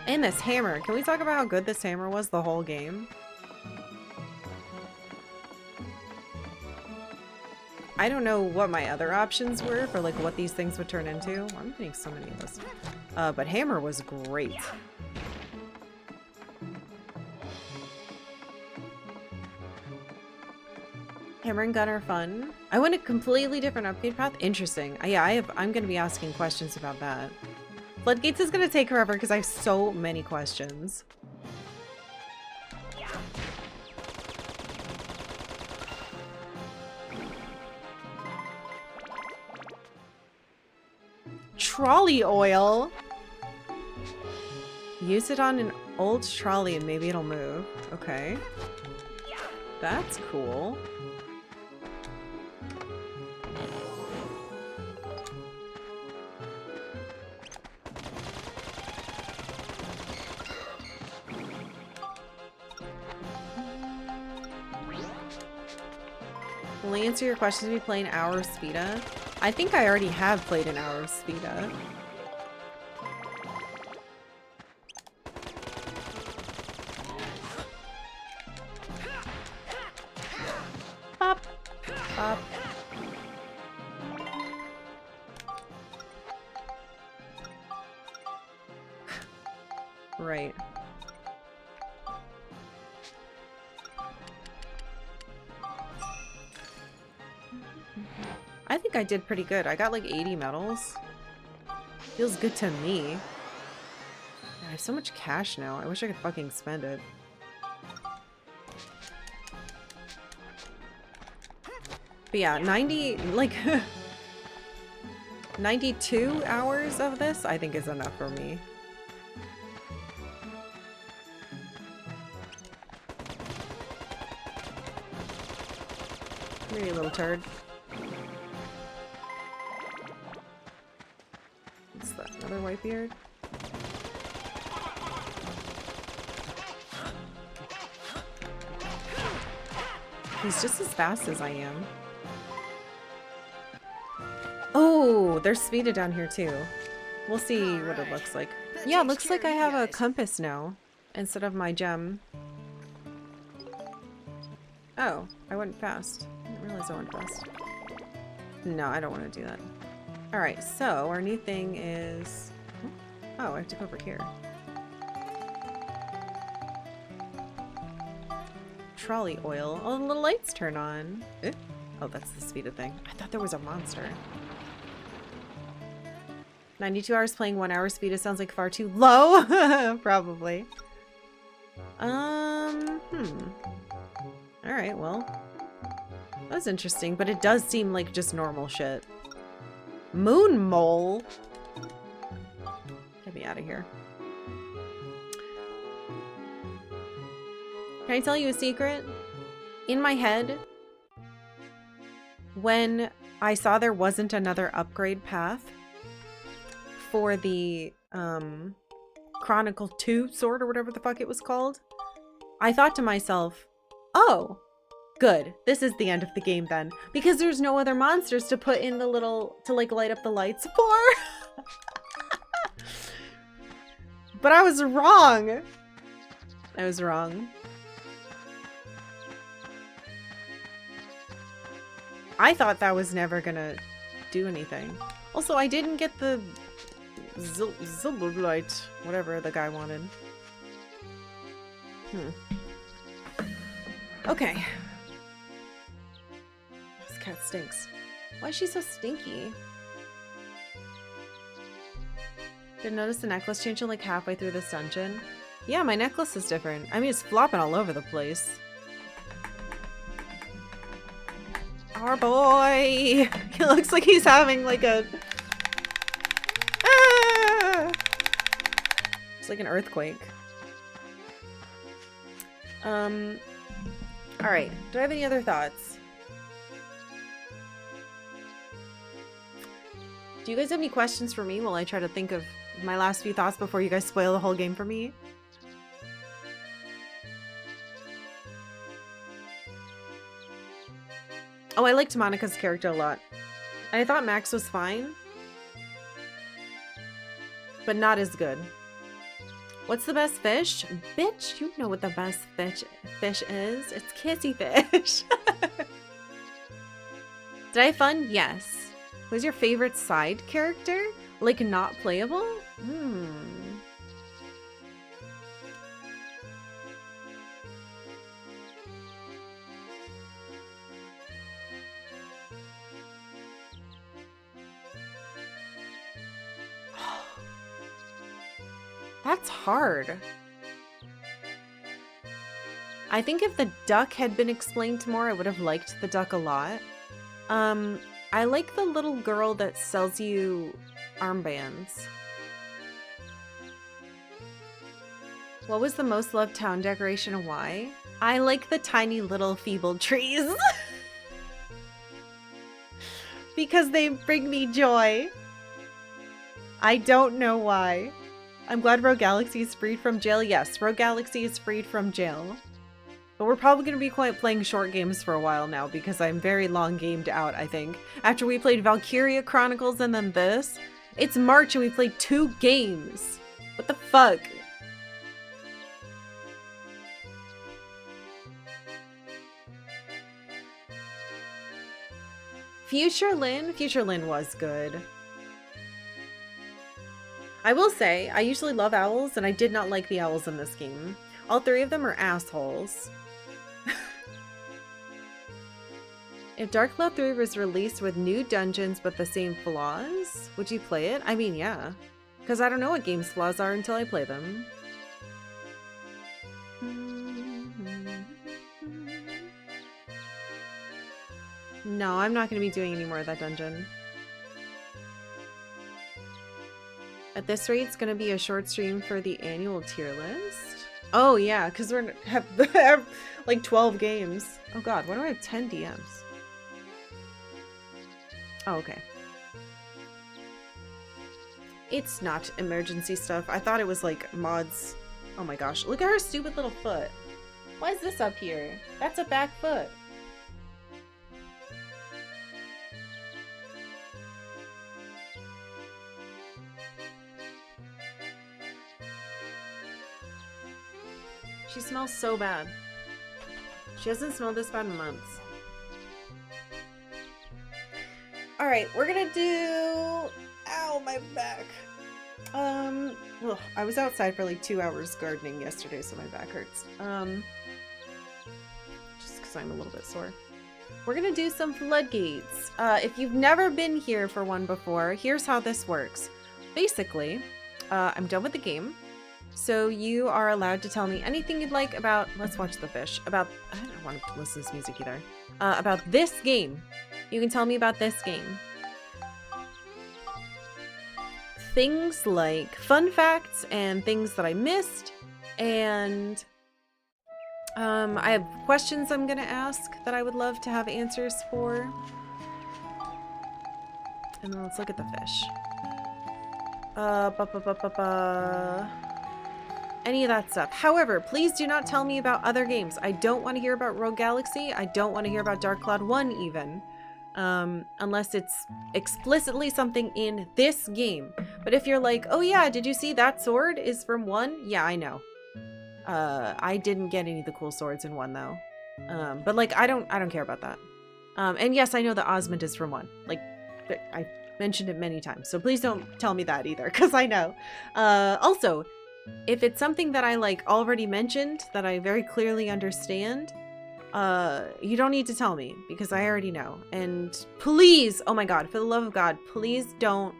And this hammer. Can we talk about how good this hammer was the whole game? I don't know what my other options were for like what these things would turn into. I'm getting so many of this. But hammer was great. Hammer and gun are fun. I went a completely different upgrade path. Interesting. Yeah, I'm gonna be asking questions about that. Floodgates is gonna take forever because I have so many questions. Trolley oil. Use it on an old trolley and maybe it'll move. Okay. That's cool. Will I answer your questions if we play an hour of Speeda? I think I already have played an hour of Speeda. Pop. Pop. Right. I think I did pretty good. I got like 80 medals. Feels good to me. I have so much cash now. I wish I could fucking spend it. But yeah, 90, like 92 hours of this I think is enough for me. Come here, you little turd. What's that? Another Whitebeard? He's just as fast as I am. Oh, there's Speeda down here too. We'll see what it looks like. Yeah, it looks like I have a compass now instead of my gem. Oh, I went fast. I didn't realize I went fast. No, I don't want to do that. Alright, so our new thing is... Oh, I have to go over here. Trolley oil. Oh, the little lights turn on. Eh? Oh, that's the Speeda thing. I thought there was a monster. 92 hours playing 1 hour Speeda sounds like far too low. Probably. Alright, well. That's interesting, but it does seem like just normal shit. Moon mole? Get me out of here. Can I tell you a secret? In my head, when I saw there wasn't another upgrade path for the Chronicle 2 sword or whatever the fuck it was called, I thought to myself, oh, good. This is the end of the game then. Because there's no other monsters to put in the little, to like light up the lights for. But I was wrong. I was wrong. I thought that was never gonna do anything. Also, I didn't get the Zilberlight, whatever the guy wanted. Okay. This cat stinks. Why is she so stinky? Didn't notice the necklace changing like halfway through this dungeon. Yeah, my necklace is different. I mean, it's flopping all over the place. Our boy! He looks like he's having like a... Ah! It's like an earthquake. Alright. Do I have any other thoughts? Do you guys have any questions for me while I try to think of my last few thoughts before you guys spoil the whole game for me? Oh, I liked Monica's character a lot. And I thought Max was fine. But not as good. What's the best fish? Bitch, you know what the best fish is. It's kissy fish. Did I have fun? Yes. Who's your favorite side character? Like not playable? That's hard. I think if the duck had been explained more, I would have liked the duck a lot. I like the little girl that sells you armbands. What was the most loved town decoration and why? I like the tiny little feeble trees. Because they bring me joy. I don't know why. I'm glad Rogue Galaxy is freed from jail. Yes, Rogue Galaxy is freed from jail. But we're probably going to be playing short games for a while now because I'm very long gamed out, I think. After we played Valkyria Chronicles and then this, it's March and we played 2 games. What the fuck? Future Lyn was good. I will say, I usually love owls, and I did not like the owls in this game. All 3 of them are assholes. If Dark Cloud 3 was released with new dungeons but the same flaws, would you play it? I mean, yeah. Because I don't know what games' flaws are until I play them. No, I'm not going to be doing any more of that dungeon. At this rate, it's going to be a short stream for the annual tier list. Oh, yeah, because we're have like 12 games. Oh, God, why do I have 10 DMs? Oh, okay. It's not emergency stuff. I thought it was like mods. Oh my gosh, look at her stupid little foot. Why is this up here? That's a back foot. She smells so bad. She hasn't smelled this bad in months. Alright, we're gonna do... Ow, my back. Ugh, I was outside for like 2 hours gardening yesterday, so my back hurts. Just because I'm a little bit sore. We're gonna do some floodgates. If you've never been here for one before, here's how this works. Basically, I'm done with the game. So you are allowed to tell me anything you'd like about, let's watch the fish, about, I don't want to listen to this music either, about this game. You can tell me about this game. Things like fun facts and things that I missed, and I have questions I'm gonna ask that I would love to have answers for. And then let's look at the fish. Any of that stuff. However, please do not tell me about other games. I don't want to hear about Rogue Galaxy. I don't want to hear about Dark Cloud 1 even. Unless it's explicitly something in this game. But if you're like, oh yeah, did you see that sword is from 1? Yeah, I know. I didn't get any of the cool swords in 1 though. But like, I don't care about that. And yes, I know that Osmond is from 1. Like, I mentioned it many times. So please don't tell me that either, because I know. Also, if it's something that I like already mentioned, that I very clearly understand, you don't need to tell me because I already know. And please, oh my god, for the love of God, please don't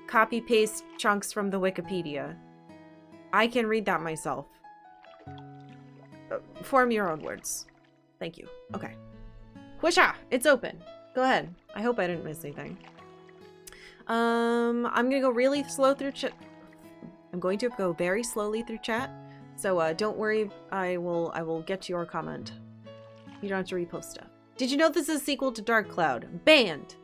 copy paste chunks from the Wikipedia. I can read that myself. Form your own words. Thank you. Okay. Whoosha! It's open. Go ahead. I hope I didn't miss anything. I'm gonna go really slow through chat. I'm going to go very slowly through chat, so don't worry. I will get to your comment. You don't have to repost stuff. Did you know this is a sequel to Dark Cloud? Banned.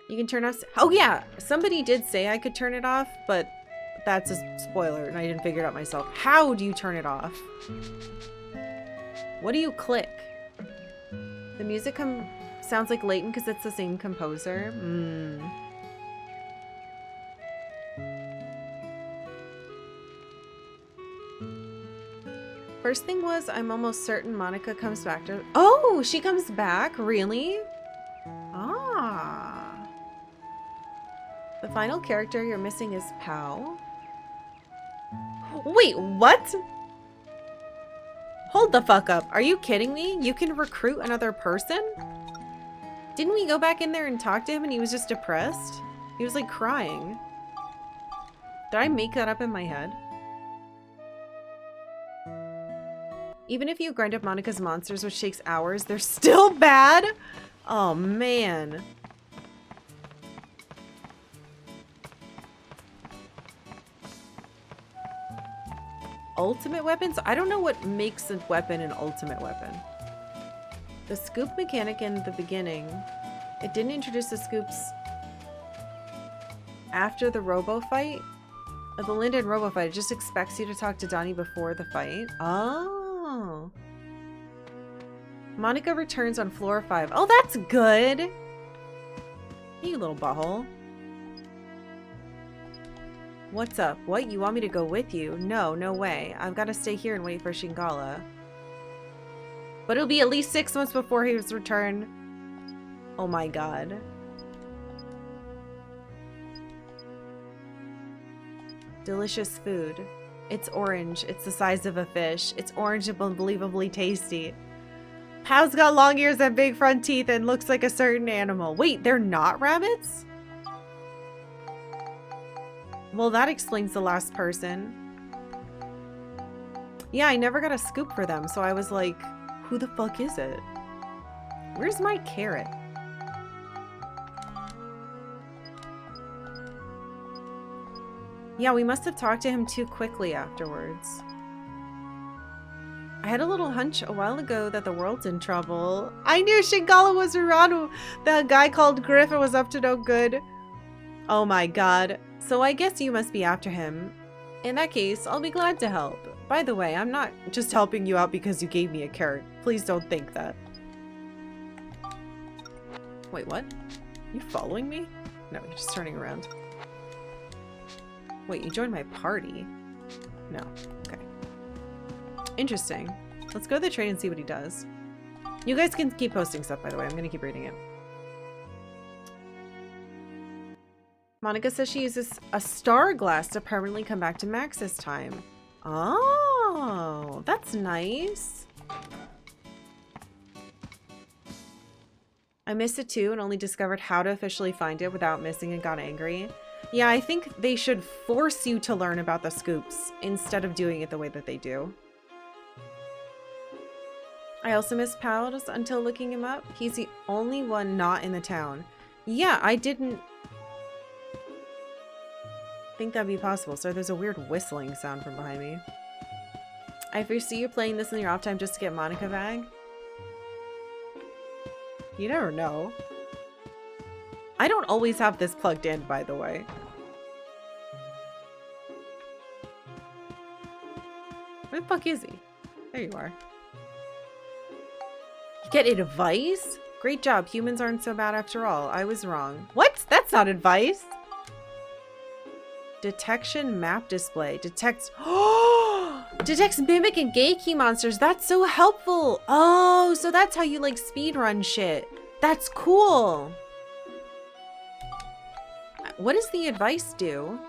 You can turn off. Oh yeah, somebody did say I could turn it off, but that's a spoiler, and I didn't figure it out myself. How do you turn it off? What do you click? The music sounds like Leighton because it's the same composer. First thing was, I'm almost certain Monica comes back to... Oh, she comes back? Really? Ah. The final character you're missing is Pow. Wait, what? Hold the fuck up. Are you kidding me? You can recruit another person? Didn't we go back in there and talk to him and he was just depressed? He was like crying. Did I make that up in my head? Even if you grind up Monica's monsters, which takes hours, they're still bad? Oh, man. Ultimate weapons? I don't know what makes a weapon an ultimate weapon. The scoop mechanic in the beginning, it didn't introduce the scoops after the robo fight. The Linda and robo fight, it just expects you to talk to Donnie before the fight. Oh. Monica returns on floor 5. Oh, that's good. Hey, you little butthole. What's up? What? You want me to go with you? No, no way. I've got to stay here and wait for Shingala. But it'll be at least 6 months before his return. Oh my god. Delicious food. It's orange. It's the size of a fish. It's orange and unbelievably tasty. Pow's got long ears and big front teeth and looks like a certain animal. Wait, they're not rabbits? Well, that explains the last person. Yeah, I never got a scoop for them, so I was like, who the fuck is it? Where's my carrot? Yeah, we must have talked to him too quickly afterwards. I had a little hunch a while ago that the world's in trouble. I knew Shingala was around. That guy called Griffin was up to no good. Oh my god. So I guess you must be after him. In that case, I'll be glad to help. By the way, I'm not just helping you out because you gave me a carrot. Please don't think that. Wait, what? You following me? No, you're just turning around. Wait, you joined my party? No. Okay. Interesting. Let's go to the train and see what he does. You guys can keep posting stuff, by the way. I'm gonna keep reading it. Monica says she uses a star glass to permanently come back to Max this time. Oh, that's nice. I missed it too and only discovered how to officially find it without missing and got angry. Yeah, I think they should force you to learn about the scoops instead of doing it the way that they do. I also missed Pals until looking him up. He's the only one not in the town. Yeah, I didn't think that'd be possible. So there's a weird whistling sound from behind me. I foresee you playing this in your off time just to get Monica Vag. You never know. I don't always have this plugged in, by the way. Where the fuck is he? There you are. You get advice? Great job. Humans aren't so bad after all. I was wrong. What? That's not advice. Detection map display. Detects... Detects mimic and gay key monsters. That's so helpful. Oh, so that's how you like speedrun shit. That's cool. What does the advice do?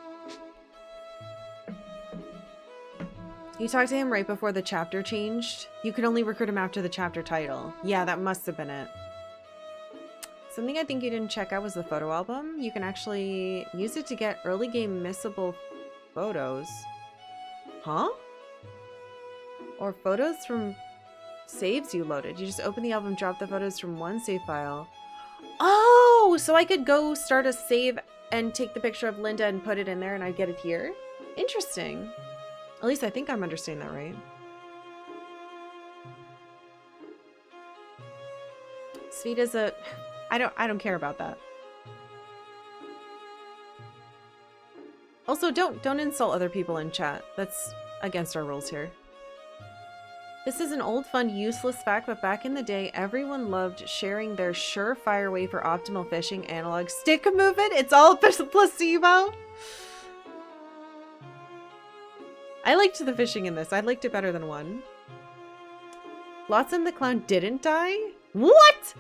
You talked to him right before the chapter changed. You could only recruit him after the chapter title. Yeah, that must have been it. Something I think you didn't check out was the photo album. You can actually use it to get early game missable photos. Huh? Or photos from saves you loaded. You just open the album, drop the photos from one save file. Oh, so I could go start a save and take the picture of Linda and put it in there and I get it here? Interesting. At least I think I'm understanding that right. Sweet as a... I don't care about that. Also, don't insult other people in chat. That's against our rules here. This is an old, fun, useless fact, but back in the day, everyone loved sharing their surefire way for optimal fishing analog stick movement. It's all placebo. I liked the fishing in this. I liked it better than one. Flotsam the Clown didn't die? What?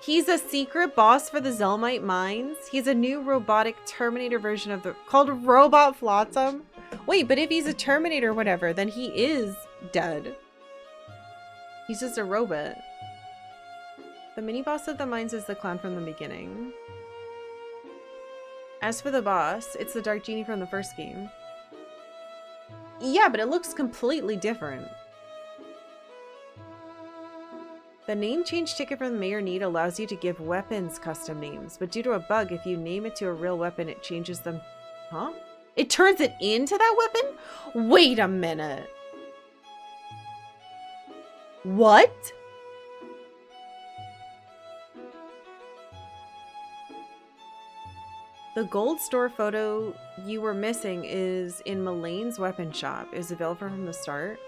He's a secret boss for the Zelmite mines? He's a new robotic Terminator version of the... called Robot Flotsam? Wait, but if he's a Terminator or whatever, then he is dead. He's just a robot. The mini-boss of the mines is the clown from the beginning. As for the boss, it's the Dark Genie from the first game. Yeah, but it looks completely different. The name change ticket from the Mayor Need allows you to give weapons custom names, but due to a bug, if you name it to a real weapon, it changes them. Huh? It turns it into that weapon? Wait a minute. What? The gold store photo you were missing is in Mullane's weapon shop. Is available from the start.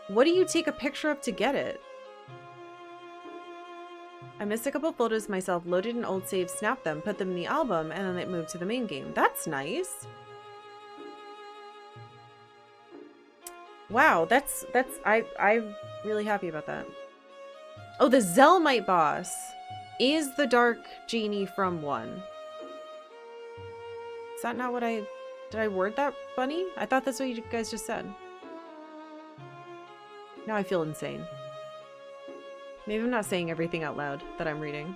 What do you take a picture of to get it? I missed a couple photos myself, loaded an old save, snapped them, put them in the album, and then it moved to the main game. That's nice. Wow, I'm really happy about that. Oh, the Zelmite boss is the Dark Genie from 1. Is that not what did I word that funny? I thought that's what you guys just said. Now I feel insane. Maybe I'm not saying everything out loud that I'm reading.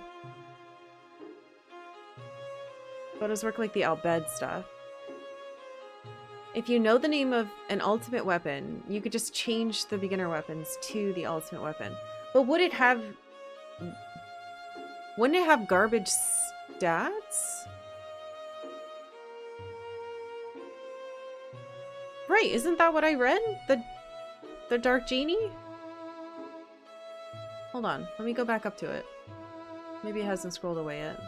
Photos work like the Albed stuff. If you know the name of an ultimate weapon, you could just change the beginner weapons to the ultimate weapon. But wouldn't it have garbage stats? Right, isn't that what I read? The Dark Genie? Hold on, let me go back up to it. Maybe it hasn't scrolled away yet.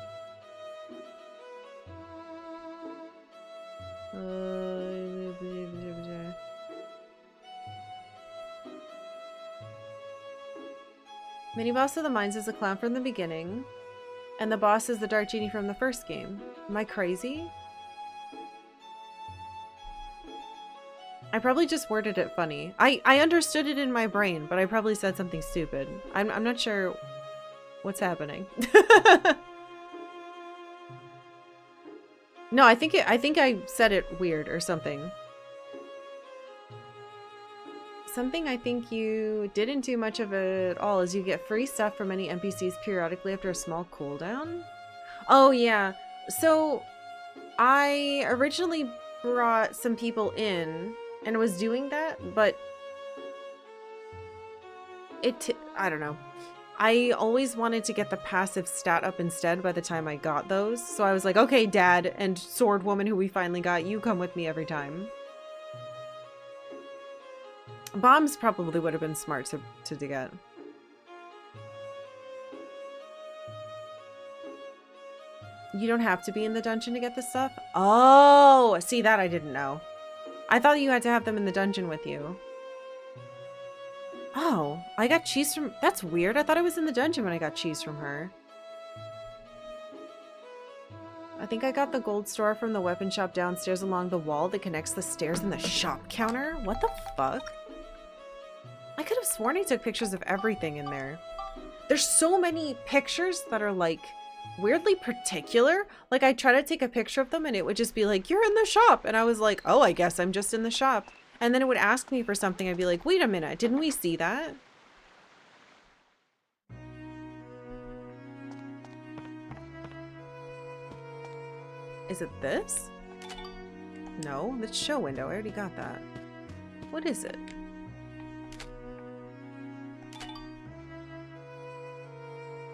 Mini-boss of the mines is the clown from the beginning, and the boss is the Dark Genie from the first game. Am I crazy? I probably just worded it funny. I understood it in my brain, but I probably said something stupid. I'm not sure what's happening. No, I think I said it weird or something. Something I think you didn't do much of it at all is you get free stuff from any NPCs periodically after a small cooldown. Oh yeah. So I originally brought some people in and was doing that, but I don't know. I always wanted to get the passive stat up instead by the time I got those. So I was like, okay, Dad and Sword Woman, who we finally got, you come with me every time. Bombs probably would have been smart to get. You don't have to be in the dungeon to get this stuff? Oh, see, that I didn't know. I thought you had to have them in the dungeon with you. Oh, I got cheese from... That's weird. I thought I was in the dungeon when I got cheese from her. I think I got the gold store from the weapon shop downstairs along the wall that connects the stairs and the shop counter. What the fuck? I could have sworn I took pictures of everything in there. There's so many pictures that are like weirdly particular. Like I try to take a picture of them and it would just be like, you're in the shop. And I was like, oh, I guess I'm just in the shop. And then it would ask me for something. I'd be like, wait a minute, didn't we see that? Is it this? No, the show window. I already got that. What is it?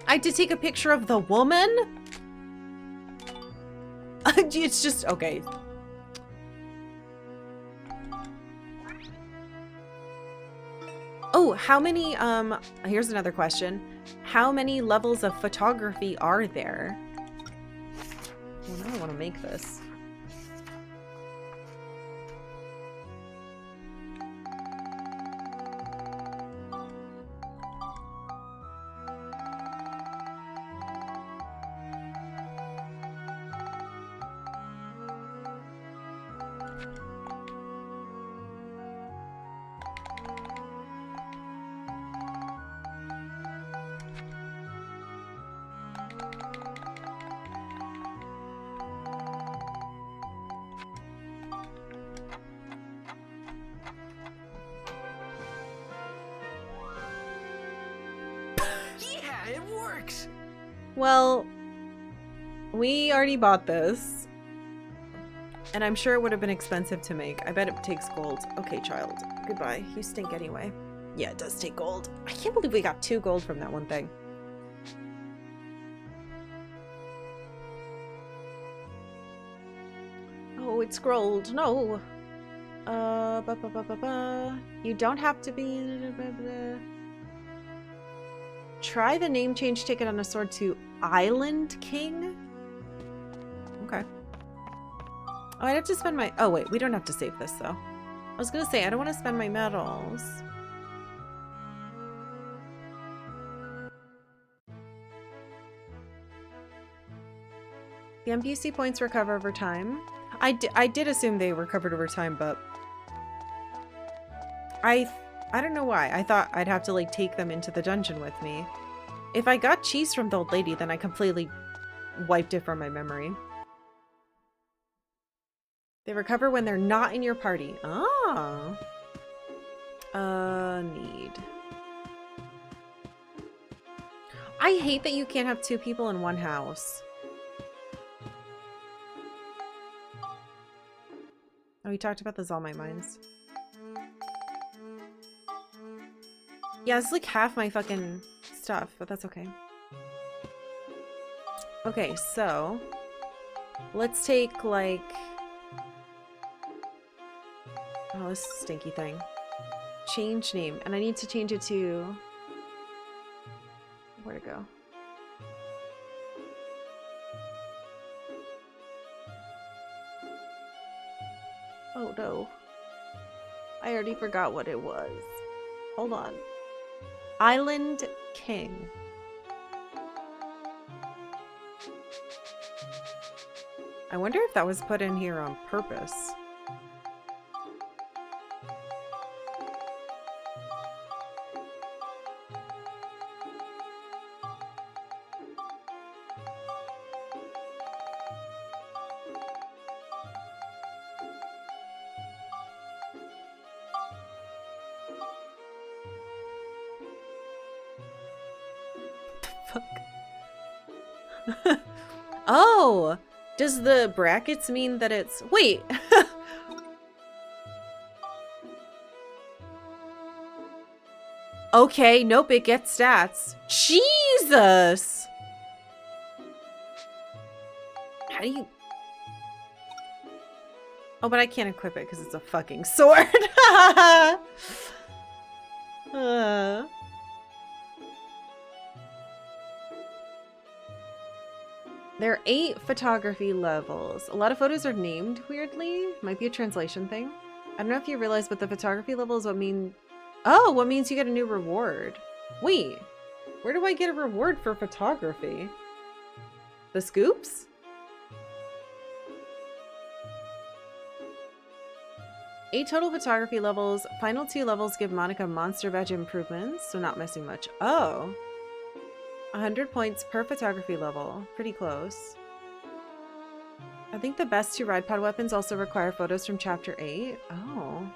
I had to take a picture of the woman? It's just, okay. Oh, how many, here's another question. How many levels of photography are there? Well, now I want to make this. Well, we already bought this. And I'm sure it would have been expensive to make. I bet it takes gold. Okay, child. Goodbye. You stink anyway. Yeah, it does take gold. I can't believe we got 2 gold from that one thing. Oh, it's scrolled. No. You don't have to be... Try the name change ticket on a sword to Island King? Okay. Oh, I'd have to spend my... Oh, wait. We don't have to save this, though. I was gonna say, I don't want to spend my medals. The NPC points recover over time. I did assume they recovered over time, but... I don't know why. I thought I'd have to, like, take them into the dungeon with me. If I got cheese from the old lady, then I completely wiped it from my memory. They recover when they're not in your party. Ah. Need. I hate that you can't have 2 people in one house. Oh, we talked about this All My Mines. Yeah, it's like half my fucking stuff, but that's okay. Okay, so let's take like... Oh, this stinky thing. Change name, and I need to change it to... Where'd it go? Oh no. I already forgot what it was. Hold on. Island King. I wonder if that was put in here on purpose. Oh, Does the brackets mean that it's... Wait! Okay, nope, it gets stats. Jesus! How do you... Oh, but I can't equip it because it's a fucking sword. There are 8 photography levels. A lot of photos are named weirdly. Might be a translation thing. I don't know if you realize, but the photography level is what mean... Oh, what means you get a new reward. Wait, where do I get a reward for photography? The scoops? Eight total photography levels. Final 2 levels give Monica monster badge improvements, so not missing much. Oh. 100 points per photography level. Pretty close. I think the best 2 ride pod weapons also require photos from chapter 8. Oh.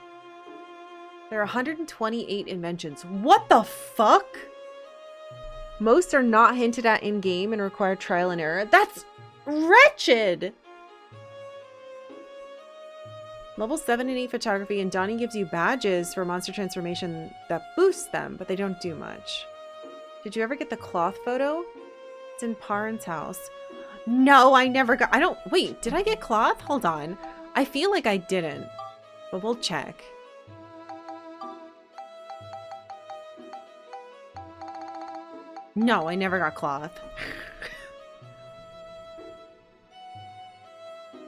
There are 128 inventions. What the fuck? Most are not hinted at in-game and require trial and error. That's wretched! Level 7 and 8 photography, and Donnie gives you badges for monster transformation that boost them, but they don't do much. Did you ever get the cloth photo? It's in Parn's house. No, I never got... I don't... Wait, did I get cloth? Hold on. I feel like I didn't, but we'll check. No, I never got cloth.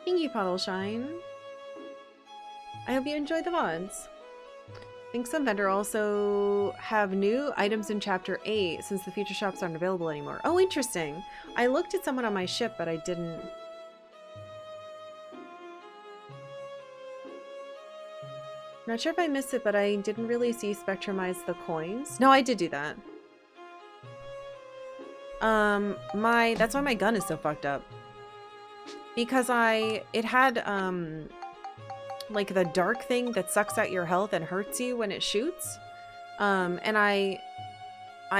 Thank you, Puddle Shine. I hope you enjoyed the VODs. I think some vendor also have new items in Chapter 8 since the future shops aren't available anymore. Oh, interesting. I looked at someone on my ship, but I didn't... Not sure if I missed it, but I didn't really see Spectrumize the coins. No, I did do that. That's why my gun is so fucked up. Because it had, like the dark thing that sucks out your health and hurts you when it shoots. And I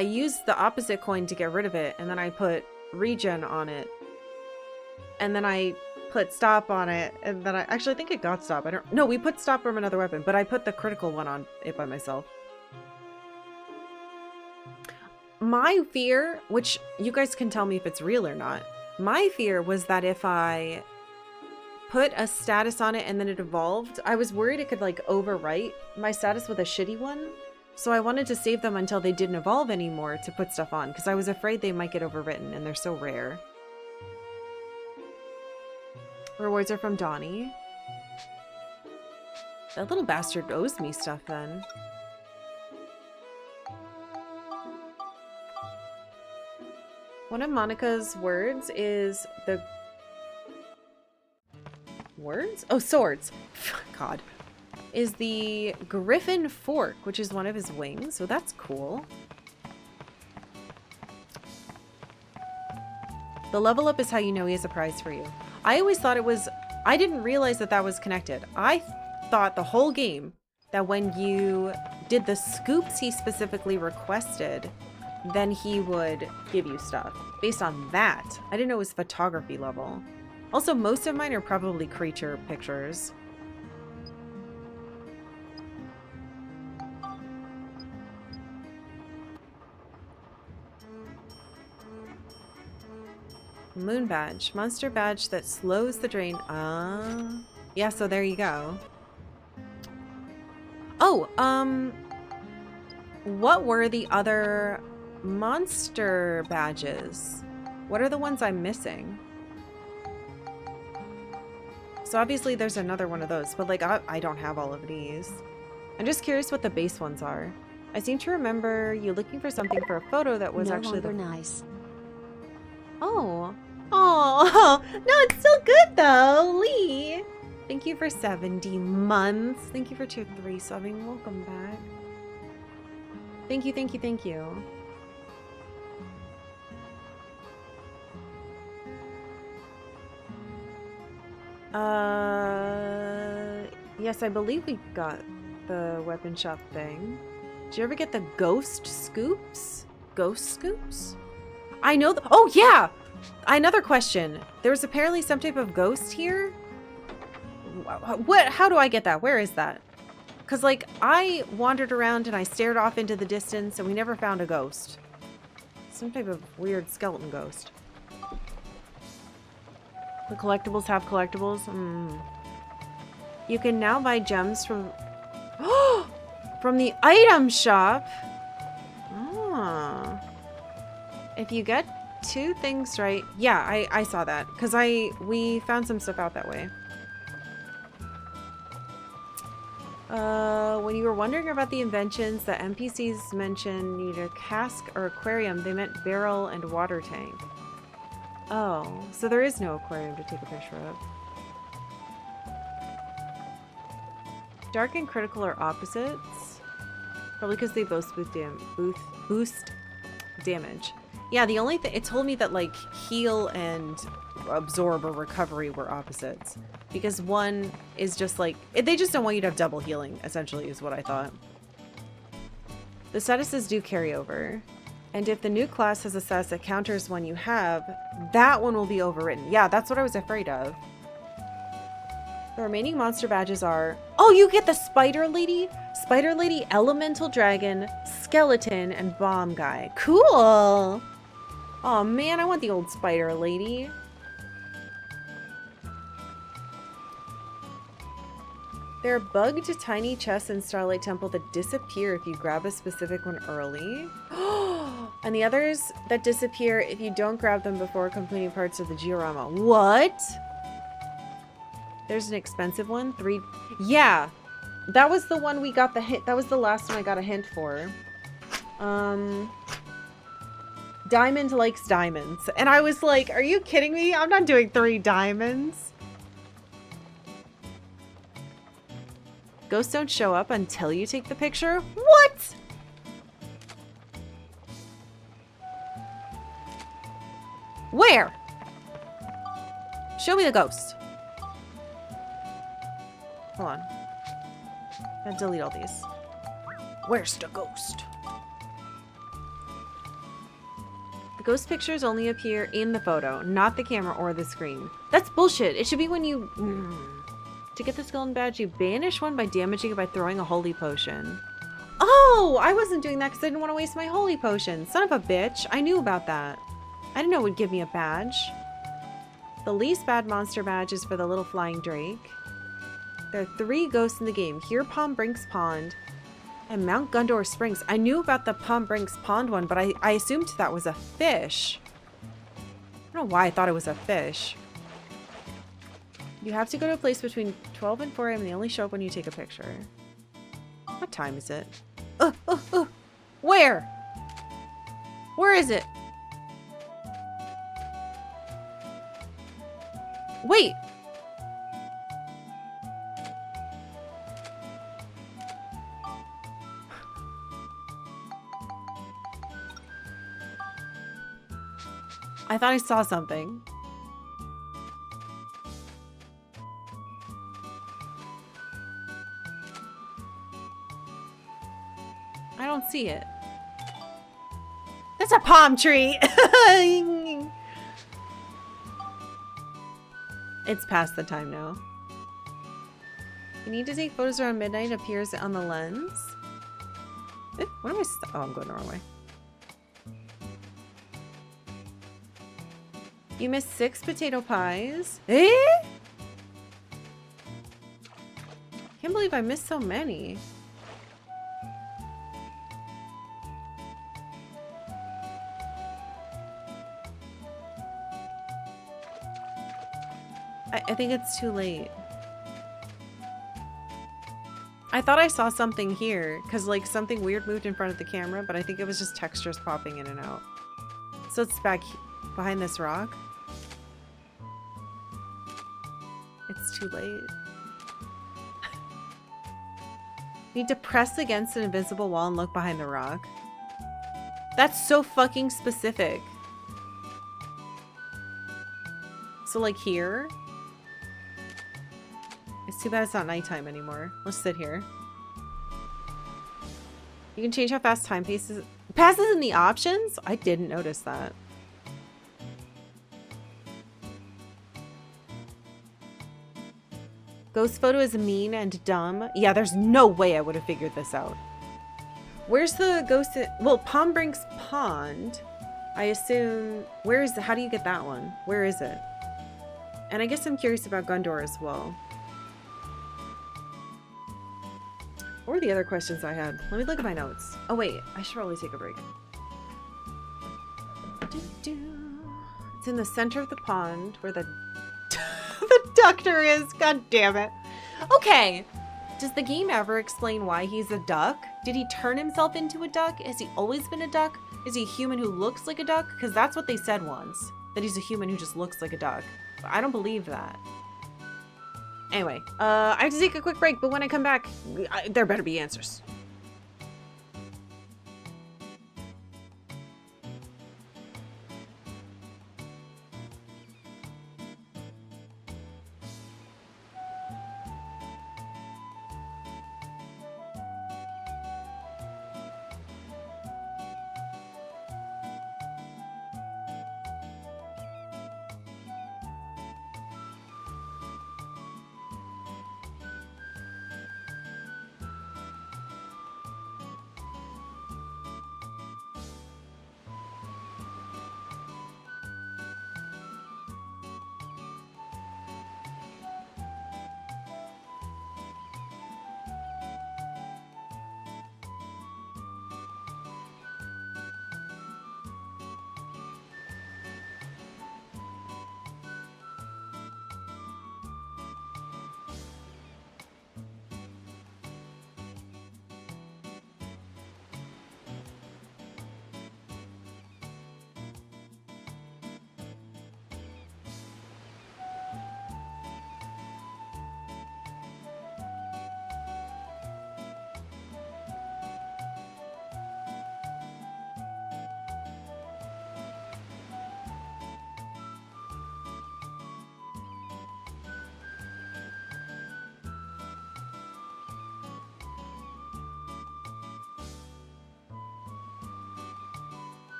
used the opposite coin to get rid of it, and then I put regen on it. And then I put stop on it, and then I actually think it got stop. No, we put stop from another weapon, but I put the critical one on it by myself. My fear, which you guys can tell me if it's real or not, my fear was that if I put a status on it and then it evolved, I was worried it could like overwrite my status with a shitty one. So I wanted to save them until they didn't evolve anymore to put stuff on, because I was afraid they might get overwritten and they're so rare. Rewards are from Donnie. That little bastard owes me stuff then. One of Monica's words is the... Words? Oh, swords. God. Is the Griffin Fork, which is one of his wings, so that's cool. The level up is how you know he has a prize for you. I always thought it was... I didn't realize that that was connected. I thought the whole game that when you did the scoops he specifically requested, then he would give you stuff. Based on that. I didn't know it was photography level. Also, most of mine are probably creature pictures. Moon badge. Monster badge that slows the drain. Ah. Yeah, so there you go. Oh, what were the other monster badges? What are the ones I'm missing? So obviously there's another one of those, but like I don't have all of these. I'm just curious what the base ones are. I seem to remember you looking for something for a photo that was actually nice. Oh. Oh, no, it's still good though, Lee. Thank you for 70 months. Thank you for tier 3 subbing. Welcome back. Thank you, thank you, thank you. Yes, I believe we got the weapon shop thing. Did you ever get the ghost scoops? Ghost scoops? I know oh yeah! Another question. There was apparently some type of ghost here. What? How do I get that? Where is that? Because, like, I wandered around and I stared off into the distance and we never found a ghost. Some type of weird skeleton ghost. The collectibles have collectibles. You can now buy gems from from the item shop. Ah. If you get 2 things right. Yeah, I saw that because we found some stuff out that way. When you were wondering about the inventions that NPCs mentioned need a cask or aquarium, they meant barrel and water tank. Oh, so there is no aquarium to take a picture of. Dark and critical are opposites. Probably because they both boost damage. Yeah, the only thing, it told me that like heal and absorb or recovery were opposites. Because one is just like, they just don't want you to have double healing, essentially, is what I thought. The statuses do carry over. And if the new class has a status that counters one you have, that one will be overwritten. Yeah, that's what I was afraid of. The remaining monster badges are... Oh, you get the Spider Lady, Elemental Dragon, Skeleton, and Bomb Guy. Cool! Oh man, I want the old Spider Lady. There are bugged tiny chests in Starlight Temple that disappear if you grab a specific one early. And the others that disappear if you don't grab them before completing parts of the Diorama. What? There's an expensive one. 3... Yeah. That was the one we got the hint. That was the last one I got a hint for. Diamond likes diamonds. And I was like, are you kidding me? I'm not doing 3 diamonds. Ghosts don't show up until you take the picture? What? Where? Show me the ghost. Hold on. Gotta delete all these. Where's the ghost? The ghost pictures only appear in the photo, not the camera or the screen. That's bullshit. It should be when you... To get the skeleton badge, you banish one by damaging it by throwing a holy potion. Oh, I wasn't doing that because I didn't want to waste my holy potion. Son of a bitch. I knew about that. I didn't know it would give me a badge. The least bad monster badge is for the little flying drake. There are 3 ghosts in the game. Here, Palm Brinks Pond and Mount Gundor Springs. I knew about the Palm Brinks Pond one, but I assumed that was a fish. I don't know why I thought it was a fish. You have to go to a place between 12 and 4 a.m. and they only show up when you take a picture. What time is it? Where? Where is it? Wait. I thought I saw something. I don't see it. That's a palm tree. It's past the time now. You need to take photos around midnight. Appears on the lens. What am I? Oh, I'm going the wrong way. You missed 6 potato pies. Eh? Can't believe I missed so many. I think it's too late. I thought I saw something here because like something weird moved in front of the camera, but I think it was just textures popping in and out. So it's back behind this rock. It's too late. Need to press against an invisible wall and look behind the rock. That's so fucking specific. So like here. It's too bad it's not nighttime anymore. Let's sit here. You can change how fast time passes in the options? I didn't notice that. Ghost photo is mean and dumb. Yeah, there's no way I would have figured this out. Where's the ghost? Well, Palm Brinks Pond. I assume. Where is it? How do you get that one? Where is it? And I guess I'm curious about Gondor as well. What were the other questions I had? Let me look at my notes. Oh wait, I should probably take a break. It's in the center of the pond where the the doctor is. God damn it. Okay. Does the game ever explain why he's a duck? Did he turn himself into a duck? Has he always been a duck? Is he a human who looks like a duck? Because that's what they said once. That he's a human who just looks like a duck. But I don't believe that. Anyway, I have to take a quick break, but when I come back, there better be answers.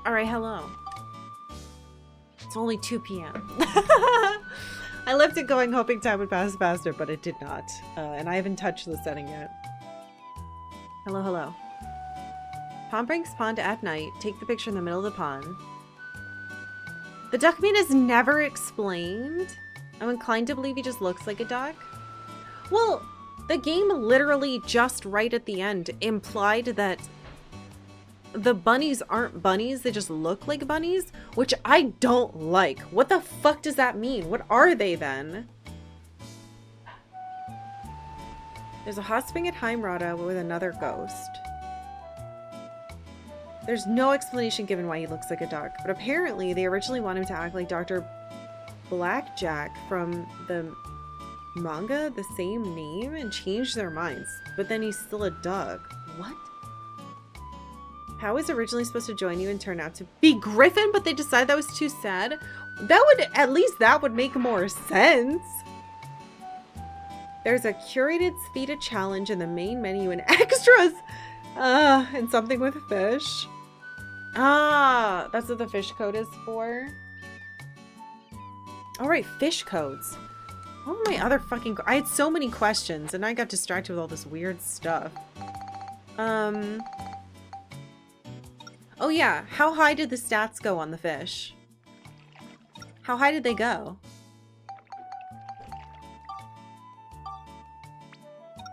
Alright, hello. It's only 2 p.m. I left it going hoping time would pass faster, but it did not. And I haven't touched the setting yet. Hello, hello. Pond breaks pond at night. Take the picture in the middle of the pond. The duckman is never explained. I'm inclined to believe he just looks like a duck. Well, the game literally just right at the end implied that the bunnies aren't bunnies, they just look like bunnies, which I don't like. What the fuck does that mean? What are they then? There's a hot spring at Heimrada with another ghost. There's no explanation given why he looks like a duck, but apparently they originally want him to act like Dr. Blackjack from the manga, the same name, and changed their minds. But then he's still a duck. What? How was originally supposed to join you and turn out to be Griffin, but they decided that was too sad? That would, at least that would make more sense. There's a curated Spheda challenge in the main menu and extras. And something with fish. Ah, that's what the fish code is for. All right, fish codes. What were my other fucking... I had so many questions and I got distracted with all this weird stuff. Oh yeah, how high did the stats go on the fish? How high did they go?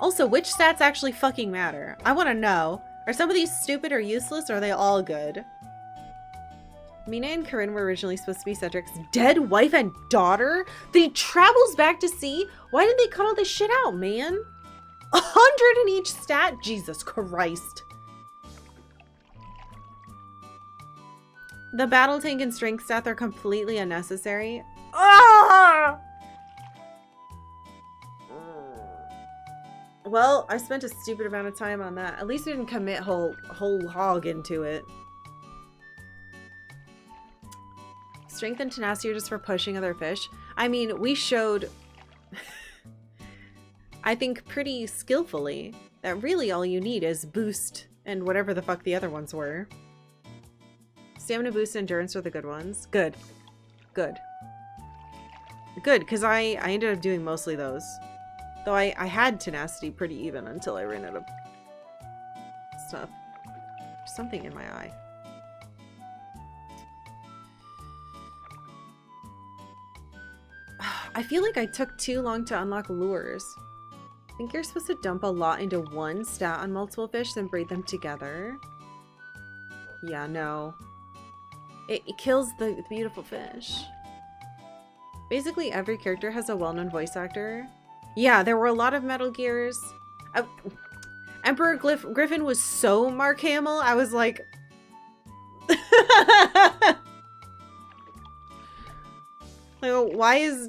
Also, which stats actually fucking matter? I want to know. Are some of these stupid or useless, or are they all good? Mina and Corinne were originally supposed to be Cedric's dead wife and daughter? He travels back to sea? Why did they cut all this shit out, man? 100 in each stat? Jesus Christ. The battle tank and strength stats are completely unnecessary. Ah! Well, I spent a stupid amount of time on that. At least I didn't commit whole hog into it. Strength and tenacity are just for pushing other fish. I mean, we showed, I think pretty skillfully, that really all you need is boost and whatever the fuck the other ones were. Stamina boost and endurance are the good ones. Good. Good. Good, because I ended up doing mostly those. Though I had tenacity pretty even until I ran out of stuff. There's something in my eye. I feel like I took too long to unlock lures. I think you're supposed to dump a lot into one stat on multiple fish, then braid them together. Yeah, no. It kills the beautiful fish. Basically, every character has a well-known voice actor. Yeah, there were a lot of Metal Gears. Emperor Griffin was so Mark Hamill. I was like... like, why is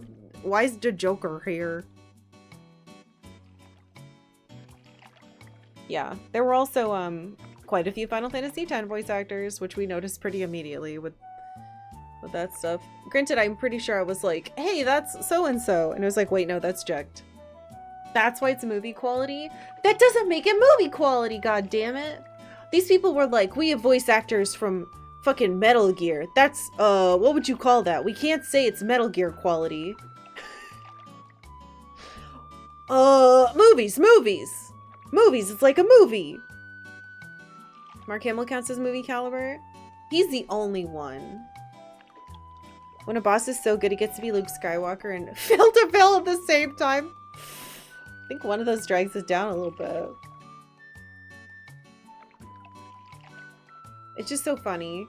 the Joker here? Yeah, there were also quite a few Final Fantasy X voice actors, which we noticed pretty immediately with that stuff. Granted, I'm pretty sure I was like, hey, that's so-and-so. And it was like, wait, no, that's Jekt. That's why it's movie quality? That doesn't make it movie quality, god damn it. These people were like, we have voice actors from fucking Metal Gear. That's, what would you call that? We can't say it's Metal Gear quality. Movies, it's like a movie. Mark Hamill counts as movie caliber? He's the only one. When a boss is so good, he gets to be Luke Skywalker and Phil to Phil at the same time. I think one of those drags it down a little bit. It's just so funny.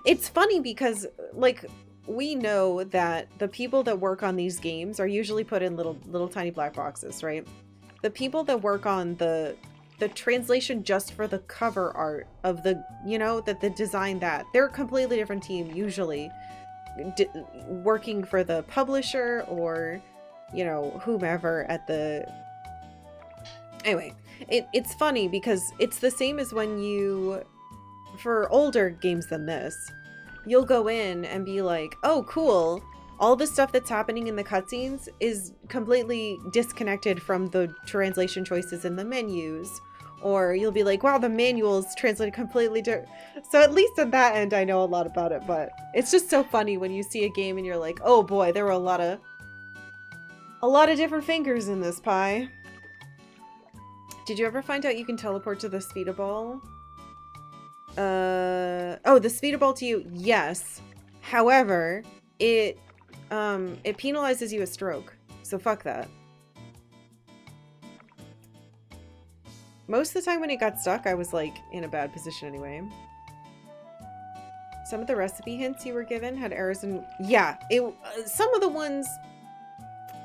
It's funny because, like, we know that the people that work on these games are usually put in little tiny black boxes, right? The people that work on the translation just for the cover art of the, you know, that design that, they're a completely different team usually, working for the publisher or, you know, whomever at the... Anyway, it's funny because it's the same as when you, for older games than this, you'll go in and be like, oh, cool. All the stuff that's happening in the cutscenes is completely disconnected from the translation choices in the menus Or you'll be like, wow, the manual's translated completely different. So at least on that end, I know a lot about it, but it's just so funny when you see a game and you're like, oh boy, there were a lot of different fingers in this pie. Did you ever find out you can teleport to the Speeda Ball? Oh, the Speeda Ball to you, yes. However, it penalizes you a stroke, so fuck that. Most of the time when it got stuck, I was like in a bad position anyway. Some of the recipe hints you were given had errors and yeah, some of the ones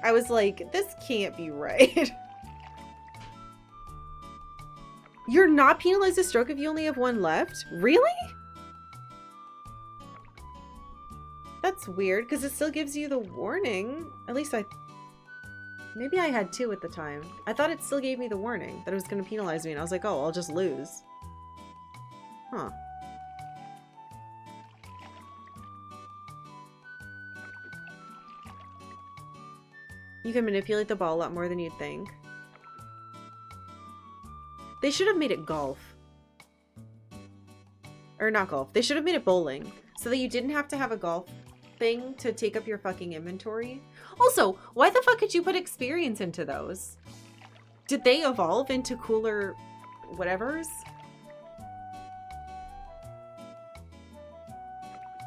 I was like, this can't be right. You're not penalized a stroke if you only have one left? Really? That's weird because it still gives you the warning. At least maybe I had 2 at the time. I thought it still gave me the warning that it was going to penalize me, and I was like, oh, I'll just lose. Huh. You can manipulate the ball a lot more than you'd think. They should have made it golf. Or not golf. They should have made it bowling, so that you didn't have to have a golf thing to take up your fucking inventory. Also, why the fuck could you put experience into those? Did they evolve into cooler whatevers?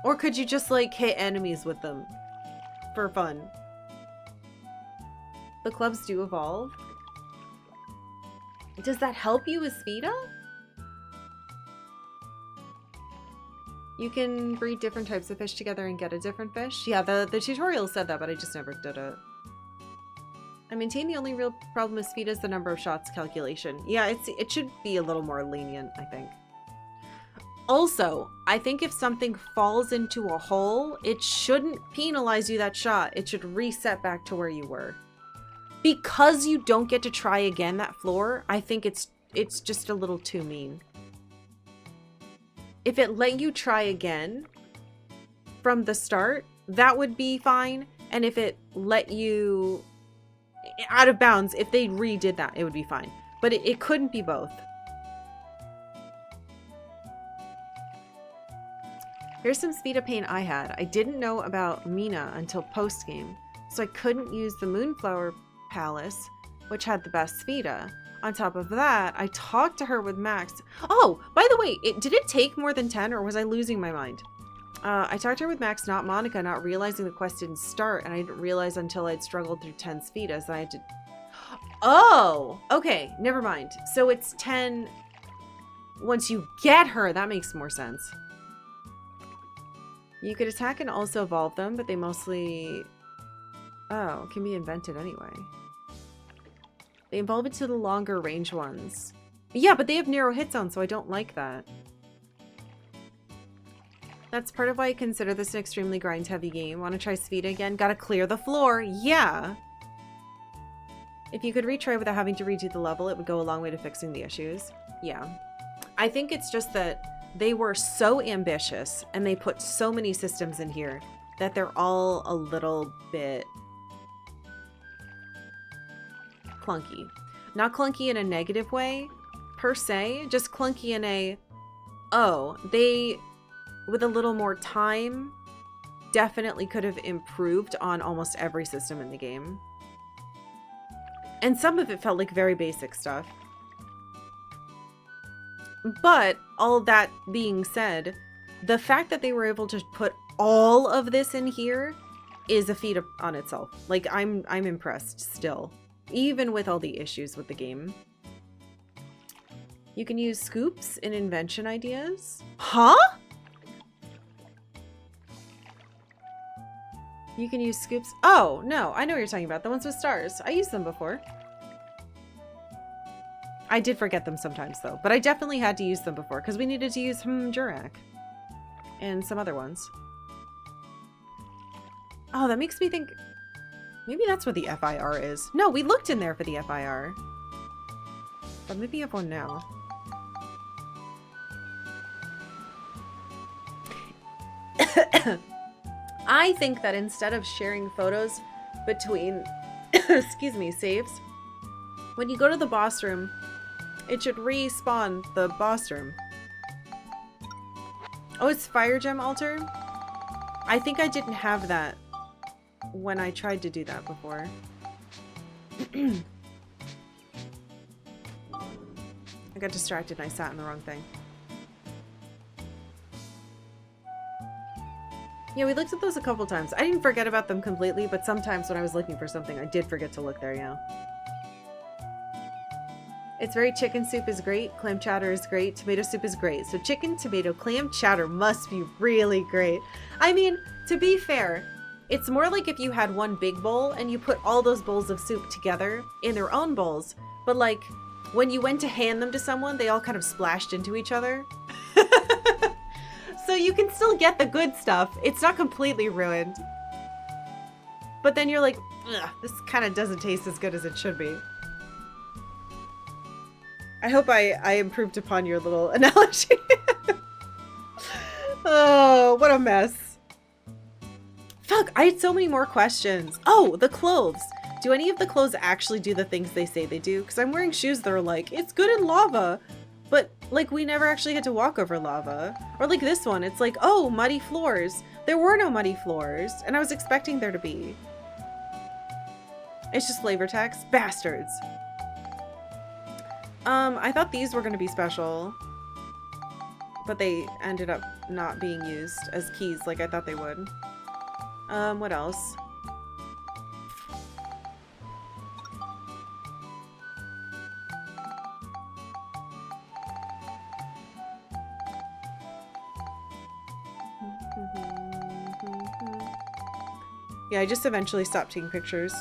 Or could you just like hit enemies with them for fun? The clubs do evolve. Does that help you with Speeda? You can breed different types of fish together and get a different fish. Yeah, the tutorial said that, but I just never did it. I maintain the only real problem with Speeda is the number of shots calculation. Yeah, it should be a little more lenient, I think. Also, I think if something falls into a hole, it shouldn't penalize you that shot. It should reset back to where you were. Because you don't get to try again that floor, I think it's just a little too mean. If it let you try again from the start, that would be fine. And if it let you out of bounds, if they redid that, it would be fine. But it couldn't be both. Here's some Speeda pain I had. I didn't know about Mina until post-game, so I couldn't use the Moonflower Palace, which had the best Speeda. On top of that, I talked to her with Max. Oh, by the way, did it take more than 10 or was I losing my mind? I talked to her with Max, not Monica, not realizing the quest didn't start, and I didn't realize until I'd struggled through 10 Speedas that I had to... Oh! Okay, never mind. So it's 10 once you get her. That makes more sense. You could attack and also evolve them, but they mostly... Oh, can be invented anyway. They evolve into the longer range ones. Yeah, but they have narrow hit zones, so I don't like that. That's part of why I consider this an extremely grind-heavy game. Want to try Speeda again? Gotta clear the floor. Yeah! If you could retry without having to redo the level, it would go a long way to fixing the issues. Yeah. I think it's just that they were so ambitious, and they put so many systems in here, that they're all a little bit... clunky. Not clunky in a negative way, per se, just clunky in a, oh, they, with a little more time, definitely could have improved on almost every system in the game. And some of it felt like very basic stuff. But, all that being said, the fact that they were able to put all of this in here is a feat on itself. Like, I'm impressed still. Even with all the issues with the game. You can use scoops in invention ideas. Huh? You can use scoops. Oh, no. I know what you're talking about. The ones with stars. I used them before. I did forget them sometimes, though. But I definitely had to use them before, because we needed to use Jurak. And some other ones. Oh, that makes me think... Maybe that's what the FIR is. No, we looked in there for the FIR. But maybe you have one now. I think that instead of sharing photos between, excuse me, saves, when you go to the boss room It should respawn the boss room. Oh, it's Fire Gem Altar? I think I didn't have that when I tried to do that before. I got distracted and I sat in the wrong thing. Yeah, we looked at those a couple times. I didn't forget about them completely, but sometimes when I was looking for something, I did forget to look there, yeah. It's very chicken soup is great, clam chowder is great, tomato soup is great. So chicken, tomato, clam chowder must be really great. I mean, to be fair, it's more like if you had one big bowl and you put all those bowls of soup together in their own bowls, but like when you went to hand them to someone, they all kind of splashed into each other. So you can still get the good stuff. It's not completely ruined. But then you're like, ugh, this kind of doesn't taste as good as it should be. I hope I improved upon your little analogy. Oh, what a mess. Fuck, I had so many more questions. Oh, the clothes. Do any of the clothes actually do the things they say they do? Because I'm wearing shoes that are like, it's good in lava. But, like, we never actually had to walk over lava. Or like this one, it's like, oh, muddy floors. There were no muddy floors, and I was expecting there to be. It's just flavor text. Bastards. I thought these were going to be special, but they ended up not being used as keys like I thought they would. What else? Yeah, I just eventually stopped taking pictures.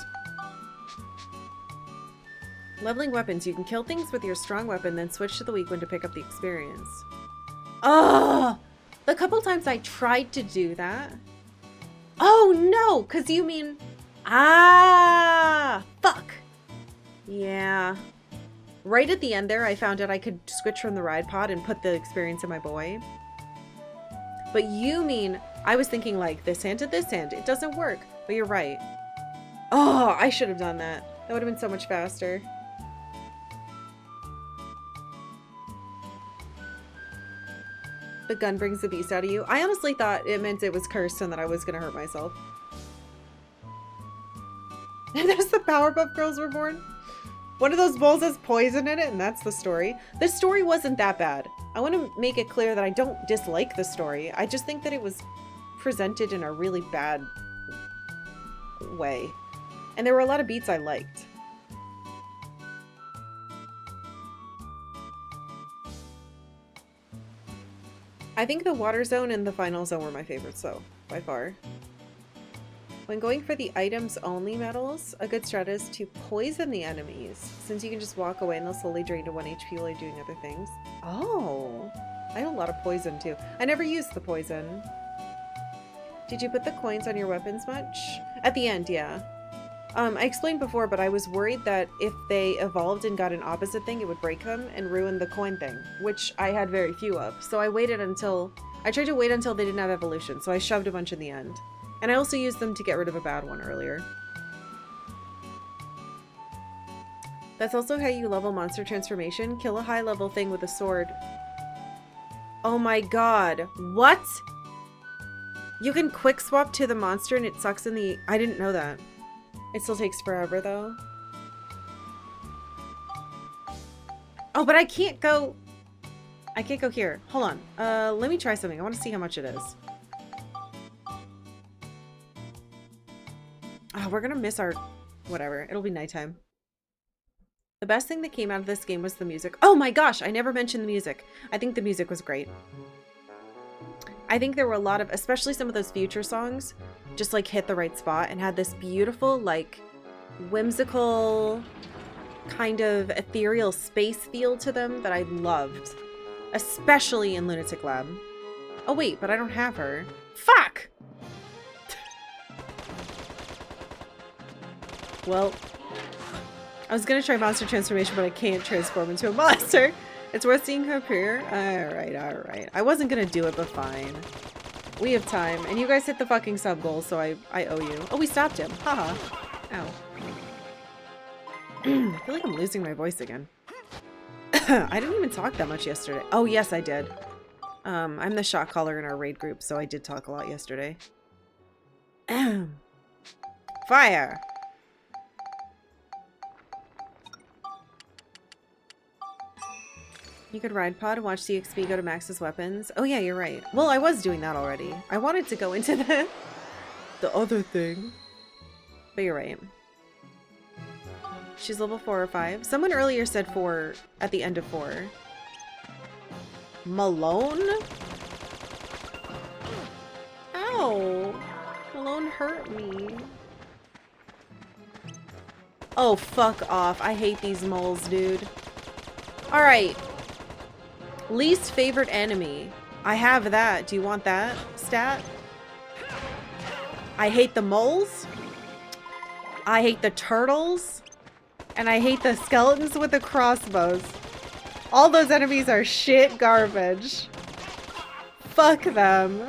Leveling weapons. You can kill things with your strong weapon, then switch to the weak one to pick up the experience. Oh! The couple times I tried to do that. Oh no! Cause you mean... Ah! Fuck! Yeah. Right at the end there, I found out I could switch from the ride pod and put the experience in my boy. But you mean... I was thinking like, this hand to this hand. It doesn't work. But you're right. Oh, I should have done that. That would have been so much faster. The gun brings the beast out of you. I honestly thought it meant it was cursed and that I was gonna hurt myself. And there's the Powerpuff Girls were born. One of those bowls has poison in it, and that's the story. The story wasn't that bad. I want to make it clear that I don't dislike the story. I just think that it was presented in a really bad way. And there were a lot of beats I liked. I think the water zone and the final zone were my favorites, though, by far. When going for the items only medals, a good strat is to poison the enemies, since you can just walk away and they'll slowly drain to 1 HP while you're doing other things. Oh, I have a lot of poison too. I never used the poison. Did you put the coins on your weapons much? At the end, yeah. I explained before, but I was worried that if they evolved and got an opposite thing, it would break them and ruin the coin thing, which I had very few of. So I tried to wait until they didn't have evolution, so I shoved a bunch in the end. And I also used them to get rid of a bad one earlier. That's also how you level monster transformation. Kill a high level thing with a sword. Oh my god. What? You can quick swap to the monster and it sucks in the... I didn't know that. It still takes forever though. Oh, but I can't go... I can't go here. Hold on. Let me try something. I want to see how much it is. Oh, we're gonna miss our... Whatever. It'll be nighttime. The best thing that came out of this game was the music. Oh my gosh! I never mentioned the music. I think the music was great. I think there were a lot of... Especially some of those future songs just like hit the right spot and had this beautiful, like, whimsical, kind of ethereal space feel to them that I loved. Especially in Lunatic Lab. Oh wait, but I don't have her. Fuck! Well, I was gonna try monster transformation, but I can't transform into a monster. It's worth seeing her appear. Alright, alright. I wasn't gonna do it, but fine. We have time. And you guys hit the fucking sub goal, so I owe you. Oh, we stopped him. Haha. Ow. I feel like I'm losing my voice again. I didn't even talk that much yesterday. Oh, yes, I did. I'm the shot caller in our raid group, so I did talk a lot yesterday. Fire! You could ride pod and watch the XP go to Max's weapons. Oh yeah, you're right. Well, I was doing that already. I wanted to go into the other thing. But you're right. She's level 4 or 5. Someone earlier said 4 at the end of 4. Malone? Ow! Malone hurt me. Oh, fuck off. I hate these moles, dude. Alright. Least favorite enemy. I have that. Do you want that stat? I hate the moles. I hate the turtles. And I hate the skeletons with the crossbows. All those enemies are shit garbage. Fuck them.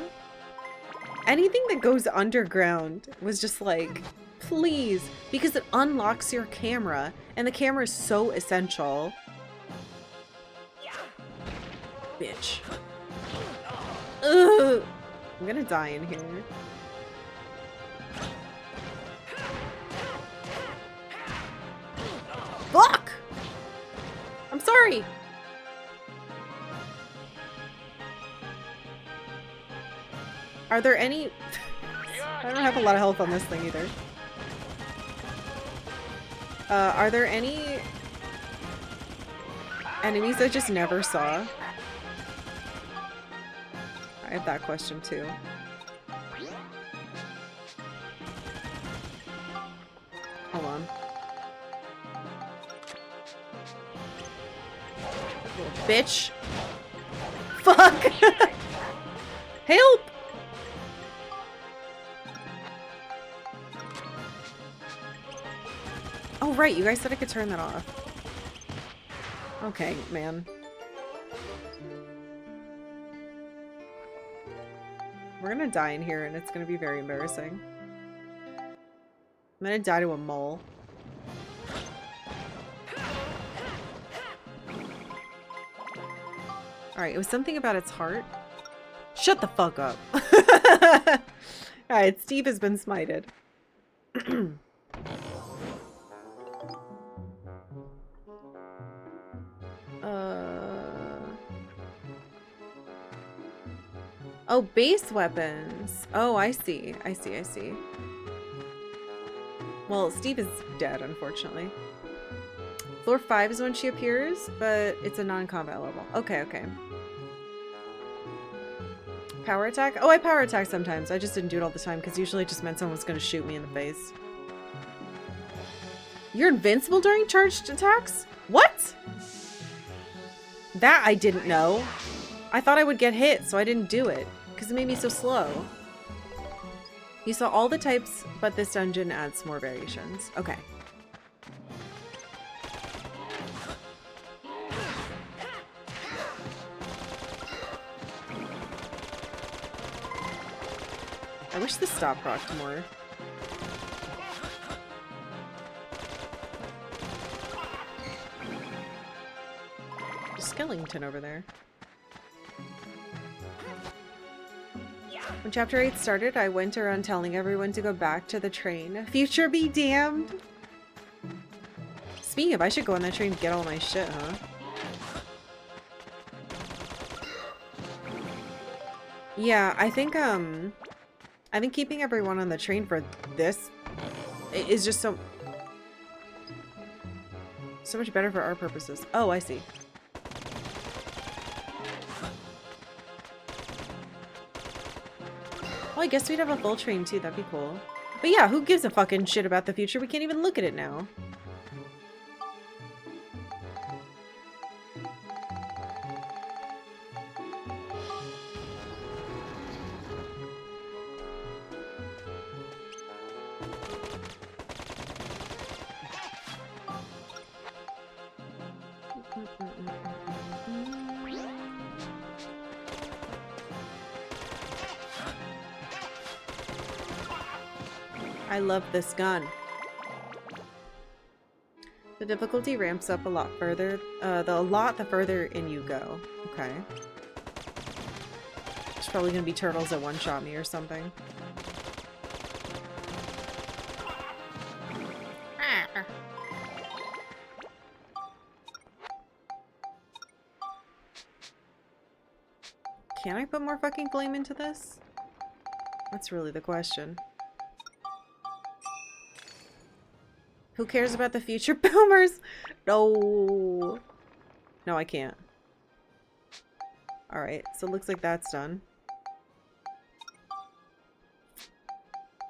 Anything that goes underground was just like, please. Because it unlocks your camera. And the camera is so essential. Bitch. Ugh. I'm gonna die in here. Fuck! I'm sorry! Are there any... I don't have a lot of health on this thing either. Are there any enemies I just never saw? I have that question too. Hold on. Little bitch. Fuck! Help! Oh right, you guys said I could turn that off. Okay, man. We're gonna die in here and it's gonna be very embarrassing. I'm gonna die to a mole. Alright, it was something about its heart. Shut the fuck up. Alright, Steve has been smited. Oh, base weapons. Oh, I see. I see, I see. Well, Steve is dead, unfortunately. Floor 5 is when she appears, but it's a non-combat level. Okay, okay. Power attack? Oh, I power attack sometimes. I just didn't do it all the time because usually it just meant someone was going to shoot me in the face. You're invincible during charged attacks? What? That I didn't know. I thought I would get hit, so I didn't do it. Because it made me so slow. You saw all the types, but this dungeon adds more variations. Okay. I wish this stop rocked more. There's a skeleton over there. When Chapter 8 started, I went around telling everyone to go back to the train. Future be damned! Speaking of, I should go on that train and get all my shit, huh? Yeah, I think keeping everyone on the train for this is just so much better for our purposes. Oh, I see. Well, I guess we'd have a full train too, that'd be cool. But yeah, who gives a fucking shit about the future? We can't even look at it now. I love this gun. difficulty ramps up a lot further. The further in you go. Okay. There's probably gonna be turtles that one-shot me or something. Can I put more fucking flame into this? That's really the question. Who cares about the future boomers? No. No, I can't. Alright, so it looks like that's done.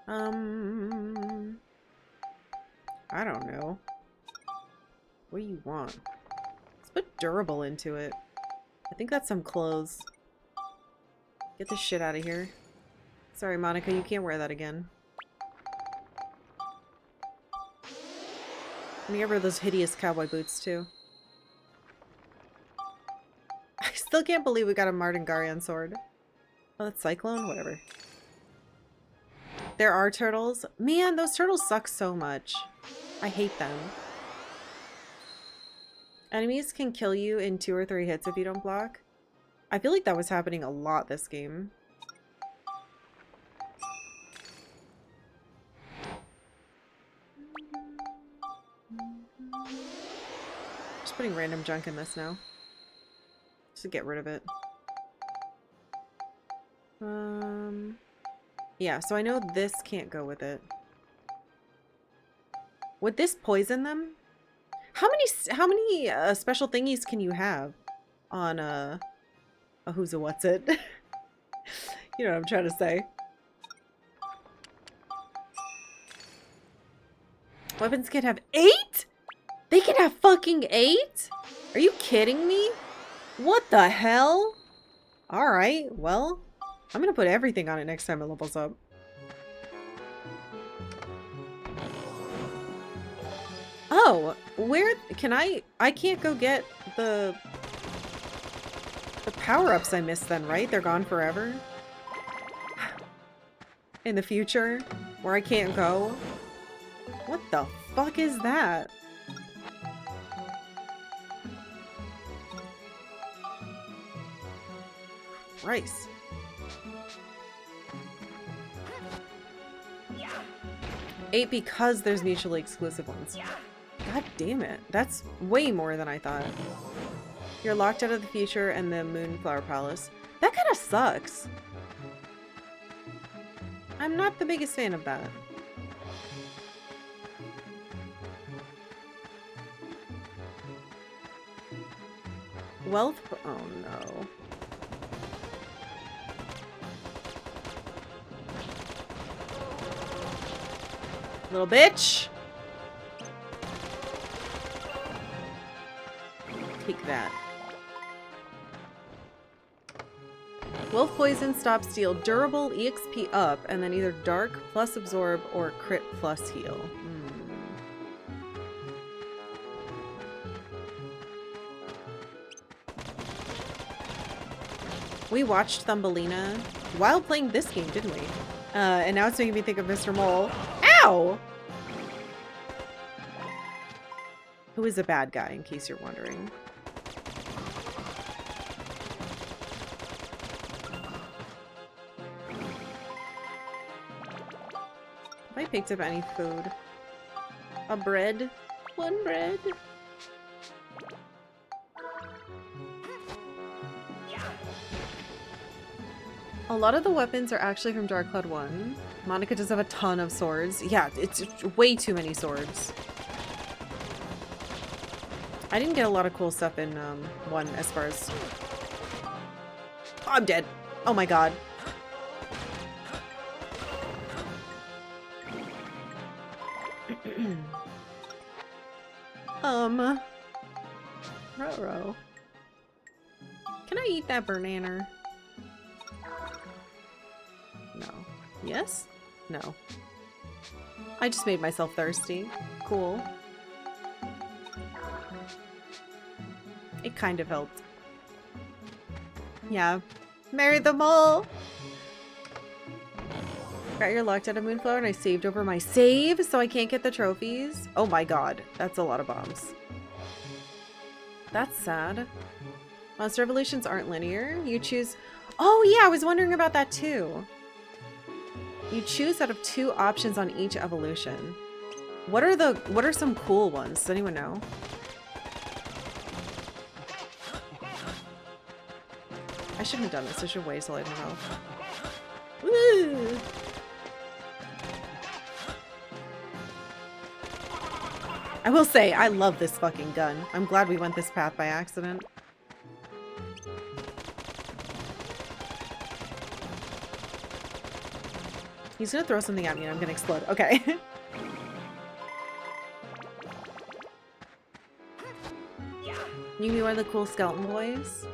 I don't know. What do you want? Let's put durable into it. I think that's some clothes. Get this shit out of here. Sorry, Monica, you can't wear that again. Let me get rid of those hideous cowboy boots, too. I still can't believe we got a Martingarian sword. Oh, that's Cyclone? Whatever. There are turtles. Man, those turtles suck so much. I hate them. Enemies can kill you in 2 or 3 hits if you don't block. I feel like that was happening a lot this game. Just putting random junk in this now. Just to get rid of it. Yeah, so I know this can't go with it. Would this poison them? How many special thingies can you have on a who's a what's it? You know what I'm trying to say. Weapons can have 8? They can have fucking 8? Are you kidding me? What the hell? Alright, well, I'm gonna put everything on it next time it levels up. Oh, where can I can't go get the power-ups I missed then, right? They're gone forever? In the future? Where I can't go? What the fuck is that? Christ. Eight because there's mutually exclusive ones. God damn it. That's way more than I thought. You're locked out of the future and the Moonflower Palace. That kind of sucks. I'm not the biggest fan of that. Wealth? Oh no. Little bitch! Take that. Wolf Poison stops deal durable EXP up and then either dark plus absorb or crit plus heal. We watched Thumbelina while playing this game, didn't we? And now it's making me think of Mr. Mole. Ow! Who is a bad guy, in case you're wondering. Have I picked up any food? A bread? One bread? A lot of the weapons are actually from Dark Cloud 1. Monica does have a ton of swords. Yeah, it's way too many swords. I didn't get a lot of cool stuff in 1 as far as... Oh, I'm dead. Oh my god. Ruh-roh. Can I eat that banana? No. Yes? No. I just made myself thirsty. Cool. It kind of helped. Yeah. Marry them all! Got your locked out of Moonflower and I saved over my save, so I can't get the trophies. Oh my god, that's a lot of bombs. That's sad. Monster evolutions aren't linear. You choose... Oh yeah, I was wondering about that too. You choose out of 2 options on each evolution. What are some cool ones? Does anyone know? I shouldn't have done this. I should wait till I don't know. Woo! I will say, I love this fucking gun. I'm glad we went this path by accident. He's gonna throw something at me and I'm gonna explode. Okay. You can be one of the cool skeleton boys.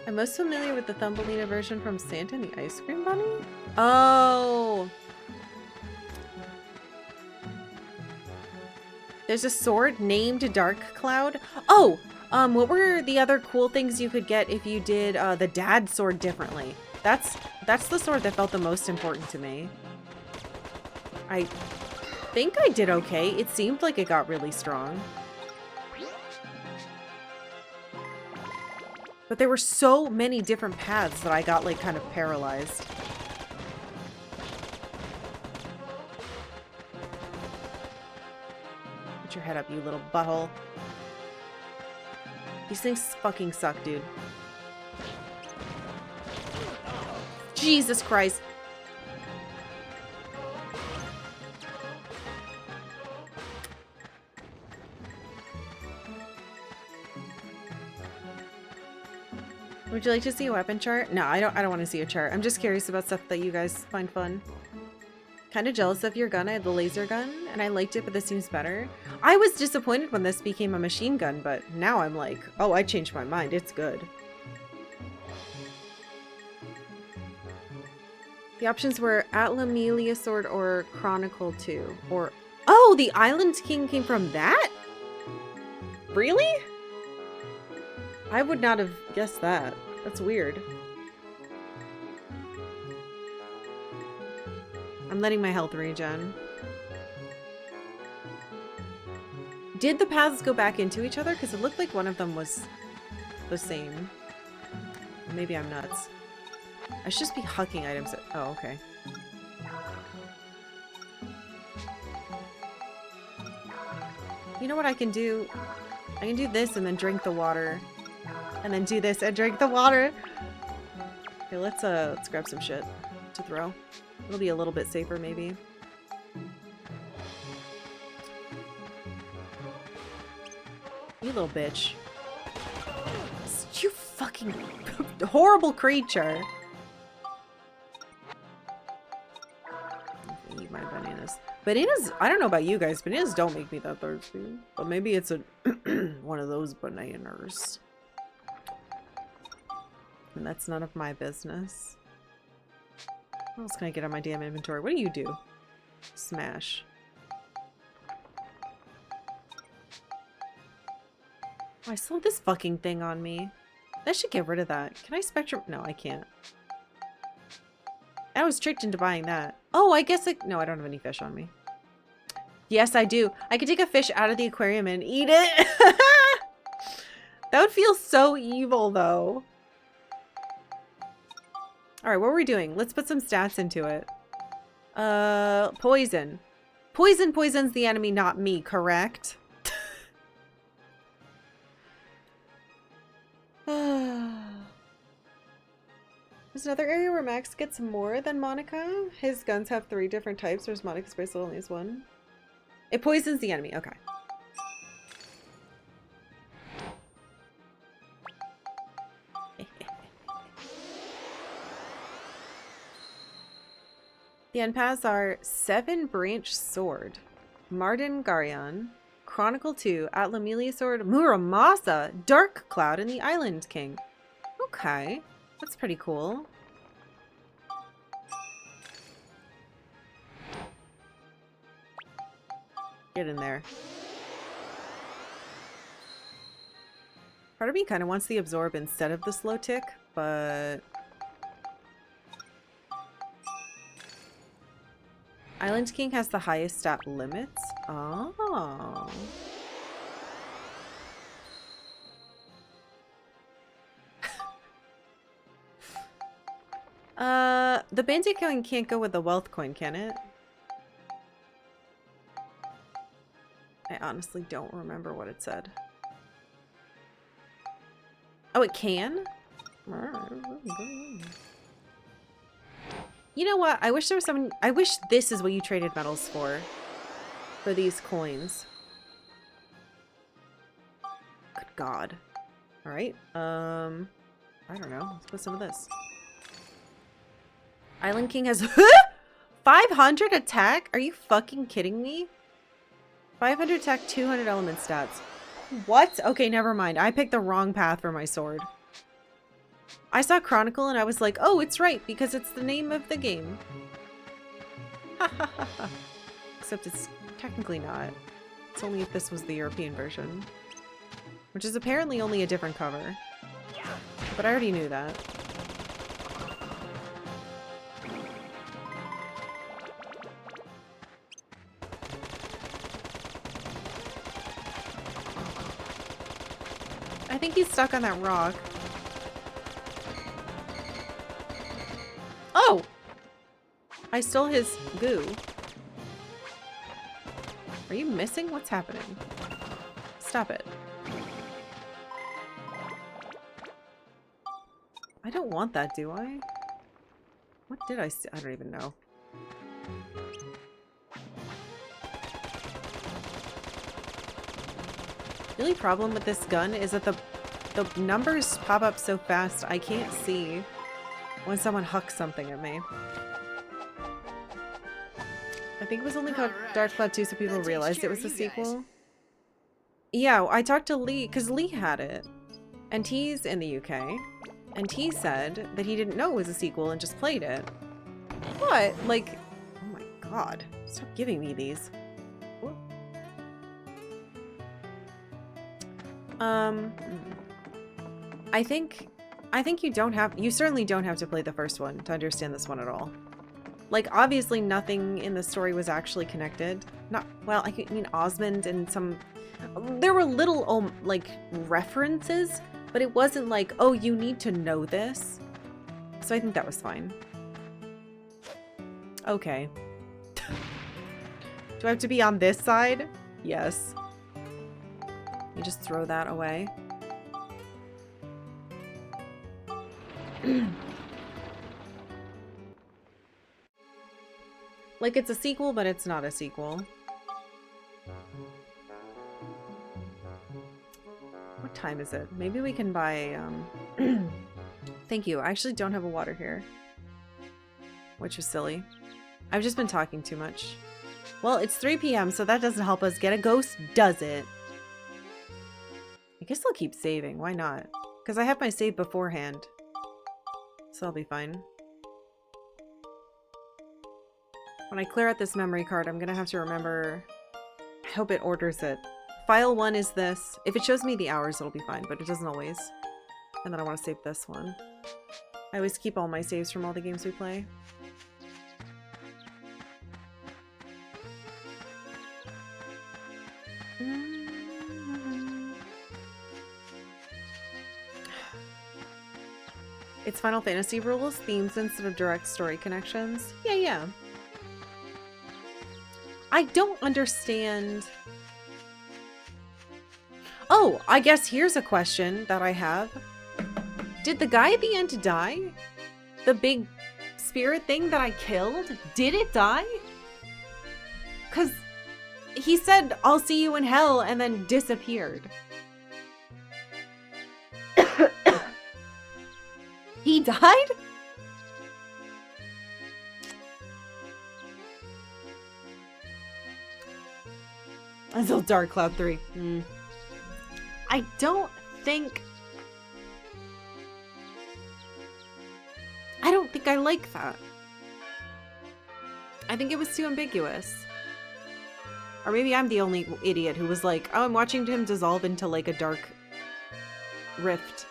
I'm most familiar with the Thumbelina version from Santa and the Ice Cream Bunny? Oh! There's a sword named Dark Cloud. Oh! What were the other cool things you could get if you did the dad sword differently? That's the sword that felt the most important to me. I think I did okay. It seemed like it got really strong. But there were so many different paths that I got like kind of paralyzed. Put your head up, you little butthole. These things fucking suck, dude. Jesus Christ. Would you like to see a weapon chart? No, I don't want to see a chart. I'm just curious about stuff that you guys find fun. Kind of jealous of your gun. I had the laser gun and I liked it, but this seems better. I was disappointed when this became a machine gun, but now I'm like, oh, I changed my mind. It's good. The options were Atlamelia Sword or Chronicle 2. Or... Oh, the Island King came from that? Really? I would not have guessed that. That's weird. I'm letting my health regen. Did the paths go back into each other? Because it looked like one of them was the same. Maybe I'm nuts. I should just be hucking items at... Oh, okay. You know what I can do? I can do this and then drink the water. And then do this and drink the water. Okay, let's grab some shit to throw. It'll be a little bit safer, maybe. You little bitch. You fucking horrible creature. Eat my bananas. Bananas, I don't know about you guys, bananas don't make me that thirsty. But maybe it's a one of those bananas. And that's none of my business. What else can I get on my damn inventory? What do you do? Smash. Oh, I still have this fucking thing on me. I should get rid of that. Can I spectrum? No, I can't. I was tricked into buying that. Oh, I guess no, I don't have any fish on me. Yes, I do. I could take a fish out of the aquarium and eat it. That would feel so evil, though. Alright, what were we doing? Let's put some stats into it. Poison. Poison poisons the enemy, not me, correct? There's another area where Max gets more than Monica. His guns have 3 different types, whereas Monica's bracelet only has 1. It poisons the enemy, okay. The end paths are 7 Branch Sword, Marden Garyon, Chronicle 2, Atlamelia Sword, Muramasa, Dark Cloud, and the Island King. Okay, that's pretty cool. Get in there. Part of me kind of wants the absorb instead of the slow tick, but Island King has the highest stat limits? Oh. The bandit coin can't go with the wealth coin, can it? I honestly don't remember what it said. Oh, it can? You know what? I wish there was someone. I wish this is what you traded metals for these coins. Good God. Alright. I don't know. Let's put some of this. Island King has 500 attack? Are you fucking kidding me? 500 attack, 200 element stats. What? Okay, never mind. I picked the wrong path for my sword. I saw Chronicle and I was like, oh, it's right, because it's the name of the game. Except it's technically not. It's only if this was the European version. Which is apparently only a different cover. But I already knew that. I think he's stuck on that rock. Oh! I stole his goo. Are you missing? What's happening? Stop it. I don't want that, do I? What did I I don't even know. The only problem with this gun is that the numbers pop up so fast I can't see when someone hucks something at me. I think it was only called Dark Cloud 2 so people realized it was a sequel. Yeah, I talked to Lee, because Lee had it. And he's in the UK. And he said that he didn't know it was a sequel and just played it. But, like, oh my god. Stop giving me these. Whoop. I think you certainly don't have to play the first one to understand this one at all. Like, obviously nothing in the story was actually connected. Well, I mean, Osmond and some... There were little, like, references, but it wasn't like, oh, you need to know this. So I think that was fine. Okay. Do I have to be on this side? Yes. You just throw that away. Like, it's a sequel, but it's not a sequel. What time is it? Maybe we can buy, Thank you. I actually don't have a water here. Which is silly. I've just been talking too much. Well, it's 3 PM, so that doesn't help us get a ghost, does it? I guess I'll keep saving. Why not? Because I have my save beforehand. So I'll be fine. When I clear out this memory card, I'm gonna have to remember... I hope it orders it. File 1 is this. If it shows me the hours, it'll be fine, but it doesn't always. And then I want to save this one. I always keep all my saves from all the games we play. It's Final Fantasy rules, themes instead of direct story connections. Yeah. I don't understand... Oh, I guess here's a question that I have. Did the guy at the end die? The big spirit thing that I killed? Did it die? Because he said, I'll see you in hell, and then disappeared. He died? Until Dark Cloud 3. I don't think I like that. I think it was too ambiguous. Or maybe I'm the only idiot who was like, oh, I'm watching him dissolve into like a dark rift.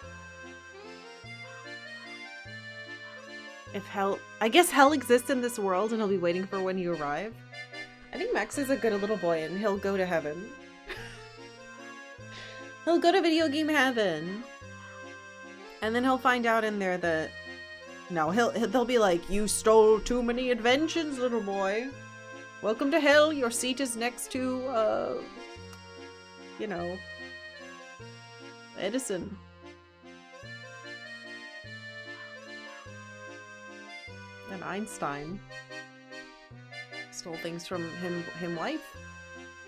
If hell... I guess hell exists in this world and he'll be waiting for when you arrive. I think Max is a good little boy and he'll go to heaven. He'll go to video game heaven. And then he'll find out in there that... No, they'll be like, you stole too many inventions, little boy. Welcome to hell. Your seat is next to, you know, Edison. And Einstein. Stole things from him wife.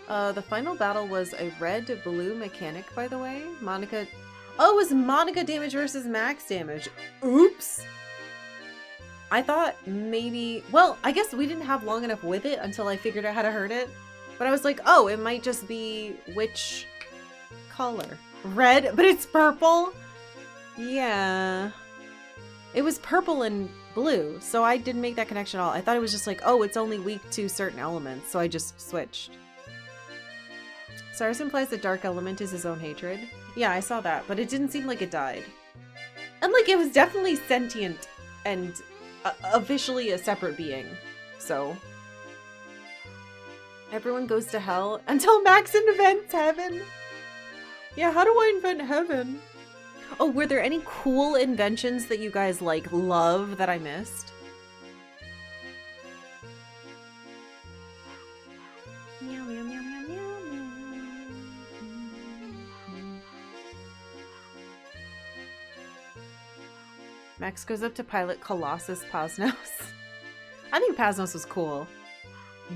The final battle was a red-blue mechanic, by the way. Monica... Oh, it was Monica damage versus Max damage. Oops! I thought maybe... Well, I guess we didn't have long enough with it until I figured out how to hurt it. But I was like, oh, it might just be which color? Red? But it's purple? Yeah. It was purple and blue, so I didn't make that connection at all. I thought it was just like, oh, it's only weak to certain elements, so I just switched. Cyrus implies the dark element is his own hatred. Yeah, I saw that, but it didn't seem like it died. And like, it was definitely sentient and officially a separate being, so. Everyone goes to hell until Max invents heaven. Yeah, how do I invent heaven? Oh, were there any cool inventions that you guys, like, love that I missed? Meow, meow, meow, meow, meow, meow. Max goes up to pilot Colossus Pasnos. I think Pasnos was cool.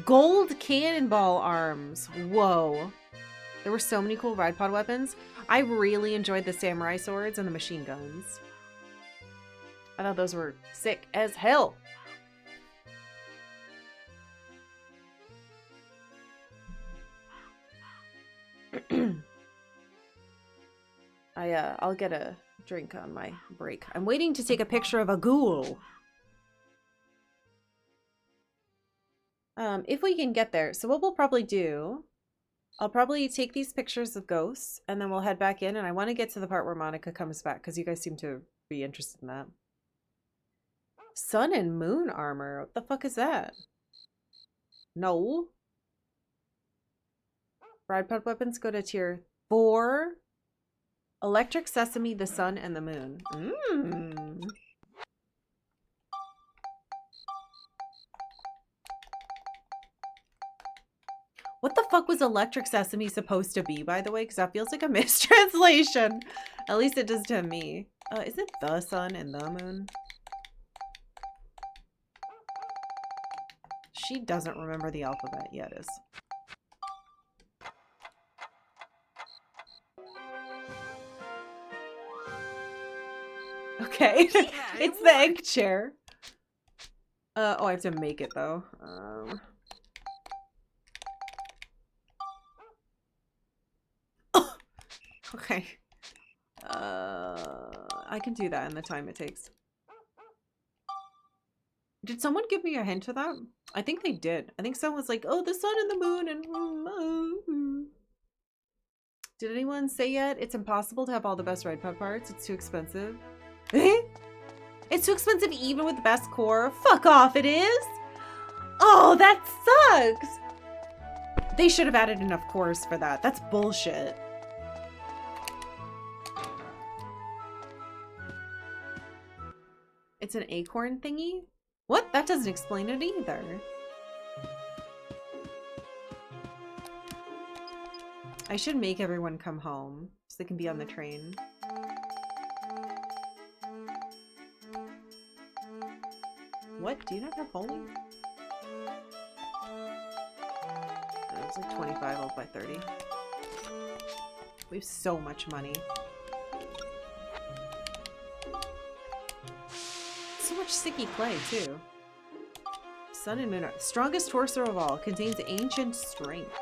Gold cannonball arms. Whoa. There were so many cool ride pod weapons. I really enjoyed the samurai swords and the machine guns. I thought those were sick as hell. I'll get a drink on my break. I'm waiting to take a picture of a ghoul. If we can get there. So what we'll probably do, I'll probably take these pictures of ghosts and then we'll head back in, and I want to get to the part where Monica comes back because you guys seem to be interested in that. Sun and moon armor. What the fuck is that? No. Ride pod weapons go to tier 4. Electric Sesame, the sun, and the moon. Mmm. What the fuck was Electric Sesame supposed to be, by the way? Because that feels like a mistranslation. At least it does to me. Is it the sun and the moon? She doesn't remember the alphabet. Yeah, it is. Okay. It's the egg chair. Oh, I have to make it, though. Okay. I can do that in the time it takes. Did someone give me a hint to that? I think they did. I think someone was like, oh, the sun and the moon and... Did anyone say yet? It's impossible to have all the best ride pod parts. It's too expensive. It's too expensive even with the best core? Fuck off, it is? Oh, that sucks! They should have added enough cores for that. That's bullshit. It's an acorn thingy? What? That doesn't explain it either. I should make everyone come home so they can be on the train. What? Do you not have holy? It was like 25, I'll buy 30. We have so much money. So much sticky clay, too. Sun and Moon are strongest torso of all. Contains ancient strength.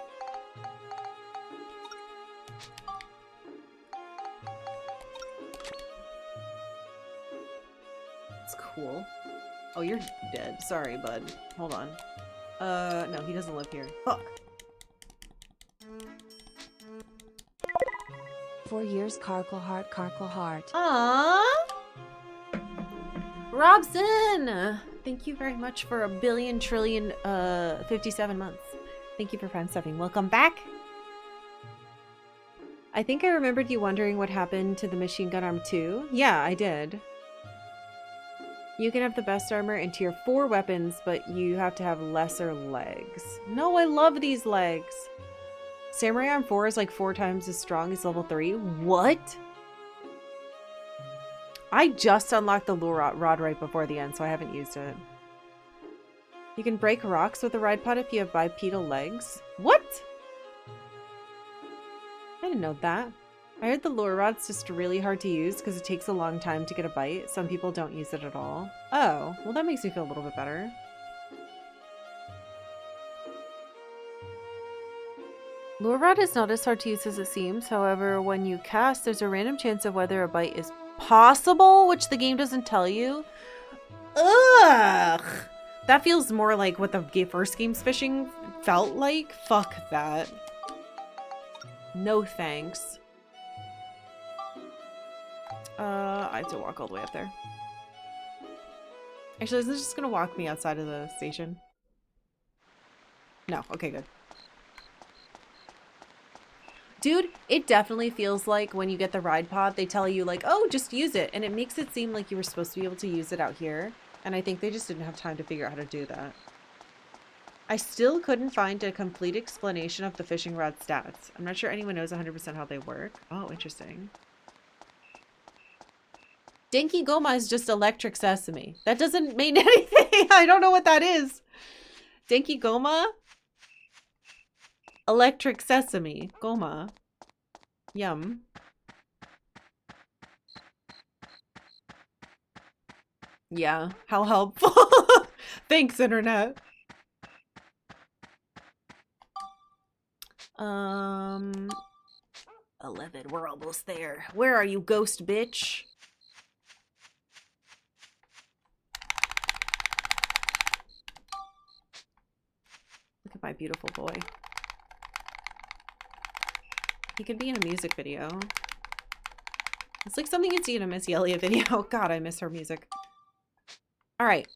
It's cool. Oh, you're dead. Sorry, bud. Hold on. No, he doesn't live here. Fuck. 4 years, Karkalla heart, Karkalla heart. Aww. Robson! Thank you very much for a billion trillion 57 months. Thank you for prime stuffing. Welcome back. I think I remembered you wondering what happened to the machine gun arm too. Yeah, I did. You can have the best armor and tier 4 weapons, but you have to have lesser legs. No, I love these legs. Samurai arm 4 is like 4 times as strong as level 3. What? I just unlocked the lure rod right before the end, so I haven't used it. You can break rocks with the ride pod if you have bipedal legs. What? I didn't know that. I heard the lure rod's just really hard to use because it takes a long time to get a bite. Some people don't use it at all. Oh, well that makes me feel a little bit better. Lure rod is not as hard to use as it seems. However, when you cast, there's a random chance of whether a bite is possible, which the game doesn't tell you. Ugh! That feels more like what the first game's fishing felt like. Fuck that. No thanks. I have to walk all the way up there. Actually, isn't it just gonna walk me outside of the station? No. Okay, good. Dude, it definitely feels like when you get the ride pod, they tell you like, oh, just use it. And it makes it seem like you were supposed to be able to use it out here. And I think they just didn't have time to figure out how to do that. I still couldn't find a complete explanation of the fishing rod stats. I'm not sure anyone knows 100% how they work. Oh, interesting. Dinky Goma is just electric sesame. That doesn't mean anything. I don't know what that is. Dinky Goma? Electric sesame. Goma. Yum. Yeah. How helpful. Thanks, internet. 11. We're almost there. Where are you, ghost bitch? Look at my beautiful boy. He could be in a music video. It's like something you'd see in a Missy Elliott video. God, I miss her music. All right.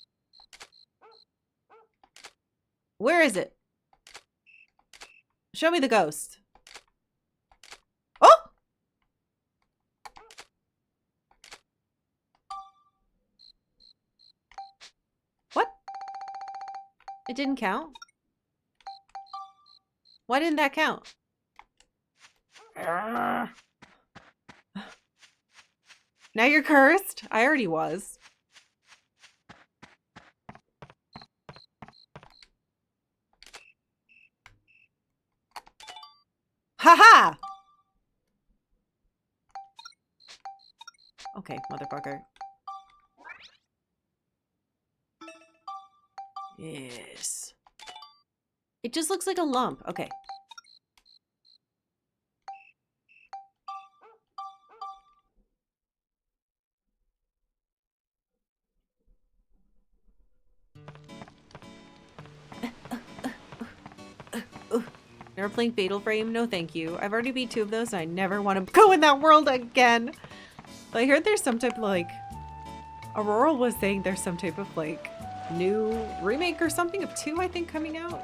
Where is it? Show me the ghost. Oh! What? It didn't count? Why didn't that count? Now you're cursed? I already was. Haha! Okay, motherfucker. Yes. It just looks like a lump. Okay. Never playing Fatal Frame? No thank you. I've already beat 2 of those and I never want to go in that world again. But I heard there's some type of like... Aurora was saying there's some type of like new remake or something of 2 I think coming out.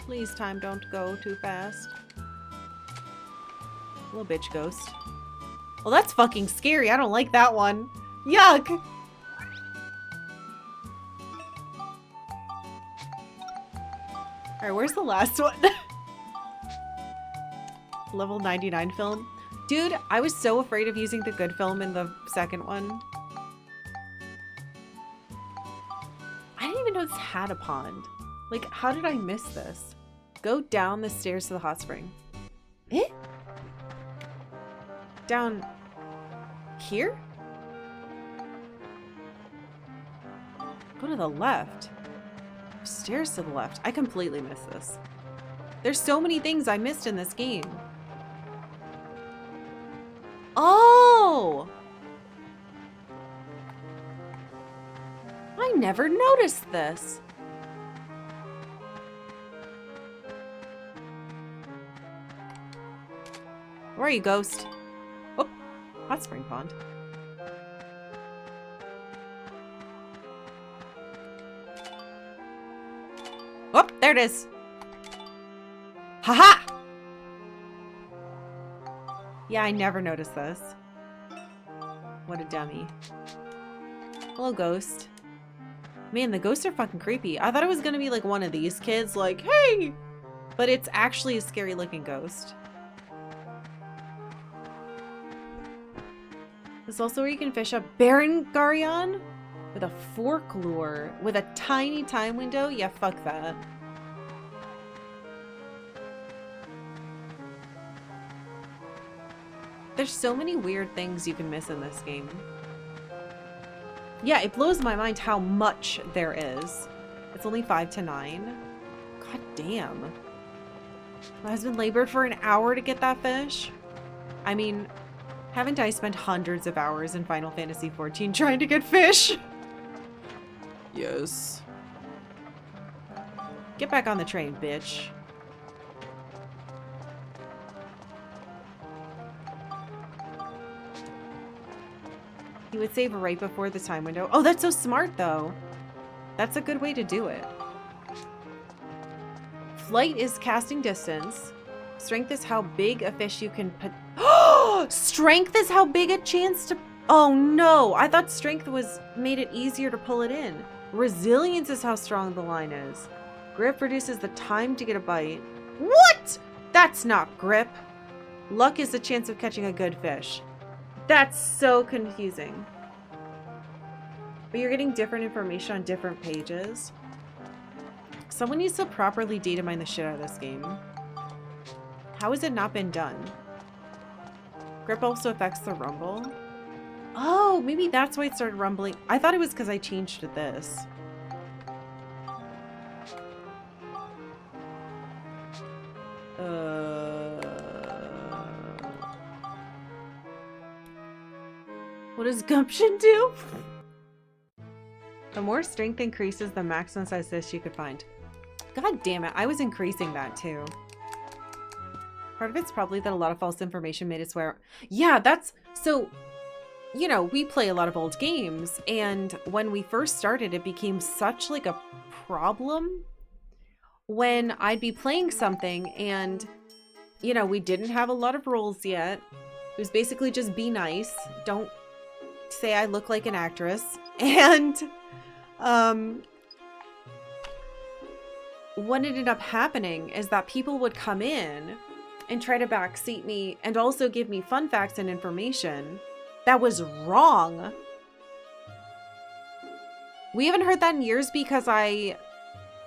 Please, time, don't go too fast. Little bitch ghost. Well, that's fucking scary. I don't like that one. Yuck! Alright, where's the last one? Level 99 film. Dude, I was so afraid of using the good film in the second one. I didn't even know this had a pond. Like, how did I miss this? Go down the stairs to the hot spring. Eh? Down here? Go to the left. Stairs to the left. I completely missed this. There's so many things I missed in this game. Oh! I never noticed this. Where are you, ghost? Oh, hot spring pond. Oh, there it is. Haha! Yeah, I never noticed this. What a dummy. Hello, ghost. Man, the ghosts are fucking creepy. I thought it was gonna be like one of these kids, like, hey! But it's actually a scary looking ghost. This is also where you can fish a Barangarion with a fork lure with a tiny time window. Yeah, fuck that. There's so many weird things you can miss in this game. Yeah, it blows my mind how much there is. It's only 5 to 9. God damn. My husband labored for an hour to get that fish. I mean, haven't I spent hundreds of hours in Final Fantasy XIV trying to get fish? Yes. Get back on the train, bitch. He would save right before the time window. Oh, that's so smart, though. That's a good way to do it. Flight is casting distance. Strength is how big a fish you can put. Oh, strength is how big a chance to. Oh no, I thought strength made it easier to pull it in. Resilience is how strong the line is. Grip reduces the time to get a bite. What? That's not grip. Luck is the chance of catching a good fish. That's so confusing. But you're getting different information on different pages. Someone needs to properly data mine the shit out of this game. How has it not been done? Grip also affects the rumble. Oh, maybe that's why it started rumbling. I thought it was because I changed to this. What does gumption do? The more strength increases, the maximum size fish you could find. God damn it, I was increasing that too. Part of it's probably that a lot of false information made its way. Yeah, that's so. You know, we play a lot of old games, and when we first started, it became such like a problem when I'd be playing something and, you know, we didn't have a lot of rules yet. It was basically just be nice. Don't say I look like an actress. And what ended up happening is that people would come in and try to backseat me and also give me fun facts and information that was wrong. We haven't heard that in years because I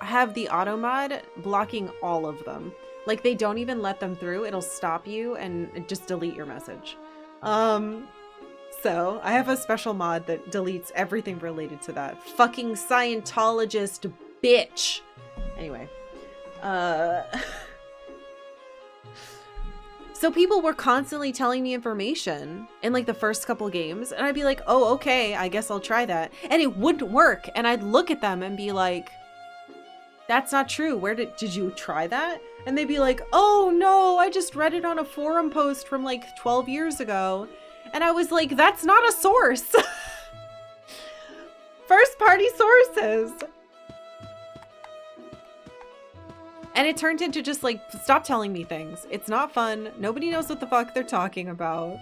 have the auto mod blocking all of them. Like, they don't even let them through. It'll stop you and just delete your message. So I have a special mod that deletes everything related to that. Fucking Scientologist bitch. Anyway. So people were constantly telling me information in like the first couple games, and I'd be like, oh, okay, I guess I'll try that. And it wouldn't work. And I'd look at them and be like, that's not true. Where did you try that? And they'd be like, oh no, I just read it on a forum post from like 12 years ago. And I was like, that's not a source. First party sources. And it turned into just like, stop telling me things. It's not fun. Nobody knows what the fuck they're talking about.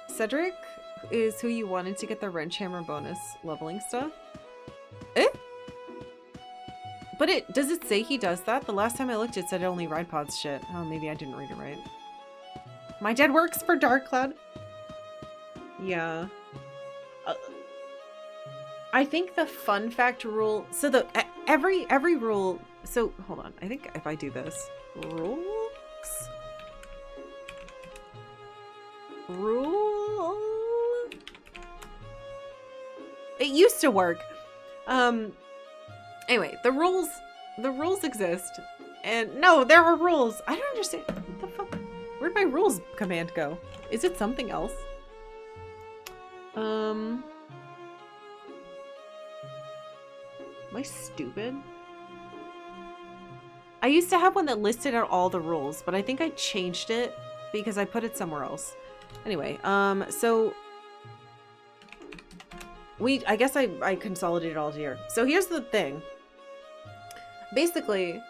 Cedric is who you wanted to get the wrench hammer bonus leveling stuff. Eh? But does it say he does that? The last time I looked, it said only ride pods shit. Oh, maybe I didn't read it right. My dad works for Dark Cloud. Yeah. I think the fun fact rule, so every rule, so hold on. I think if I do this, rule. It used to work. Anyway, the rules exist. And no, there are rules. I don't understand. What the fuck? Where'd my rules command go? Is it something else? Am I stupid? I used to have one that listed out all the rules, but I think I changed it because I put it somewhere else. Anyway, so I guess I consolidated all here. So here's the thing. Basically,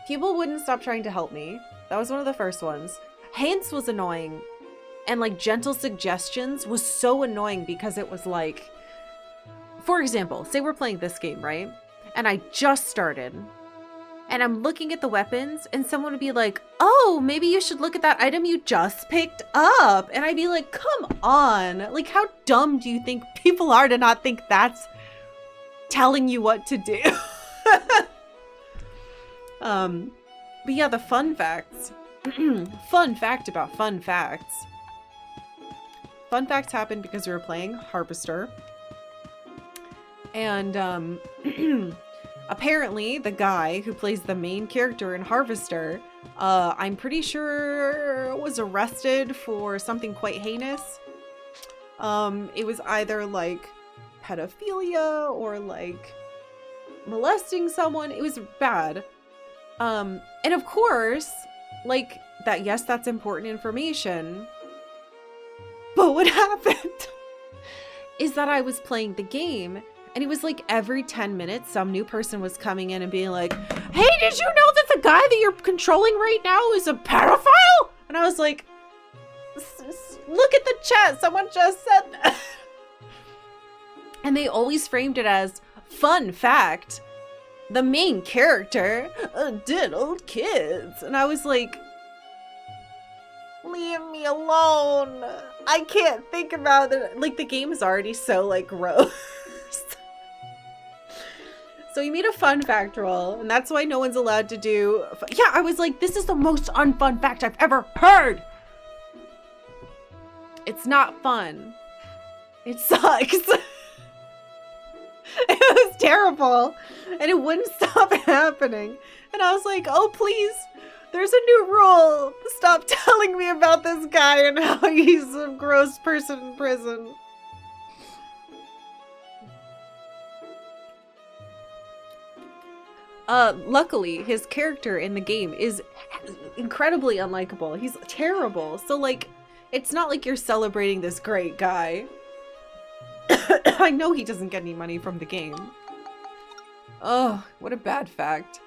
people wouldn't stop trying to help me. That was one of the first ones. Hints was annoying. And like gentle suggestions was so annoying because it was like, for example, say we're playing this game, right? And I just started and I'm looking at the weapons and someone would be like, oh, maybe you should look at that item you just picked up. And I'd be like, come on. Like, how dumb do you think people are to not think that's telling you what to do? But yeah, the fun facts. Fun fact about fun facts. Fun facts happened because we were playing Harvester. And apparently the guy who plays the main character in Harvester, I'm pretty sure was arrested for something quite heinous. It was either like pedophilia or like molesting someone. It was bad. And of course, like that, yes, that's important information. But what happened is that I was playing the game and it was like every 10 minutes, some new person was coming in and being like, hey, did you know that the guy that you're controlling right now is a pedophile? And I was like, look at the chat. Someone just said that. And they always framed it as fun fact. The main character diddled kids. And I was like, leave me alone. I can't think about it. Like, the game is already so, like, gross. So he made a fun fact roll, and that's why no one's allowed to do... Yeah, I was like, this is the most unfun fact I've ever heard. It's not fun. It sucks. It was terrible. And it wouldn't stop happening. And I was like, oh, please. There's a new rule. Stop telling me about this guy and how he's a gross person in prison. Luckily, his character in the game is incredibly unlikable. He's terrible. So, like, it's not like you're celebrating this great guy. I know he doesn't get any money from the game. Oh, what a bad fact.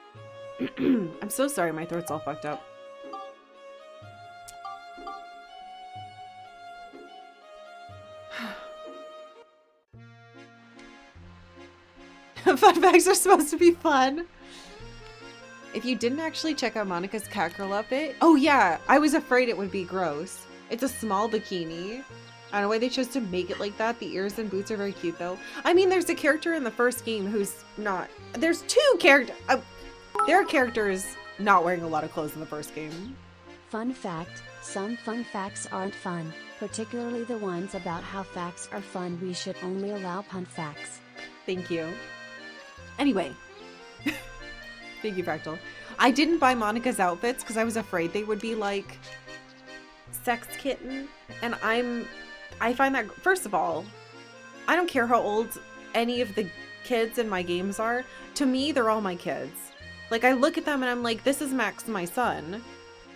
I'm so sorry, my throat's all fucked up. Fun facts are supposed to be fun. If you didn't actually check out Monica's Karkalla outfit, oh yeah, I was afraid it would be gross. It's a small bikini. I don't know why they chose to make it like that. The ears and boots are very cute though. I mean, there's a character in the first game who's not... There's two characters... there are characters not wearing a lot of clothes in the first game. Fun fact, some fun facts aren't fun, particularly the ones about how facts are fun. We should only allow pun facts. Thank you. Anyway. Thank you, Fractal. I didn't buy Monica's outfits because I was afraid they would be like sex kitten. And I find that, first of all, I don't care how old any of the kids in my games are. To me, they're all my kids. Like, I look at them and I'm like, this is Max, my son.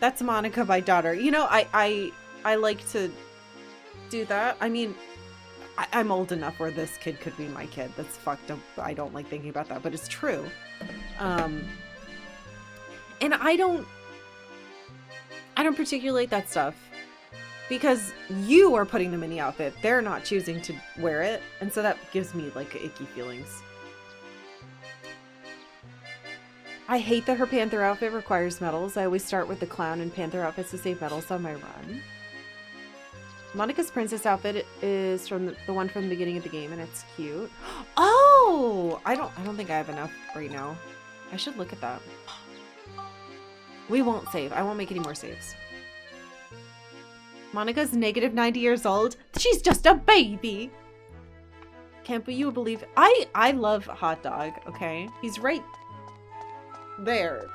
That's Monica, my daughter. You know, I like to do that. I mean, I'm old enough where this kid could be my kid. That's fucked up. I don't like thinking about that, but it's true. And I don't particulate that stuff because you are putting them in the outfit. They're not choosing to wear it. And so that gives me like icky feelings. I hate that her Panther outfit requires medals. I always start with the clown and Panther outfits to save medals on my run. Monica's princess outfit is from the one from the beginning of the game, and it's cute. Oh, I don't think I have enough right now. I should look at that. We won't save. I won't make any more saves. Monica's negative 90 years old. She's just a baby. Can't you believe it? I love Hot Dog. Okay, he's right there.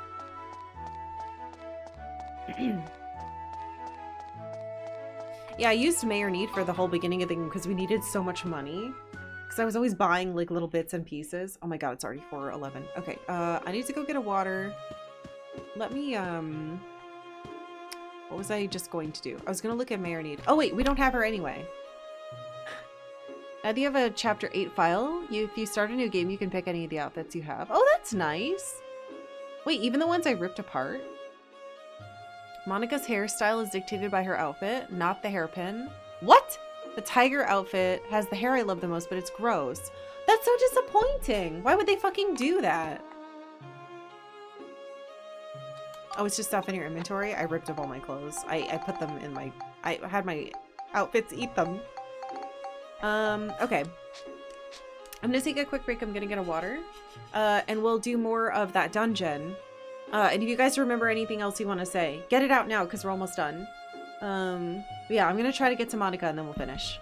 Yeah, I used Mayor Need for the whole beginning of the game because we needed so much money. Because I was always buying like little bits and pieces. Oh my god, it's already 4:11. Okay, I need to go get a water. Let me What was I just going to do? I was going to look at Marinade. Oh wait, we don't have her anyway. Now, do you have a chapter 8 file? If you start a new game, you can pick any of the outfits you have. Oh, that's nice. Wait, even the ones I ripped apart? Monica's hairstyle is dictated by her outfit, not the hairpin. What? The tiger outfit has the hair I love the most, but it's gross. That's so disappointing. Why would they fucking do that? Oh, it's just stuff in your inventory? I ripped up all my clothes. I put them in my... I had my outfits eat them. Okay. I'm gonna take a quick break. I'm gonna get a water. And we'll do more of that dungeon. And if you guys remember anything else you want to say, get it out now because we're almost done. But yeah, I'm gonna try to get to Monica and then we'll finish.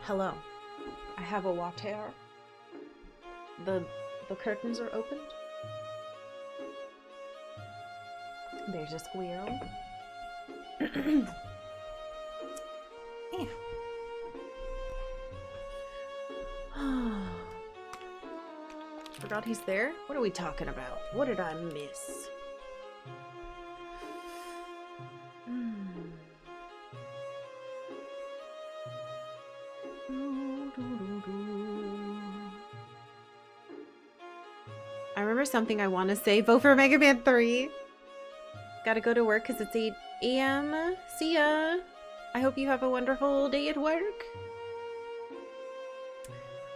Hello. I have a water. The curtains are opened. There's a squirrel. Yeah. Forgot he's there? What are we talking about? What did I miss? I remember something I want to say. Vote for Mega Man 3. Gotta go to work because it's 8 a.m. See ya. I hope you have a wonderful day at work.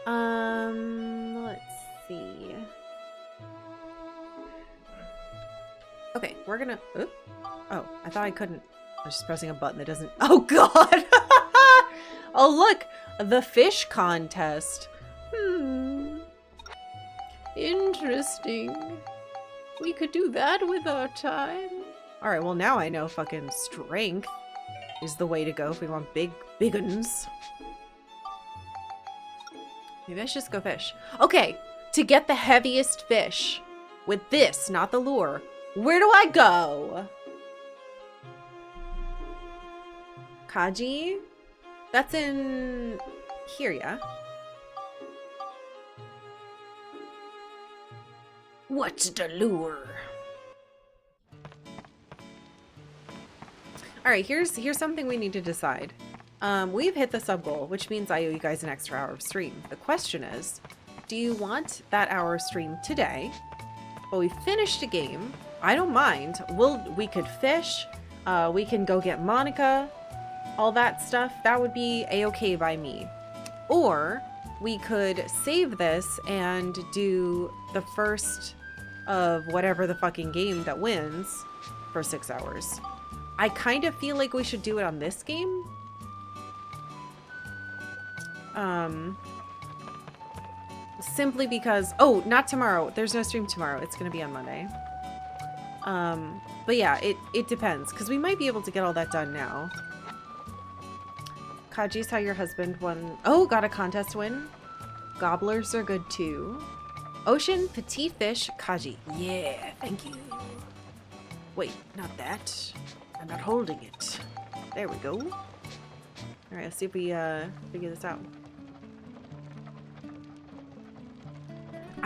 Let's see. Okay, we're gonna... Oh, I thought I couldn't. I was just pressing a button that doesn't... Oh, God! Oh, look! The fish contest. Interesting. We could do that with our time. Alright, well now I know fucking strength is the way to go if we want big uns. Maybe I should just go fish. Okay, to get the heaviest fish with this, not the lure, where do I go? Kaji? That's in here, yeah? What's the lure? Alright, here's something we need to decide. We've hit the sub goal, which means I owe you guys an extra hour of stream. The question is, do you want that hour of stream today? Well, we finished a game. I don't mind. We could fish. We can go get Monica. All that stuff. That would be a-okay by me. Or we could save this and do the first of whatever the fucking game that wins for 6 hours. I kind of feel like we should do it on this game. Simply because... Oh, not tomorrow. There's no stream tomorrow. It's going to be on Monday. But yeah, it depends. Because we might be able to get all that done now. Kaji's how your husband won... Oh, got a contest win. Gobblers are good too. Ocean, petite fish, Kaji. Yeah, thank you. Wait, not that. I'm not holding it. There we go. Alright, let's see if we figure this out.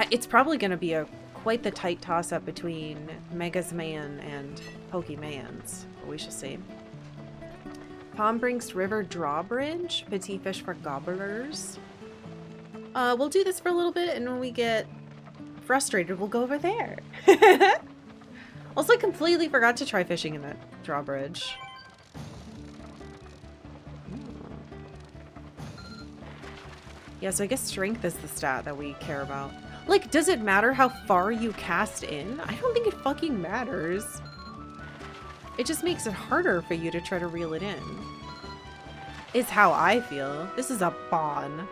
It's probably going to be quite the tight toss-up between Mega's Man and Pokemon's. But we shall see. Palm Brinks River Drawbridge. Petite fish for gobblers. We'll do this for a little bit, and when we get frustrated, we'll go over there. Also, I completely forgot to try fishing in that drawbridge. Yeah, so I guess strength is the stat that we care about. Like, does it matter how far you cast in? I don't think it fucking matters. It just makes it harder for you to try to reel it in. Is how I feel. This is a bon.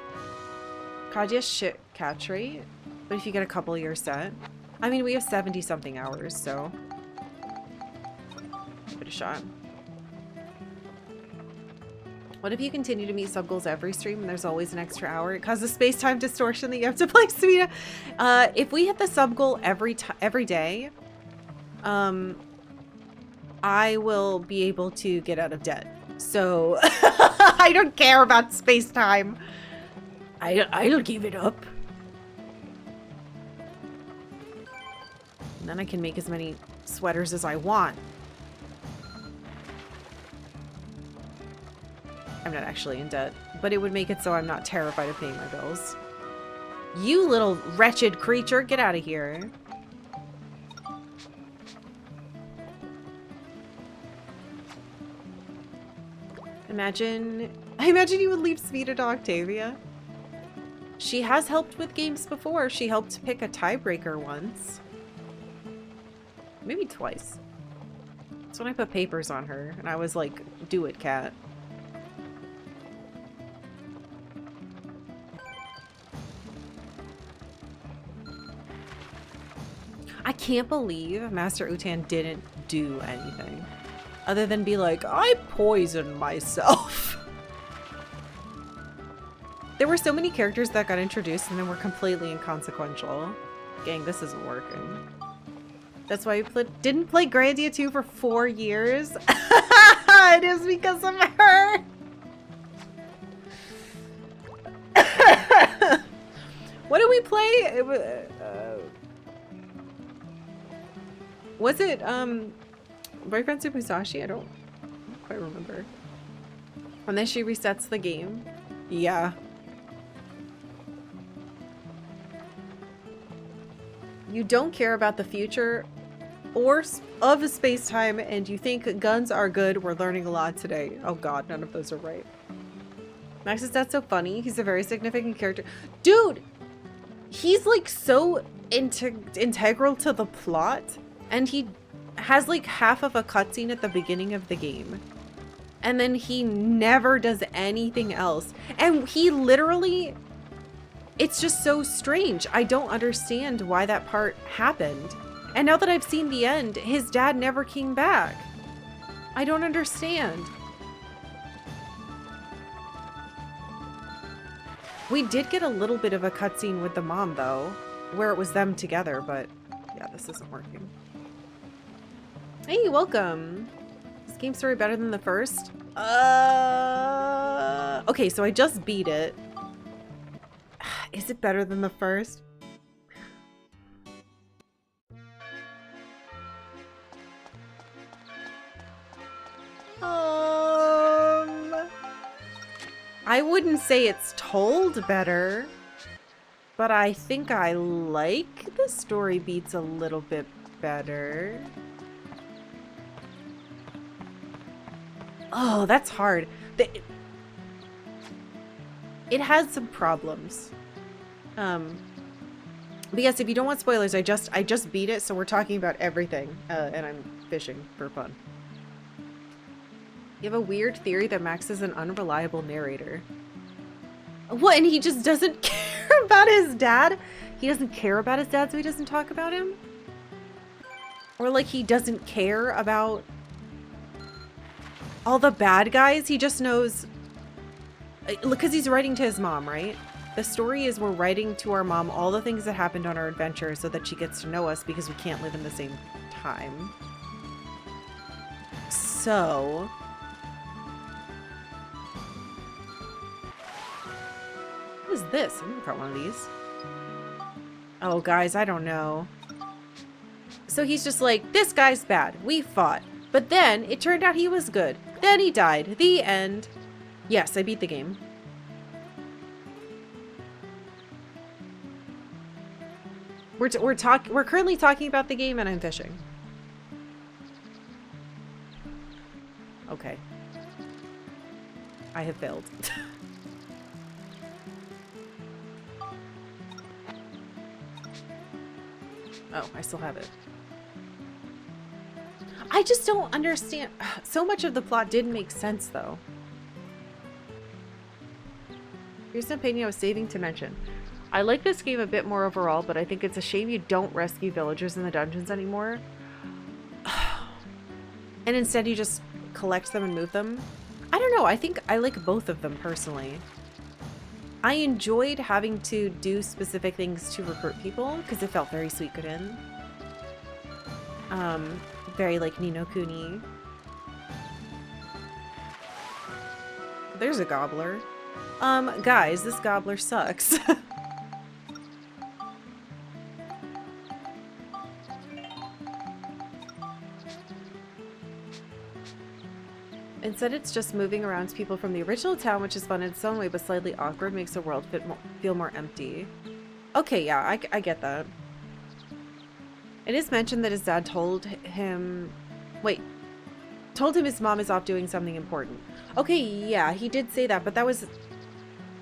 Kajia's shit catch rate. But if you get a couple year set. I mean, we have 70 something hours, so. Give it a shot. What if you continue to meet sub goals every stream and there's always an extra hour? It causes space-time distortion that you have to play Smita. If we hit the sub goal every day, I will be able to get out of debt. So I don't care about space-time. I'll give it up. And then I can make as many sweaters as I want. I'm not actually in debt, but it would make it so I'm not terrified of paying my bills. You little wretched creature, get out of here. I imagine you would leave Smita to Octavia. She has helped with games before. She helped pick a tiebreaker once. Maybe twice. That's when I put papers on her, and I was like, do it, cat. I can't believe Master Utan didn't do anything. Other than be like, I poisoned myself. were so many characters that got introduced and then were completely inconsequential. Gang, this isn't working. That's why we didn't play Grandia 2 for 4 years. It is because of her. What did we play? It was it Boyfriend Musashi? I don't quite remember. And then she resets the game. Yeah. You don't care about the future or of space-time and you think guns are good. We're learning a lot today. Oh god, none of those are right. Max is not so funny. He's a very significant character. Dude! He's like so integral to the plot, and he has like half of a cutscene at the beginning of the game. And then he never does anything else. And he literally, it's just so strange. I don't understand why that part happened. And now that I've seen the end, his dad never came back. I don't understand. We did get a little bit of a cutscene with the mom though, where it was them together, but yeah, this isn't working. Hey, welcome. Is game story better than the first? Okay, so I just beat it. Is it better than the first? I wouldn't say it's told better, but I think I like the story beats a little bit better. Oh, that's hard. It has some problems. But yes, if you don't want spoilers, I just beat it, so we're talking about everything, and I'm fishing for fun. You have a weird theory that Max is an unreliable narrator. What, and he just doesn't care about his dad? He doesn't care about his dad, so he doesn't talk about him? Or like he doesn't care about all the bad guys? He just knows, because he's writing to his mom, right? The story is we're writing to our mom all the things that happened on our adventure so that she gets to know us because we can't live in the same time. So... what is this? I'm gonna cut one of these. Oh, guys, I don't know. So he's just like, this guy's bad. We fought. But then it turned out he was good. Then he died. The end. Yes, I beat the game. We're currently talking about the game and I'm fishing. Okay. I have failed. Oh, I still have it. I just don't understand. So much of the plot didn't make sense, though. Here's an opinion I was saving to mention. I like this game a bit more overall, but I think it's a shame you don't rescue villagers in the dungeons anymore. And instead you just collect them and move them. I don't know. I think I like both of them personally. I enjoyed having to do specific things to recruit people because it felt very Suikoden. Very like Ni no Kuni. There's a gobbler. Guys, this gobbler sucks. Instead, it's just moving around people from the original town, which is fun in its own way, but slightly awkward, makes the world feel more empty. Okay, yeah, I get that. It is mentioned that his dad told him... wait. Told him his mom is off doing something important. Okay, yeah, he did say that, but that was...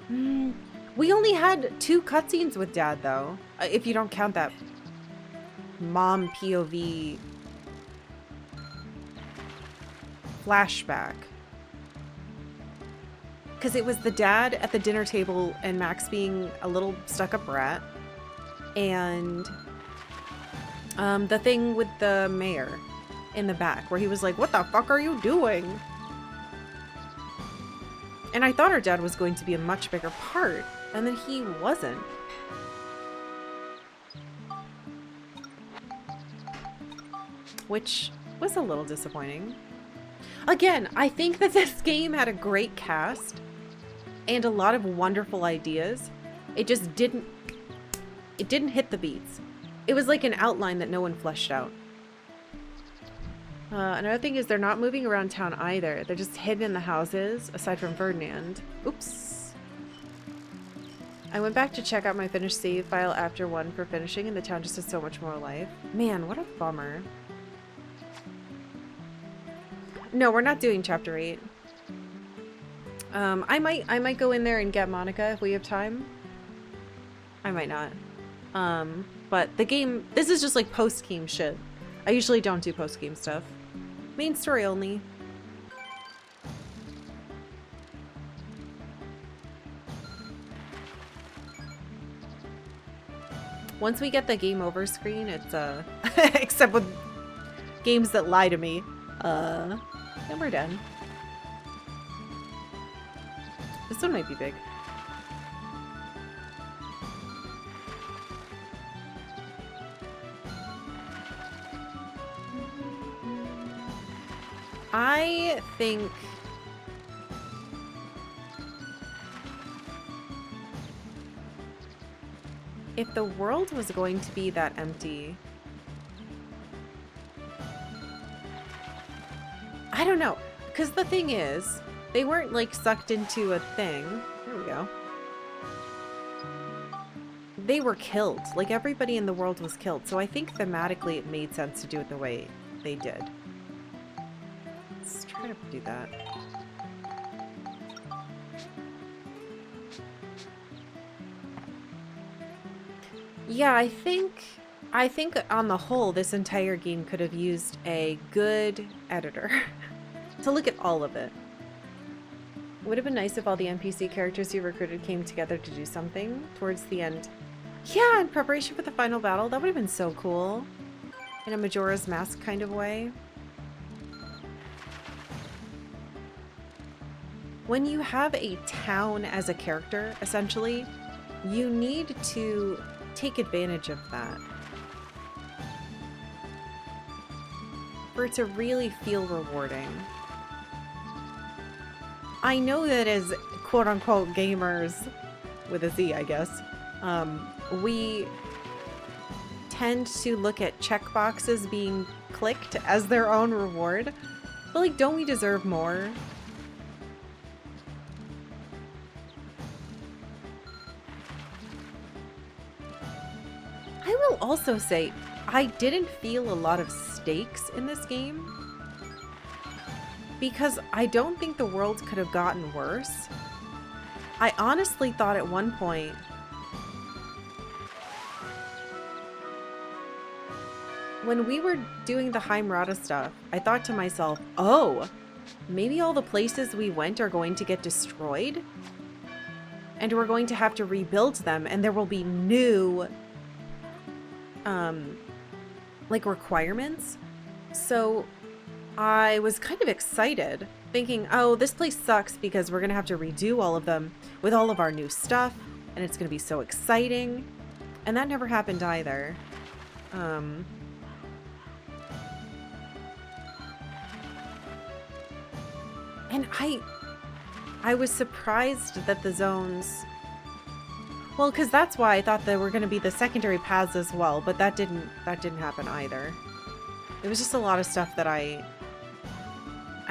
we only had 2 cutscenes with Dad, though. If you don't count that mom POV flashback. Because it was the dad at the dinner table and Max being a little stuck-up brat. And the thing with the mayor in the back where he was like, what the fuck are you doing? And I thought her dad was going to be a much bigger part. And then he wasn't. Which was a little disappointing. Again, I think that this game had a great cast and a lot of wonderful ideas. It just didn't hit the beats. It was like an outline that no one fleshed out. Another thing is they're not moving around town either. They're just hidden in the houses, aside from Ferdinand. Oops. I went back to check out my finished save file after 1 for finishing, and the town just has so much more life. Man, what a bummer. No, we're not doing chapter 8. I might go in there and get Monica if we have time. I might not. But the game, this is just like post-game shit. I usually don't do post-game stuff. Main story only. Once we get the game over screen, it's except with games that lie to me, then we're done. This one might be big. I think if the world was going to be that empty, I don't know, because the thing is, they weren't like sucked into a thing. There we go. They were killed. Like everybody in the world was killed. So I think thematically it made sense to do it the way they did. Let's try to do that. Yeah, I think on the whole, this entire game could have used a good editor to look at all of it. Would have been nice if all the NPC characters you recruited came together to do something towards the end. Yeah, in preparation for the final battle, that would have been so cool. In a Majora's Mask kind of way. When you have a town as a character, essentially, you need to take advantage of that. For it to really feel rewarding. I know that as quote-unquote gamers, with a Z, I guess, we tend to look at checkboxes being clicked as their own reward. But like, don't we deserve more? I will also say, I didn't feel a lot of stakes in this game. Because I don't think the world could have gotten worse. I honestly thought at one point when we were doing the Heimrata stuff, I thought to myself, oh, maybe all the places we went are going to get destroyed and we're going to have to rebuild them and there will be new like requirements. So I was kind of excited, thinking, oh, this place sucks because we're going to have to redo all of them with all of our new stuff, and it's going to be so exciting. And that never happened either. And I was surprised that the zones... Well, because that's why I thought there were going to be the secondary paths as well, but that didn't happen either. It was just a lot of stuff that I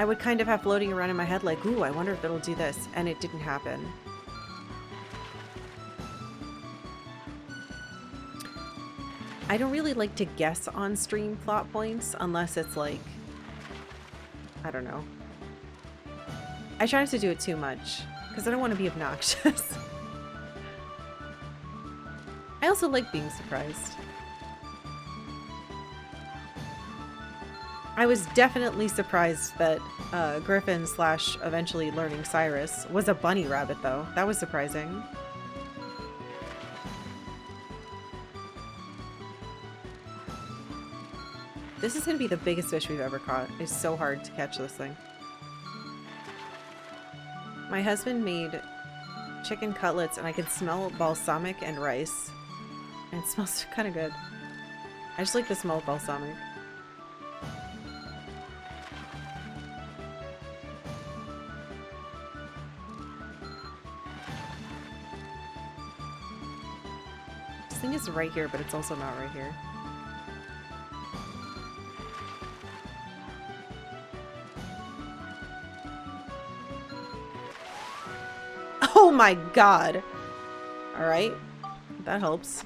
would kind of have floating around in my head like, ooh, I wonder if it'll do this, and it didn't happen. I don't really like to guess on stream plot points unless it's like, I don't know. I try not to do it too much, because I don't want to be obnoxious. I also like being surprised. I was definitely surprised that Griffin / eventually learning Cyrus was a bunny rabbit, though. That was surprising. This is going to be the biggest fish we've ever caught. It's so hard to catch this thing. My husband made chicken cutlets, and I can smell balsamic and rice. And it smells kind of good. I just like the smell of balsamic. This thing is right here, but it's also not right here. Oh my god! Alright. That helps.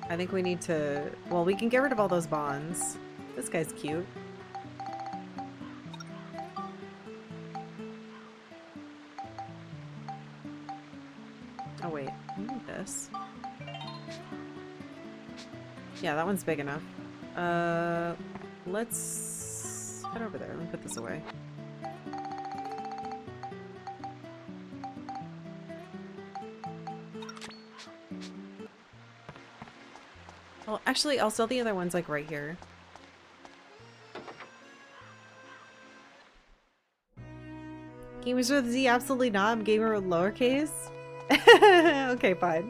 I think we need to... Well, we can get rid of all those bonds. This guy's cute. Oh wait, I need this. Yeah, that one's big enough. Let's head over there. Let me put this away. Well, actually, I'll sell the other ones, like, right here. Gamers with Z? Absolutely not. I'm gamer with lowercase. Okay, fine.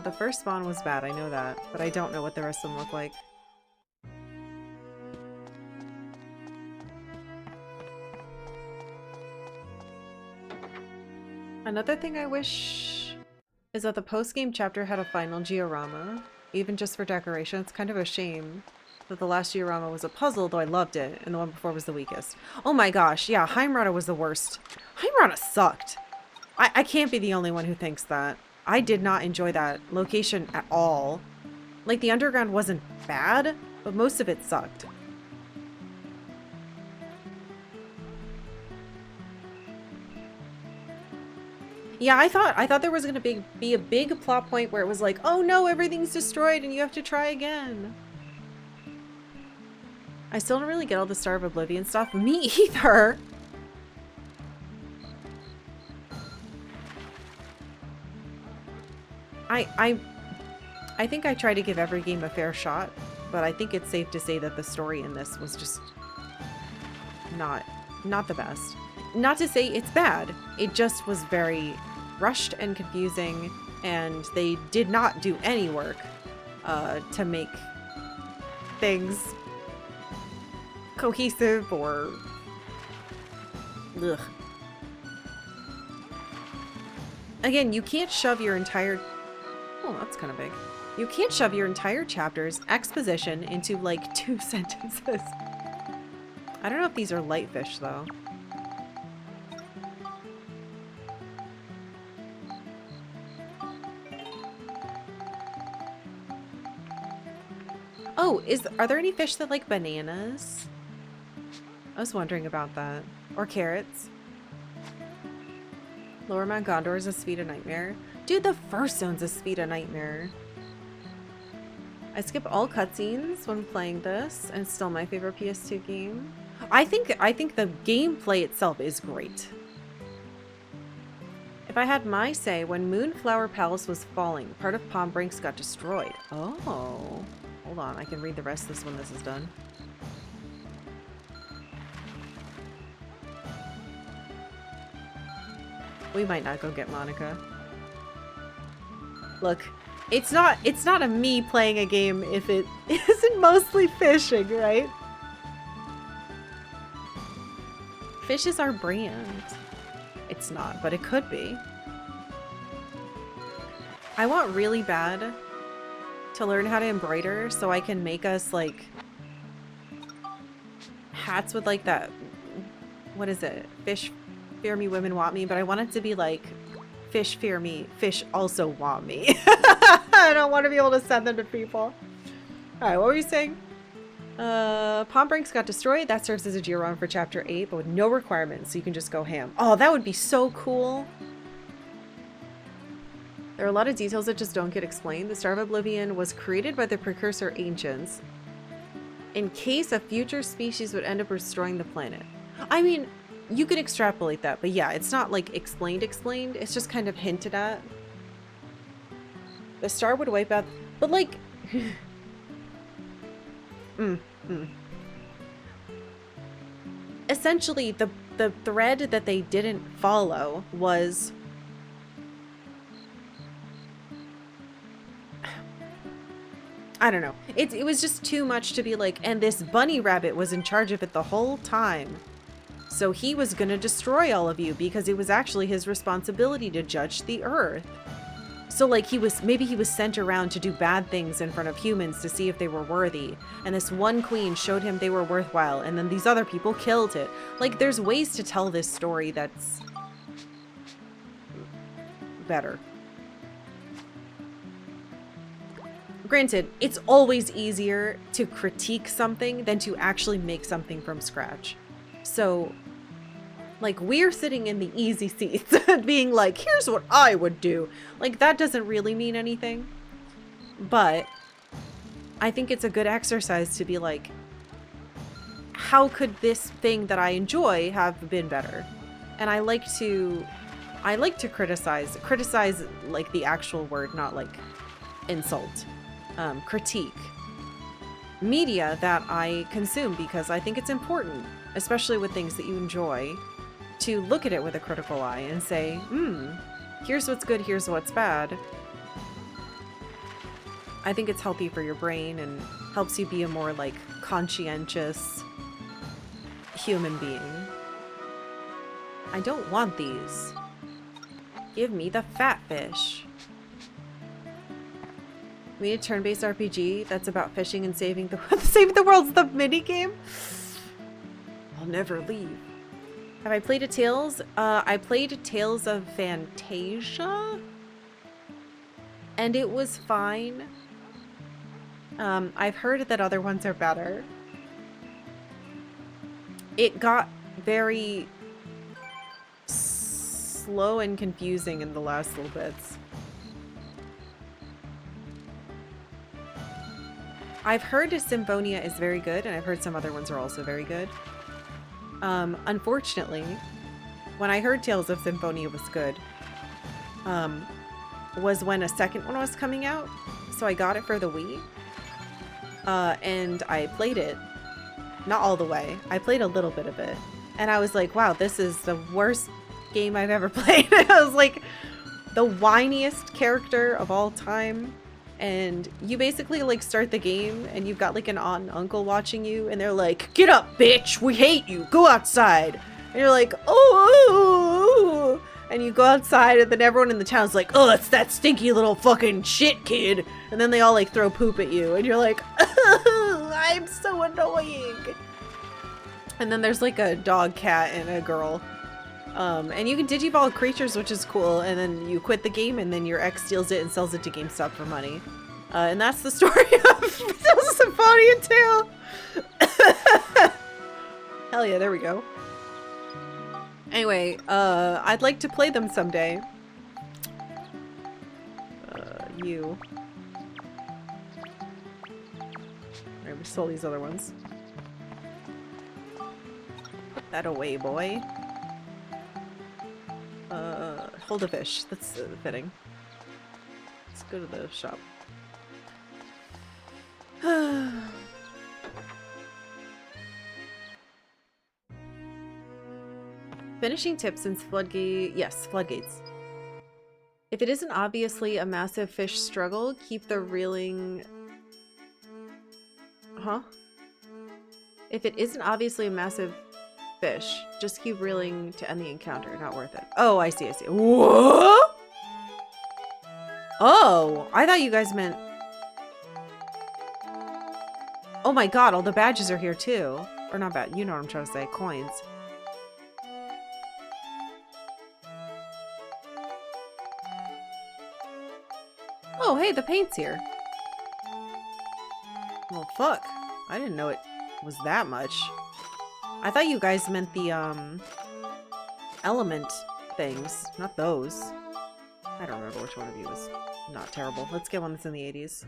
The first spawn was bad, I know that, but I don't know what the rest of them look like. Another thing I wish is that the post-game chapter had a final georama, even just for decoration. It's kind of a shame that the last georama was a puzzle, though I loved it, and the one before was the weakest. Oh my gosh, yeah, Heimrata was the worst. Heimrata sucked. I can't be the only one who thinks that. I did not enjoy that location at all. Like, the underground wasn't bad, but most of it sucked. Yeah, I thought there was gonna be a big plot point where it was like, oh no, everything's destroyed and you have to try again. I still don't really get all the Star of Oblivion stuff. Me either. I think I try to give every game a fair shot, but I think it's safe to say that the story in this was just not the best. Not to say it's bad. It just was very rushed and confusing, and they did not do any work to make things cohesive or... Ugh. Again, you can't shove your entire... Oh, that's kind of big. You can't shove your entire chapter's exposition into, like, 2 sentences. I don't know if these are light fish, though. Oh, are there any fish that like bananas? I was wondering about that. Or carrots. Lower Mount Gondor is a speed of nightmare. Dude, the first zone's a speed of nightmare. I skip all cutscenes when playing this, and it's still my favorite PS2 game. I think the gameplay itself is great. If I had my say, when Moonflower Palace was falling, part of Palm Brinks got destroyed. Oh. Hold on, I can read the rest of this when this is done. We might not go get Monica. Look, it's not a me playing a game if it isn't mostly fishing, right? Fish is our brand. It's not, but it could be. I want really bad to learn how to embroider so I can make us like hats with like that, what is it? Fish fear me, women want me, but I want it to be like fish fear me, fish also want me. I don't want to be able to send them to people. Alright, what were you saying? Palm Brinks got destroyed. That serves as a gear for chapter 8, but with no requirements, so you can just go ham. Oh, that would be so cool. There are a lot of details that just don't get explained. The Star of Oblivion was created by the precursor ancients. in case a future species would end up destroying the planet. I mean, you could extrapolate that, but yeah, it's not like explained. It's just kind of hinted at. The star would wipe out, but like, essentially the thread that they didn't follow was I don't know. It was just too much to be like, and this bunny rabbit was in charge of it the whole time. So he was gonna destroy all of you because it was actually his responsibility to judge the earth. So like maybe he was sent around to do bad things in front of humans to see if they were worthy. And this one queen showed him they were worthwhile, and then these other people killed it. Like there's ways to tell this story that's better. Granted, it's always easier to critique something than to actually make something from scratch. So, like, we're sitting in the easy seats being like, here's what I would do. Like, that doesn't really mean anything. But I think it's a good exercise to be like, how could this thing that I enjoy have been better? And I like to criticize like the actual word, not like insult. Critique media that I consume because I think it's important, especially with things that you enjoy, to look at it with a critical eye and say, here's what's good, here's what's bad. I think it's healthy for your brain and helps you be a more like conscientious human being. I don't want these. Give me the fat fish. We need a turn-based RPG that's about fishing and saving the world's the minigame? I'll never leave. Have I played a Tales? I played Tales of Fantasia, and it was fine. I've heard that other ones are better. It got very slow and confusing in the last little bits. I've heard Symphonia is very good, and I've heard some other ones are also very good. Unfortunately, when I heard Tales of Symphonia was good, was when a second one was coming out, so I got it for the Wii, and I played it. Not all the way. I played a little bit of it, and I was like, wow, this is the worst game I've ever played. I was like, the whiniest character of all time. And you basically like start the game and you've got like an aunt and uncle watching you and they're like, get up, bitch, we hate you, go outside. And you're like, oh, and you go outside and then everyone in the town's like, oh, it's that stinky little fucking shit kid. And then they all like throw poop at you and you're like, oh, I'm so annoying. And then there's like a dog, cat, and a girl. And you can digivolve creatures, which is cool, and then you quit the game, and then your ex steals it and sells it to GameStop for money. And that's the story of Tales of Symphonia 2! Hell yeah, there we go. Anyway, I'd like to play them someday. You. Alright, we stole these other ones. Put that away, boy. Hold a fish. That's fitting. Let's go to the shop. Finishing tips since Floodgate. Yes, floodgates. If it isn't obviously a massive fish struggle, keep the reeling. Huh? If it isn't obviously a massive fish, just keep reeling to end the encounter. Not worth it. Oh, I see, I see. What? Oh, I thought you guys meant... Oh my god, all the badges are here too. Or not bad, you know what I'm trying to say. Coins. Oh, hey, the paint's here. Well, fuck. I didn't know it was that much. I thought you guys meant the, element things, not those. I don't remember which one of you was not terrible. Let's get one that's in the 80s.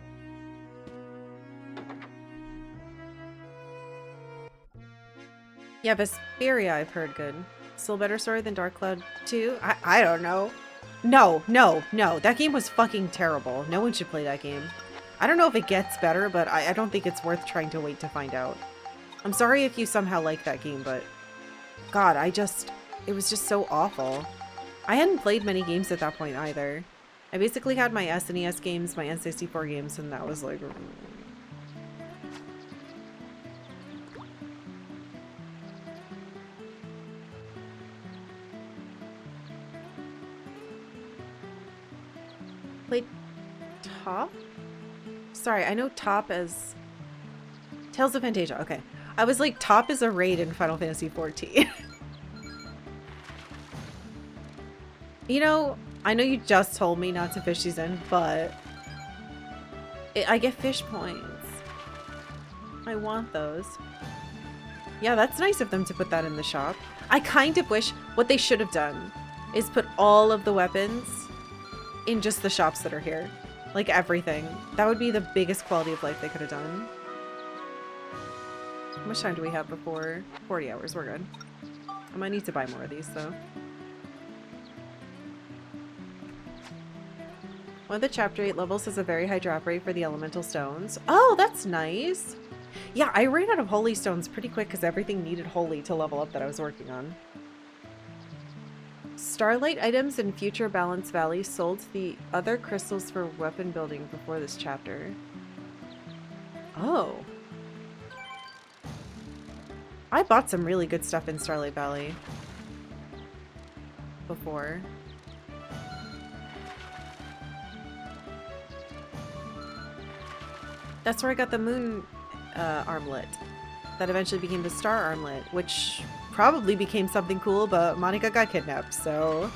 Yeah, Vesperia I've heard good. Still better story than Dark Cloud 2? I don't know. No. That game was fucking terrible. No one should play that game. I don't know if it gets better, but I don't think it's worth trying to wait to find out. I'm sorry if you somehow like that game, but God, it was just so awful. I hadn't played many games at that point either. I basically had my SNES games, my N64 games, and that was like... Played Top? Sorry, I know Top as... Tales of Fantasia, okay. I was like, Top is a raid in Final Fantasy XIV. You know, I know you just told me not to fish these in, but... I get fish points. I want those. Yeah, that's nice of them to put that in the shop. I kind of wish what they should have done is put all of the weapons in just the shops that are here. Like everything. That would be the biggest quality of life they could have done. How much time do we have before? 40 hours, we're good. I might need to buy more of these though. One of the chapter 8 levels has a very high drop rate for the elemental stones. Oh, that's nice. Yeah, I ran out of holy stones pretty quick because everything needed holy to level up that I was working on. Starlight items in future Balance Valley sold the other crystals for weapon building before this chapter. Oh. I bought some really good stuff in Starlight Valley before. That's where I got the moon armlet that eventually became the star armlet, which probably became something cool, but Monica got kidnapped, so...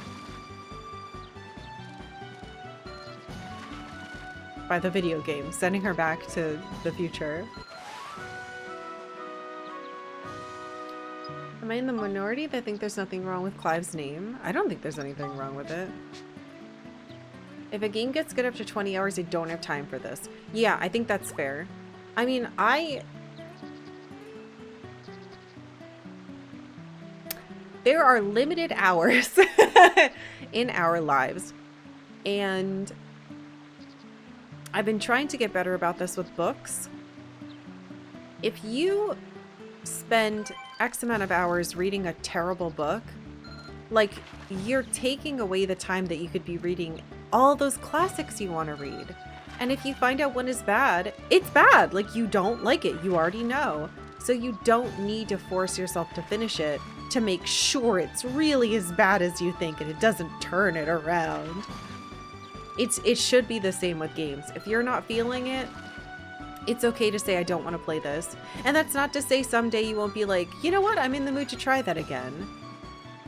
By the video game, sending her back to the future. Am I in the minority that think there's nothing wrong with Clive's name? I don't think there's anything wrong with it. If a game gets good after 20 hours, I don't have time for this. Yeah, I think that's fair. I mean, there are limited hours in our lives. And I've been trying to get better about this with books. If you spend X amount of hours reading a terrible book, like, you're taking away the time that you could be reading all those classics you want to read. And if you find out one is bad, it's bad. Like, you don't like it. You already know. So you don't need to force yourself to finish it to make sure it's really as bad as you think and it doesn't turn it around. It should be the same with games. If you're not feeling it, it's okay to say, I don't want to play this. And that's not to say someday you won't be like, you know what, I'm in the mood to try that again.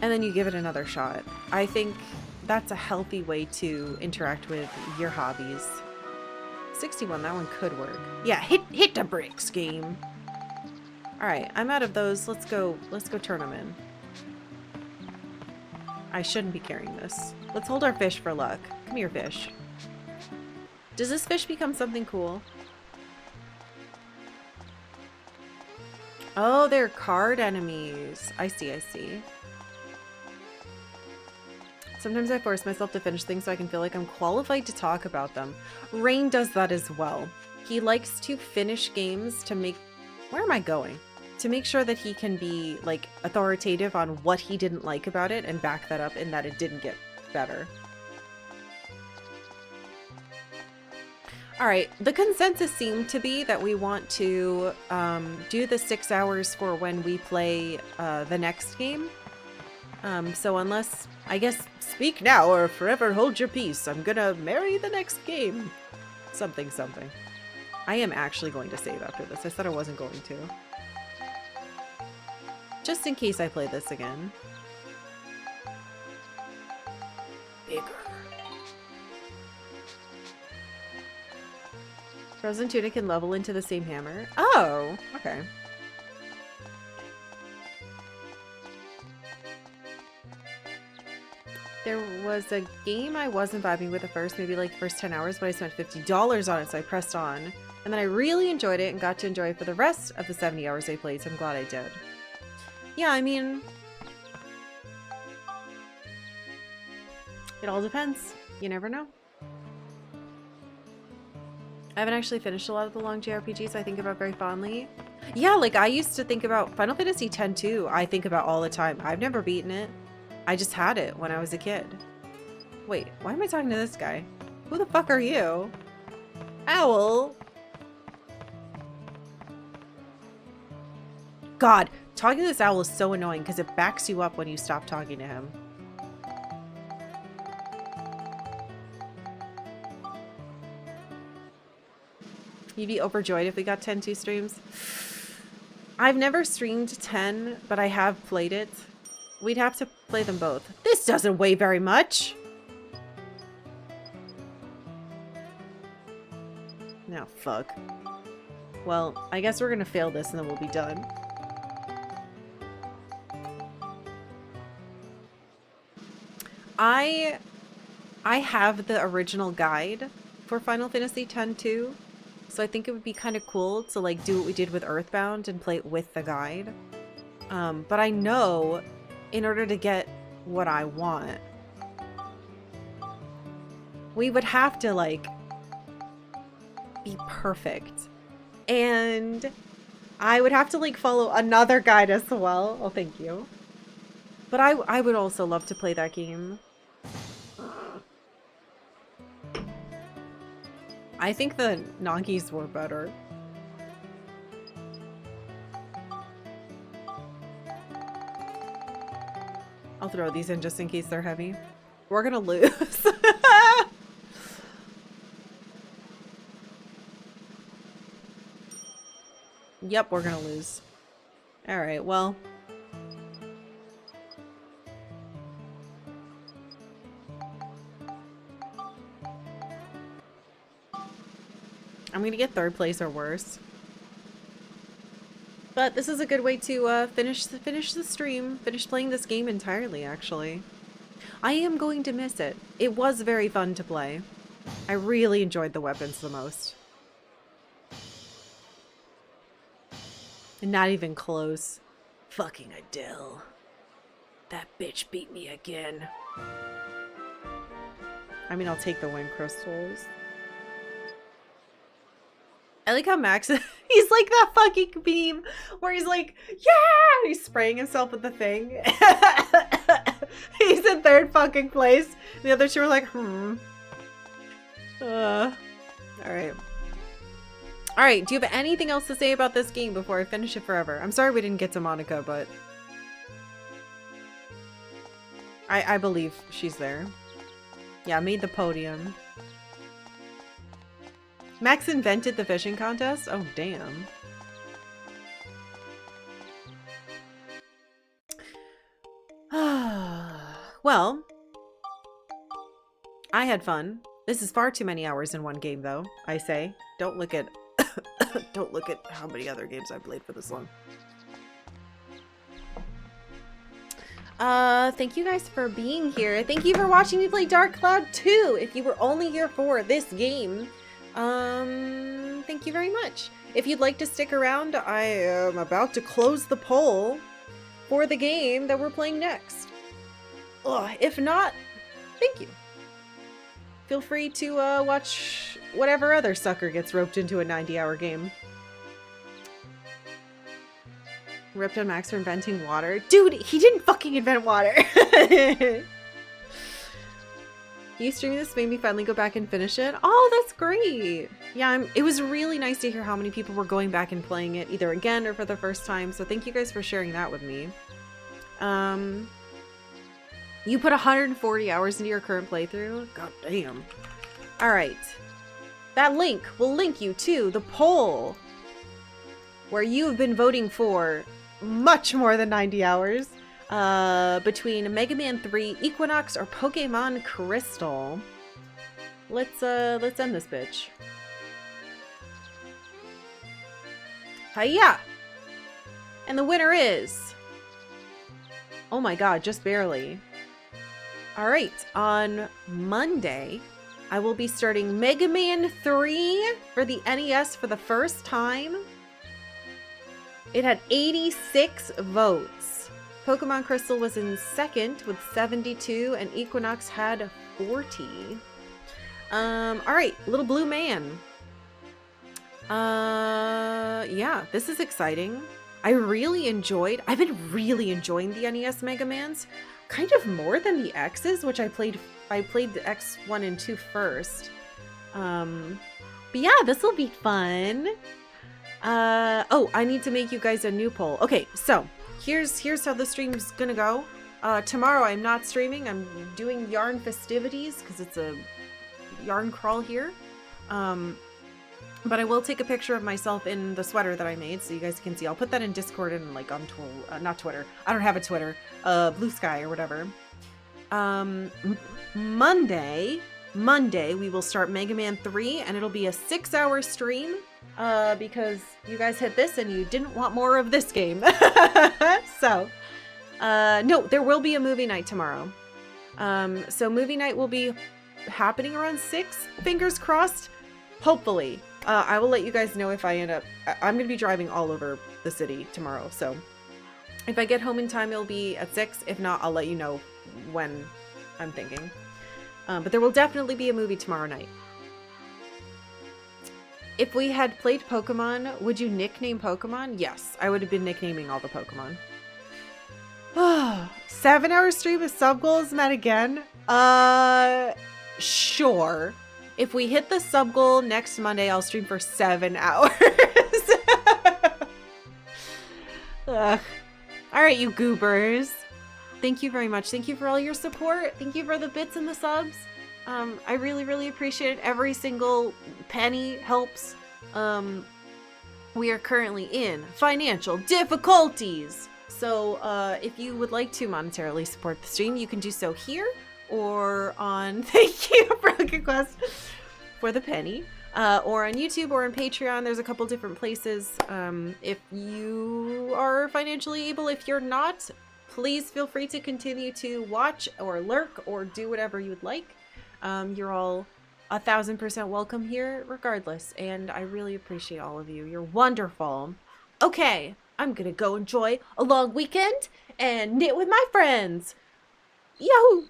And then you give it another shot. I think that's a healthy way to interact with your hobbies. 61, that one could work. Yeah, hit the bricks, game. Alright, I'm out of those. Let's go turn them in. I shouldn't be carrying this. Let's hold our fish for luck. Come here, fish. Does this fish become something cool? Oh, they're card enemies. I see. Sometimes I force myself to finish things so I can feel like I'm qualified to talk about them. Rain does that as well. He likes to finish games to make... Where am I going? To make sure that he can be, like, authoritative on what he didn't like about it and back that up in that it didn't get better. Alright, the consensus seemed to be that we want to do the 6 hours for when we play the next game. So unless, I guess, speak now or forever hold your peace. I'm gonna marry the next game. Something. I am actually going to save after this. I said I wasn't going to. Just in case I play this again. Bigger. Frozen tuna can level into the same hammer. Oh, okay. There was a game I wasn't vibing with at first, maybe like the first 10 hours, but I spent $50 on it, so I pressed on. And then I really enjoyed it and got to enjoy it for the rest of the 70 hours I played, so I'm glad I did. Yeah, I mean, it all depends. You never know. I haven't actually finished a lot of the long JRPGs I think about very fondly. Yeah, like I used to think about Final Fantasy X too. I think about all the time. I've never beaten it. I just had it when I was a kid. Wait, why am I talking to this guy? Who the fuck are you? Owl! God, talking to this owl is so annoying because it backs you up when you stop talking to him. You'd be overjoyed if we got 10-2 streams. I've never streamed 10, but I have played it. We'd have to play them both. This doesn't weigh very much. No, fuck. Well, I guess we're gonna fail this and then we'll be done. I have the original guide for Final Fantasy X too. So I think it would be kind of cool to like do what we did with Earthbound and play it with the guide. But I know in order to get what I want, we would have to like be perfect. And I would have to like follow another guide as well. Oh, thank you. But I would also love to play that game. I think the Nagis were better. I'll throw these in just in case they're heavy. We're gonna lose. Yep, we're gonna lose. Alright, well. I'm gonna get third place or worse. But this is a good way to finish the stream. Finish playing this game entirely, actually. I am going to miss it. It was very fun to play. I really enjoyed the weapons the most. And not even close. Fucking Adele. That bitch beat me again. I mean, I'll take the wind crystals. I like how Max, he's like that fucking meme where he's like, yeah! He's spraying himself with the thing. He's in third fucking place. The other two are like, Alright. Alright, do you have anything else to say about this game before I finish it forever? I'm sorry we didn't get to Monica, but I believe she's there. Yeah, made the podium. Max invented the fishing contest? Oh, damn. Well, I had fun. This is far too many hours in one game, though, I say. Don't look at don't look at how many other games I played for this long. Thank you guys for being here. Thank you for watching me play Dark Cloud 2. If you were only here for this game, thank you very much. If you'd like to stick around, I am about to close the poll for the game that we're playing next. Ugh, if not, thank you. Feel free to watch whatever other sucker gets roped into a 90-hour game. Ripped on Max for inventing water. Dude, he didn't fucking invent water. You streaming this made me finally go back and finish it. Oh, that's great. Yeah, it was really nice to hear how many people were going back and playing it either again or for the first time. So thank you guys for sharing that with me. You put 140 hours into your current playthrough? God damn. All right. That link will link you to the poll where you have been voting for much more than 90 hours. Between Mega Man 3, Equinox, or Pokemon Crystal. Let's end this bitch. Hiya! And the winner is... Oh my god, just barely. Alright, on Monday, I will be starting Mega Man 3 for the NES for the first time. It had 86 votes. Pokemon Crystal was in second with 72, and Equinox had 40. Alright, Little Blue Man. Yeah, this is exciting. I've been really enjoying the NES Mega Mans, kind of more than the X's, which I played the X1 and 2 first. But yeah, this will be fun. Oh, I need to make you guys a new poll. Okay, so here's how the stream's gonna go. Tomorrow I'm not streaming. I'm doing yarn festivities because it's a yarn crawl here. But I will take a picture of myself in the sweater that I made so you guys can see. I'll put that in Discord and like on not Twitter. I don't have a Twitter. Blue Sky or whatever. Monday we will start Mega Man 3 and it'll be a 6-hour stream because you guys hit this and you didn't want more of this game. So, no, there will be a movie night tomorrow. So movie night will be happening around 6, fingers crossed, hopefully. I will let you guys know if I end up... I'm going to be driving all over the city tomorrow, so if I get home in time, it'll be at 6. If not, I'll let you know when I'm thinking. But there will definitely be a movie tomorrow night. If we had played Pokemon, would you nickname Pokemon? Yes, I would have been nicknaming all the Pokemon. 7-hour stream of sub goals met again? Sure. If we hit the sub goal next Monday, I'll stream for 7 hours. Ugh. All right, you goobers. Thank you very much. Thank you for all your support. Thank you for the bits and the subs. I really, really appreciate it. Every single penny helps. We are currently in financial difficulties. So if you would like to monetarily support the stream, you can do so here or on thank you Broken Quest for the penny, or on YouTube or on Patreon. There's a couple different places. If you are financially able, if you're not, please feel free to continue to watch or lurk or do whatever you would like. You're all 1000% welcome here regardless, and I really appreciate all of you. You're wonderful. Okay, I'm gonna go enjoy a long weekend and knit with my friends. Yahoo!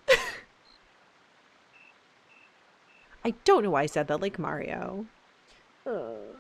I don't know why I said that like Mario. Ugh.